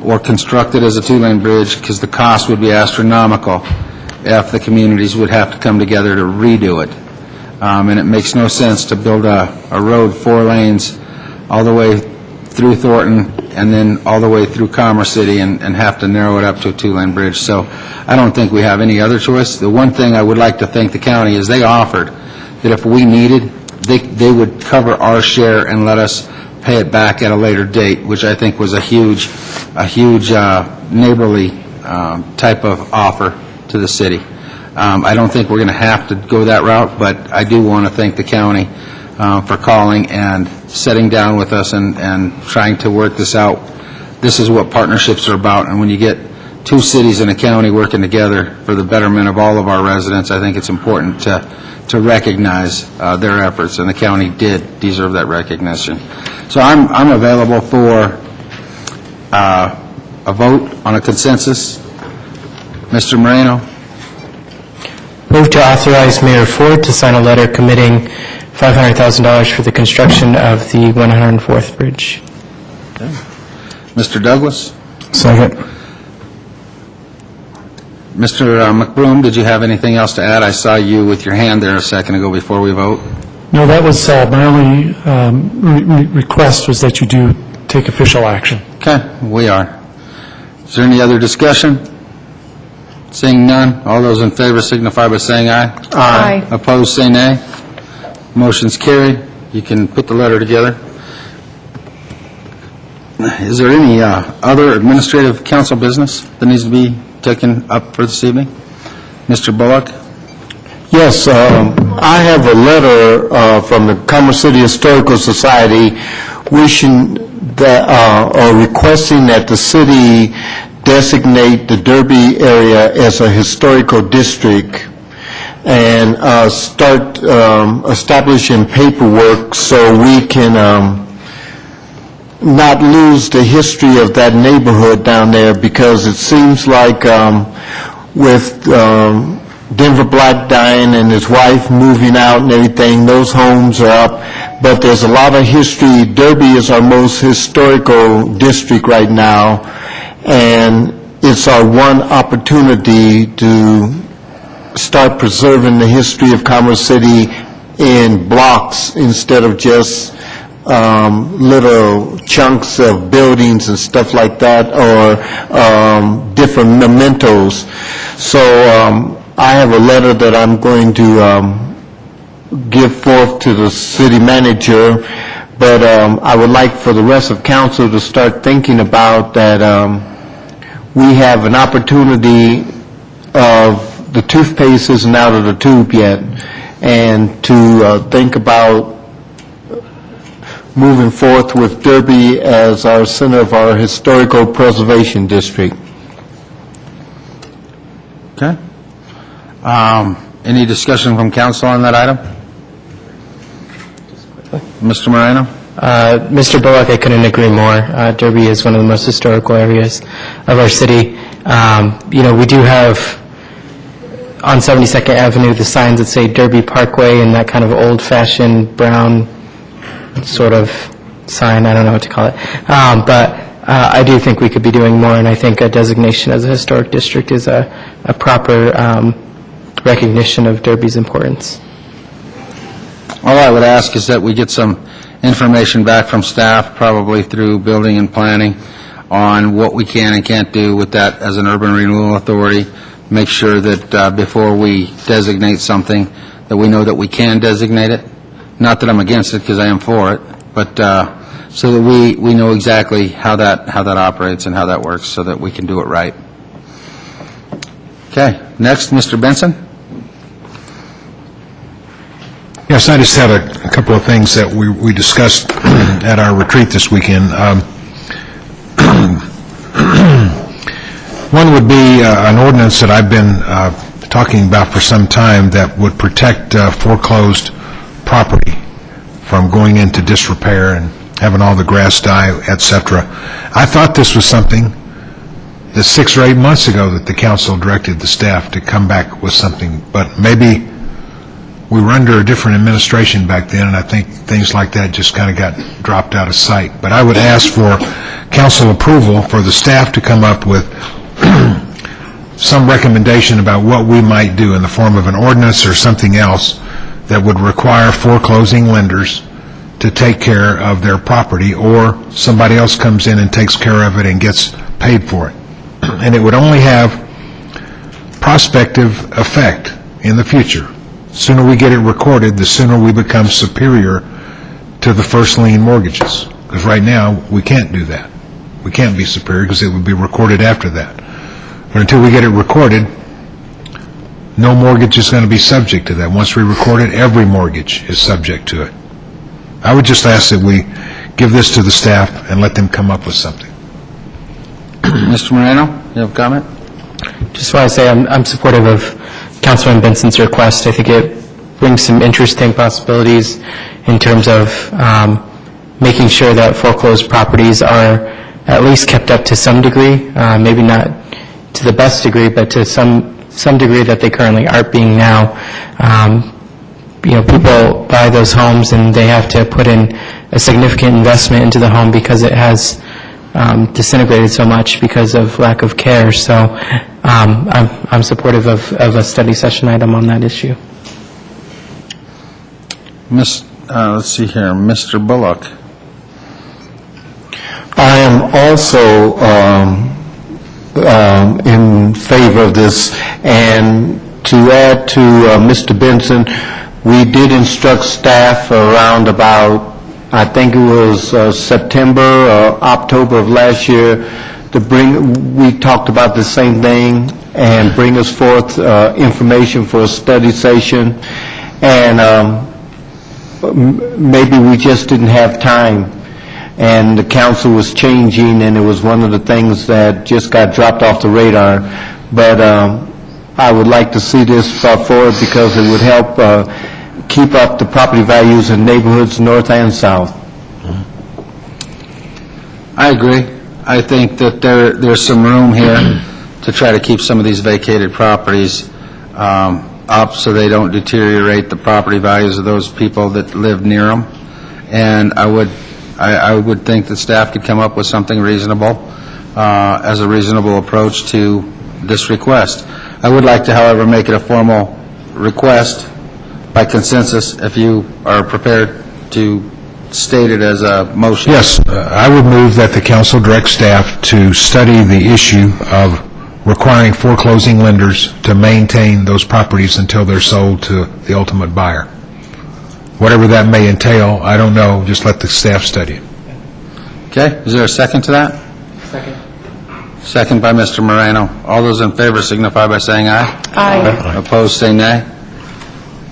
or constructed as a 2-lane bridge, because the cost would be astronomical if the communities would have to come together to redo it. And it makes no sense to build a road 4 lanes all the way through Thornton and then all the way through Commerce City and have to narrow it up to a 2-lane bridge. So I don't think we have any other choice. The one thing I would like to thank the county is they offered that if we needed, they would cover our share and let us pay it back at a later date, which I think was a huge neighborly type of offer to the city. I don't think we're going to have to go that route, but I do want to thank the county for calling and sitting down with us and trying to work this out. This is what partnerships are about, and when you get 2 cities and a county working together for the betterment of all of our residents, I think it's important to recognize their efforts, and the county did deserve that recognition. So I'm available for a vote on a consensus. Mr. Moreno? Move to authorize Mayor Ford to sign a letter committing $500,000 for the construction of the 104th Bridge. Mr. Douglas? Second. Mr. McBroom, did you have anything else to add? I saw you with your hand there a second ago before we vote. No, that was my only request was that you do take official action. Okay, we are. Is there any other discussion? Seeing none, all those in favor signify by saying aye. Aye. Opposed, say nay. Motion's carried. You can put the letter together. Is there any other administrative council business that needs to be taken up for this evening? Mr. Bullock? Yes, I have a letter from the Commerce City Historical Society wishing that, or requesting that the city designate the Derby area as a historical district and start establishing paperwork so we can not lose the history of that neighborhood down there, because it seems like with Denver Black dying and his wife moving out and everything, those homes are up, but there's a lot of history. Derby is our most historical district right now, and it's our one opportunity to start preserving the history of Commerce City in blocks instead of just little chunks of buildings and stuff like that, or different mementos. So I have a letter that I'm going to give forth to the city manager, but I would like for the rest of council to start thinking about that we have an opportunity of the toothpaste isn't out of the tube yet, and to think about moving forth with Derby as our center of our historical preservation district. Okay. Any discussion from council on that item? Mr. Moreno? Mr. Bullock, I couldn't agree more. Derby is one of the most historical areas of our city. We do have on 72nd Avenue the signs that say Derby Parkway and that kind of old-fashioned brown sort of sign. I don't know what to call it. But I do think we could be doing more, and I think a designation as a historic district is a proper recognition of Derby's importance. All I would ask is that we get some information back from staff, probably through building and planning, on what we can and can't do with that as an urban renewal authority. Make sure that before we designate something, that we know that we can designate it. Not that I'm against it, because I am for it, but so that we know exactly how that operates and how that works, so that we can do it right. Okay. Next, Mr. Benson. Yes, I just had a couple of things that we discussed at our retreat this weekend. One would be an ordinance that I've been talking about for some time that would protect foreclosed property from going into disrepair and having all the grass die, etc. I thought this was something that 6 or 8 months ago that the council directed the staff to come back with something, but maybe we were under a different administration back then, and I think things like that just kind of got dropped out of sight. But I would ask for council approval for the staff to come up with some recommendation about what we might do in the form of an ordinance or something else that would require foreclosing lenders to take care of their property, or somebody else comes in and takes care of it and gets paid for it. And it would only have prospective effect in the future. The sooner we get it recorded, the sooner we become superior to the first lien mortgages. Because right now, we can't do that. We can't be superior because it would be recorded after that. But until we get it recorded, no mortgage is going to be subject to that. Once we record it, every mortgage is subject to it. I would just ask that we give this to the staff and let them come up with something. Mr. Moreno, you have a comment? Just want to say I'm supportive of Councilman Benson's request. I think it brings some interesting possibilities in terms of making sure that foreclosed properties are at least kept up to some degree, maybe not to the best degree, but to some degree that they currently aren't being now. People buy those homes and they have to put in a significant investment into the home because it has disintegrated so much because of lack of care. So I'm supportive of a study session item on that issue. Let's see here, Mr. Bullock. I am also in favor of this, and to add to Mr. Benson, we did instruct staff around about, I think it was September or October of last year, we talked about the same thing and bring us forth information for a study session, and maybe we just didn't have time, and the council was changing, and it was one of the things that just got dropped off the radar. But I would like to see this brought forward because it would help keep up the property values in neighborhoods north and south. I agree. I think that there's some room here to try to keep some of these vacated properties up so they don't deteriorate the property values of those people that live near them. And I would think that staff could come up with something reasonable as a reasonable approach to this request. I would like to, however, make it a formal request by consensus, if you are prepared to state it as a motion. Yes, I would move that the council direct staff to study the issue of requiring foreclosing lenders to maintain those properties until they're sold to the ultimate buyer. Whatever that may entail, I don't know, just let the staff study it. Okay, is there a second to that? Second. Second by Mr. Moreno. All those in favor signify by saying aye. Aye. Opposed, say nay.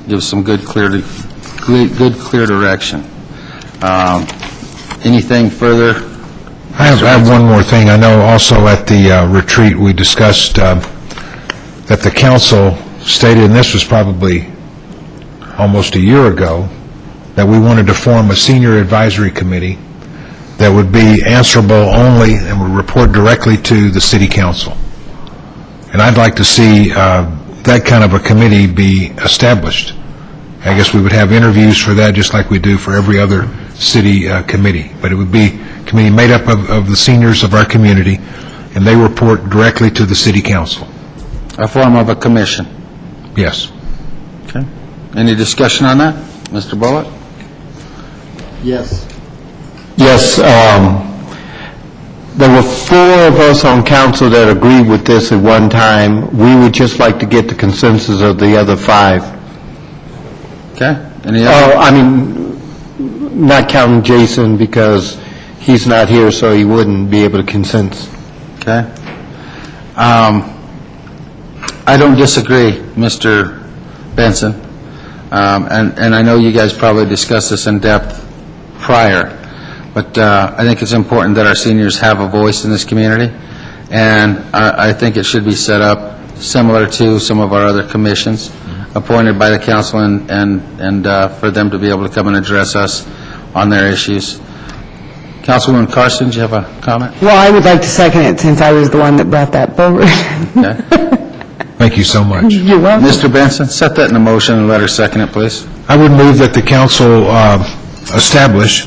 Give some good, clear direction. Anything further? I have one more thing. I know also at the retreat, we discussed that the council stated, and this was probably almost a year ago, that we wanted to form a senior advisory committee that would be answerable only and would report directly to the city council. And I'd like to see that kind of a committee be established. I guess we would have interviews for that just like we do for every other city committee. But it would be a committee made up of the seniors of our community, and they report directly to the city council. A form of a commission. Yes. Okay. Any discussion on that? Mr. Bullock? Yes. Yes, there were 4 of us on council that agreed with this at one time. We would just like to get the consensus of the other 5. Okay. Any other? I mean, not counting Jason because he's not here, so he wouldn't be able to consent. Okay. I don't disagree, Mr. Benson. And I know you guys probably discussed this in depth prior, but I think it's important that our seniors have a voice in this community, and I think it should be set up similar to some of our other commissions appointed by the council and for them to be able to come and address us on their issues. Councilwoman Carson, do you have a comment? Well, I would like to second it since I was the one that brought that forward. Okay. Thank you so much. You're welcome. Mr. Benson, set that in a motion and let her second it, please. I would move that the council establish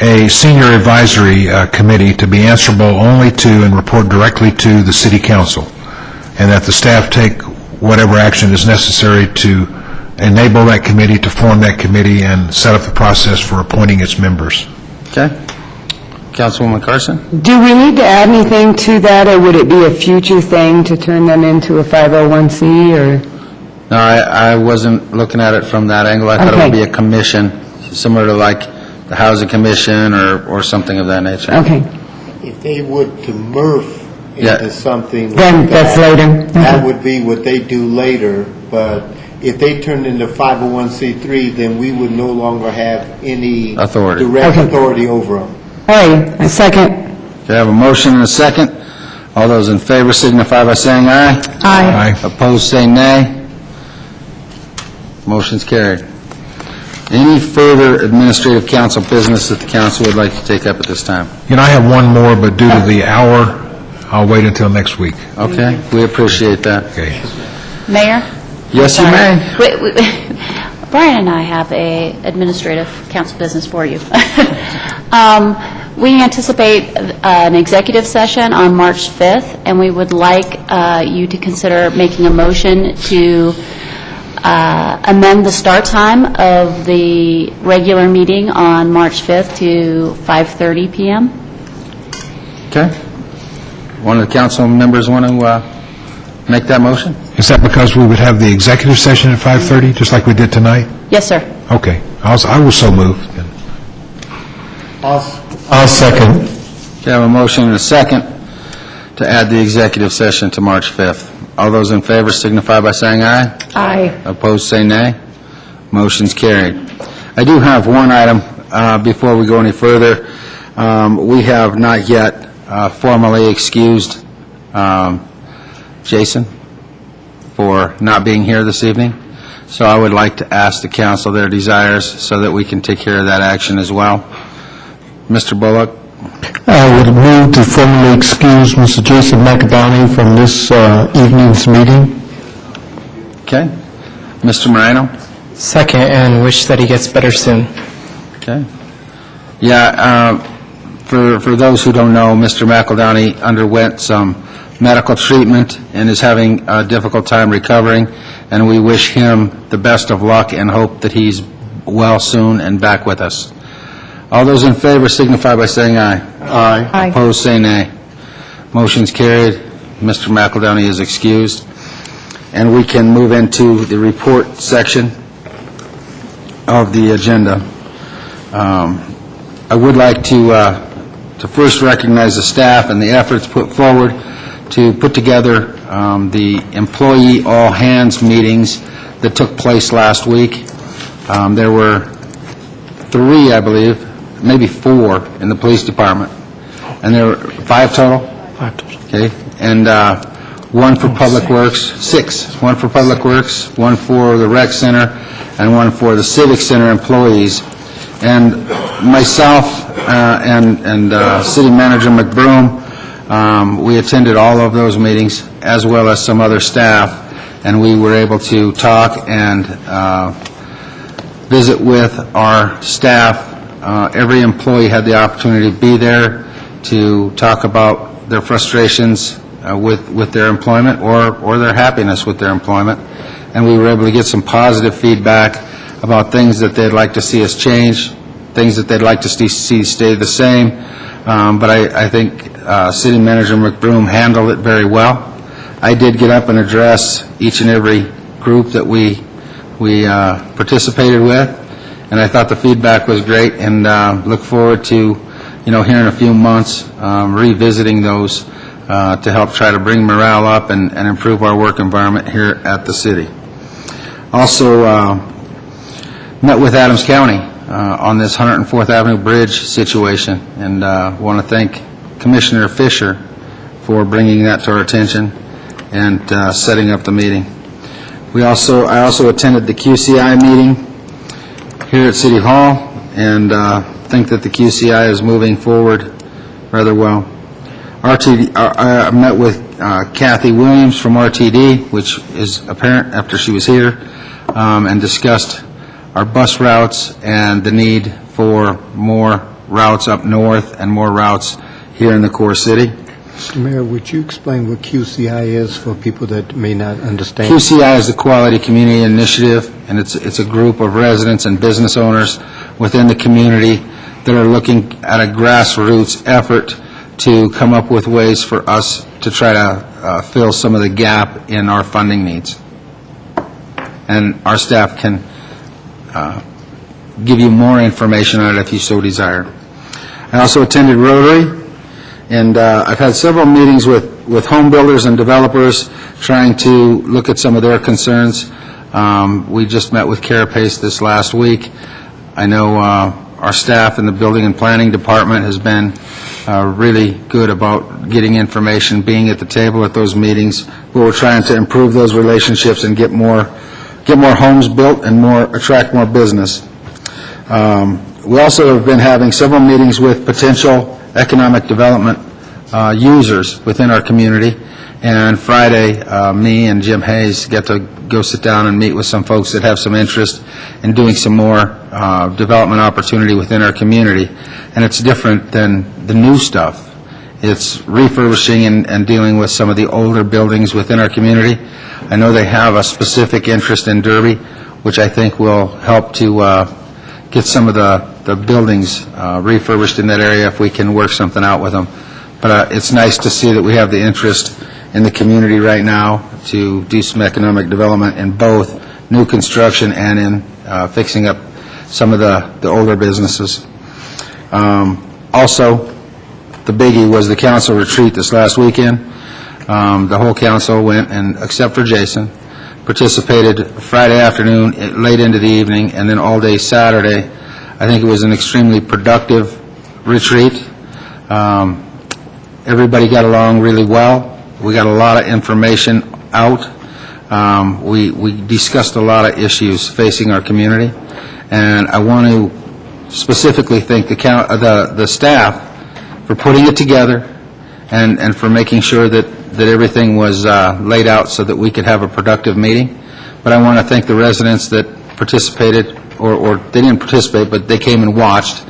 a senior advisory committee to be answerable only to and report directly to the city council, and that the staff take whatever action is necessary to enable that committee, to form that committee, and set up the process for appointing its members. Okay. Councilwoman Carson? Do we need to add anything to that, or would it be a future thing to turn them into a 501c, or? No, I wasn't looking at it from that angle. I thought it would be a commission, similar to like the Housing Commission or something of that nature. Okay. If they would to morph into something Then like that's that, later. that would be what they do later, but if they turned into 501c3, then we would no longer have any Authority. direct authority over them. All right, a second. Okay, I have a motion and a second. All those in favor signify by saying aye. Aye. Opposed, say nay. Motion's carried. Any further administrative council business that the council would like to take up at this time? You know, I have one more, but due to the hour, I'll wait until next week. Okay, we appreciate that. Okay. Mayor? Yes, you may. Brian and I have a administrative council business for you. We anticipate an executive session on March 5th, and we would like you to consider making a motion to amend the start time of the regular meeting on March 5th to 5:30 p.m. Okay. One of the council members want to make that motion? Is that because we would have the executive session at 5:30, just like we did tonight? Yes, sir. Okay. I will so move. I'll second. Okay, I have a motion and a second to add the executive session to March 5th. All those in favor signify by saying aye. Aye. Opposed, say nay. Motion's carried. I do have one item before we go any further. We have not yet formally excused Jason for not being here this evening. So I would like to ask the council their desires so that we can take care of that action as well. Mr. Bullock, I would move to formally excuse Mr. Jason McAdonney from this evening's meeting. Okay. Mr. Moreno? Second, and wish that he gets better soon. Okay. Yeah, for those who don't know, Mr. McEldowney underwent some medical treatment and is having a difficult time recovering, and we wish him the best of luck and hope that he's well soon and back with us. All those in favor signify by saying aye. Aye. Aye. Opposed, say nay. Motion's carried. Mr. McEldowney is excused. And we can move into the report section of the agenda. I would like to first recognize the staff and the efforts put forward to put together the employee all-hands meetings that took place last week. There were 3, I believe, maybe 4 in the police department. And there were 5 total? 5 total. Okay. And 1 for Public Works, 6. 1 for Public Works, 1 for the Rec Center, and 1 for the Civic Center employees. And myself and City Manager McBroom, we attended all of those meetings, as well as some other staff, and we were able to talk and visit with our staff. Every employee had the opportunity to be there to talk about their frustrations with their employment or their happiness with their employment, and we were able to get some positive feedback about things that they'd like to see us change, things that they'd like to see stay the same. But I think City Manager McBroom handled it very well. I did get up and address each and every group that we participated with, and I thought the feedback was great, and look forward to, here in a few months, revisiting those to help try to bring morale up and improve our work environment here at the city. Also, met with Adams County on this 104th Avenue Bridge situation, and want to thank Commissioner Fisher for bringing that to our attention and setting up the meeting. I also attended the QCI meeting here at City Hall, and think that the QCI is moving forward rather well. I met with Kathy Williams from RTD, which is apparent after she was here, and discussed our bus routes and the need for more routes up north and more routes here in the core city. Mr. Mayor, would you explain what QCI is for people that may not understand? QCI is the Quality Community Initiative, and it's a group of residents and business owners within the community that are looking at a grassroots effort to come up with ways for us to try to fill some of the gap in our funding needs. And our staff can give you more information on it if you so desire. I also attended Rotary, and I've had several meetings with home builders and developers trying to look at some of their concerns. We just met with Carapace this last week. I know our staff in the Building and Planning Department has been really good about getting information, being at the table at those meetings, where we're trying to improve those relationships and get more homes built and attract more business. We also have been having several meetings with potential economic development users within our community, and Friday, me and Jim Hayes get to go sit down and meet with some folks that have some interest in doing some more development opportunity within our community. And it's different than the new stuff. It's refurbishing and dealing with some of the older buildings within our community. I know they have a specific interest in Derby, which I think will help to get some of the buildings refurbished in that area if we can work something out with them. But it's nice to see that we have the interest in the community right now to do some economic development in both new construction and in fixing up some of the older businesses. Also, the biggie was the council retreat this last weekend. The whole council went, and except for Jason, participated Friday afternoon, late into the evening, and then all day Saturday. I think it was an extremely productive retreat. Everybody got along really well. We got a lot of information out. We discussed a lot of issues facing our community, and I want to specifically thank the staff putting it together and for making sure that everything was laid out so that we could have a productive meeting. But I want to thank the residents that participated, or they didn't participate, but they came and watched,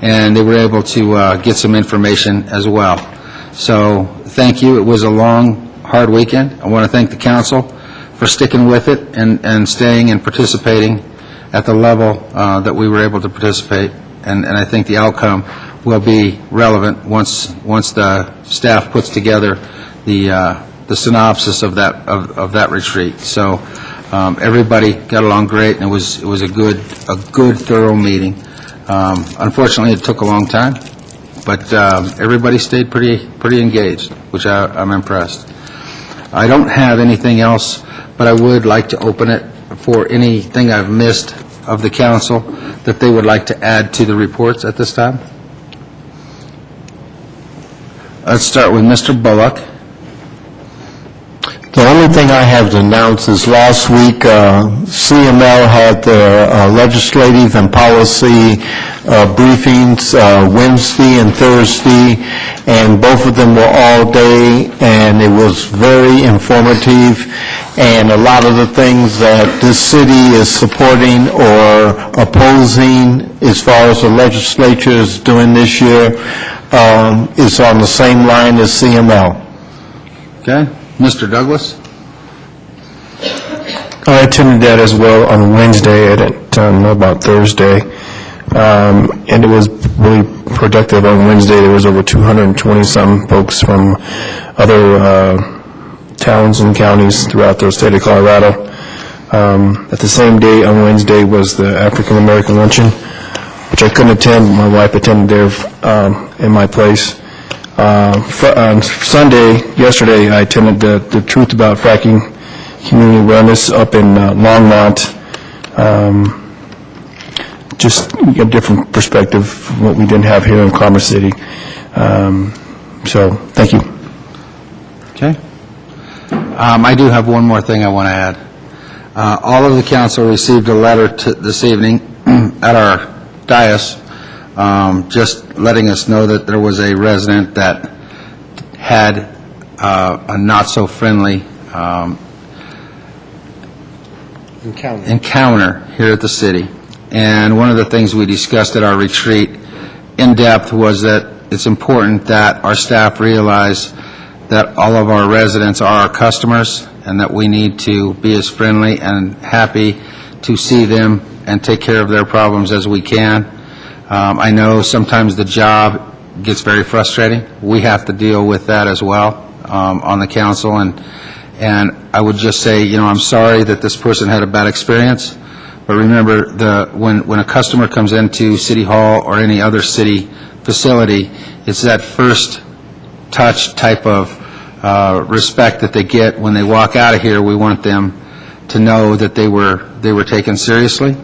and they were able to get some information as well. So thank you. It was a long, hard weekend. I want to thank the council for sticking with it and staying and participating at the level that we were able to participate. And I think the outcome will be relevant once the staff puts together the synopsis of that retreat. So everybody got along great, and it was a good thorough meeting. Unfortunately, it took a long time, but everybody stayed pretty engaged, which I'm impressed. I don't have anything else, but I would like to open it for anything I've missed of the council that they would like to add to the reports at this time. Let's start with Mr. Bullock. The only thing I have to announce is last week, CML had their legislative and policy briefings Wednesday and Thursday, and both of them were all day, and it was very informative, and a lot of the things that this city is supporting or opposing as far as the legislature is doing this year is on the same line as CML. Okay. Mr. Douglas? I attended that as well on Wednesday. I didn't know about Thursday. And it was really productive on Wednesday. There was over 220-some folks from other towns and counties throughout the state of Colorado. At the same day on Wednesday was the African American luncheon, which I couldn't attend. My wife attended there in my place. On Sunday, yesterday, I attended the Truth About Fracking Community Wellness up in Longmont. Just a different perspective from what we didn't have here in Commerce City. So, thank you. Okay. I do have one more thing I want to add. All of the council received a letter this evening at our dais, just letting us know that there was a resident that had a not-so-friendly encounter here at the city. And one of the things we discussed at our retreat in depth was that it's important that our staff realize that all of our residents are our customers, and that we need to be as friendly and happy to see them and take care of their problems as we can. I know sometimes the job gets very frustrating. We have to deal with that as well on the council, and I would just say, I'm sorry that this person had a bad experience, but remember, when a customer comes into City Hall or any other city facility, it's that first touch type of respect that they get when they walk out of here. We want them to know that they were taken seriously.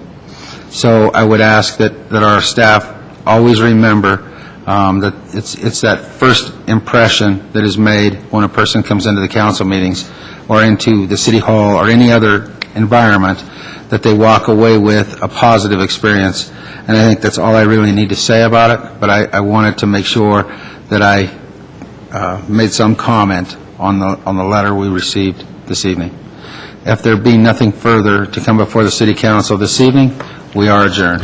So I would ask that our staff always remember that it's that first impression that is made when a person comes into the council meetings or into the City Hall or any other environment, that they walk away with a positive experience. And I think that's all I really need to say about it, but I wanted to make sure that I made some comment on the letter we received this evening. If there be nothing further to come before the City Council this evening, we are adjourned.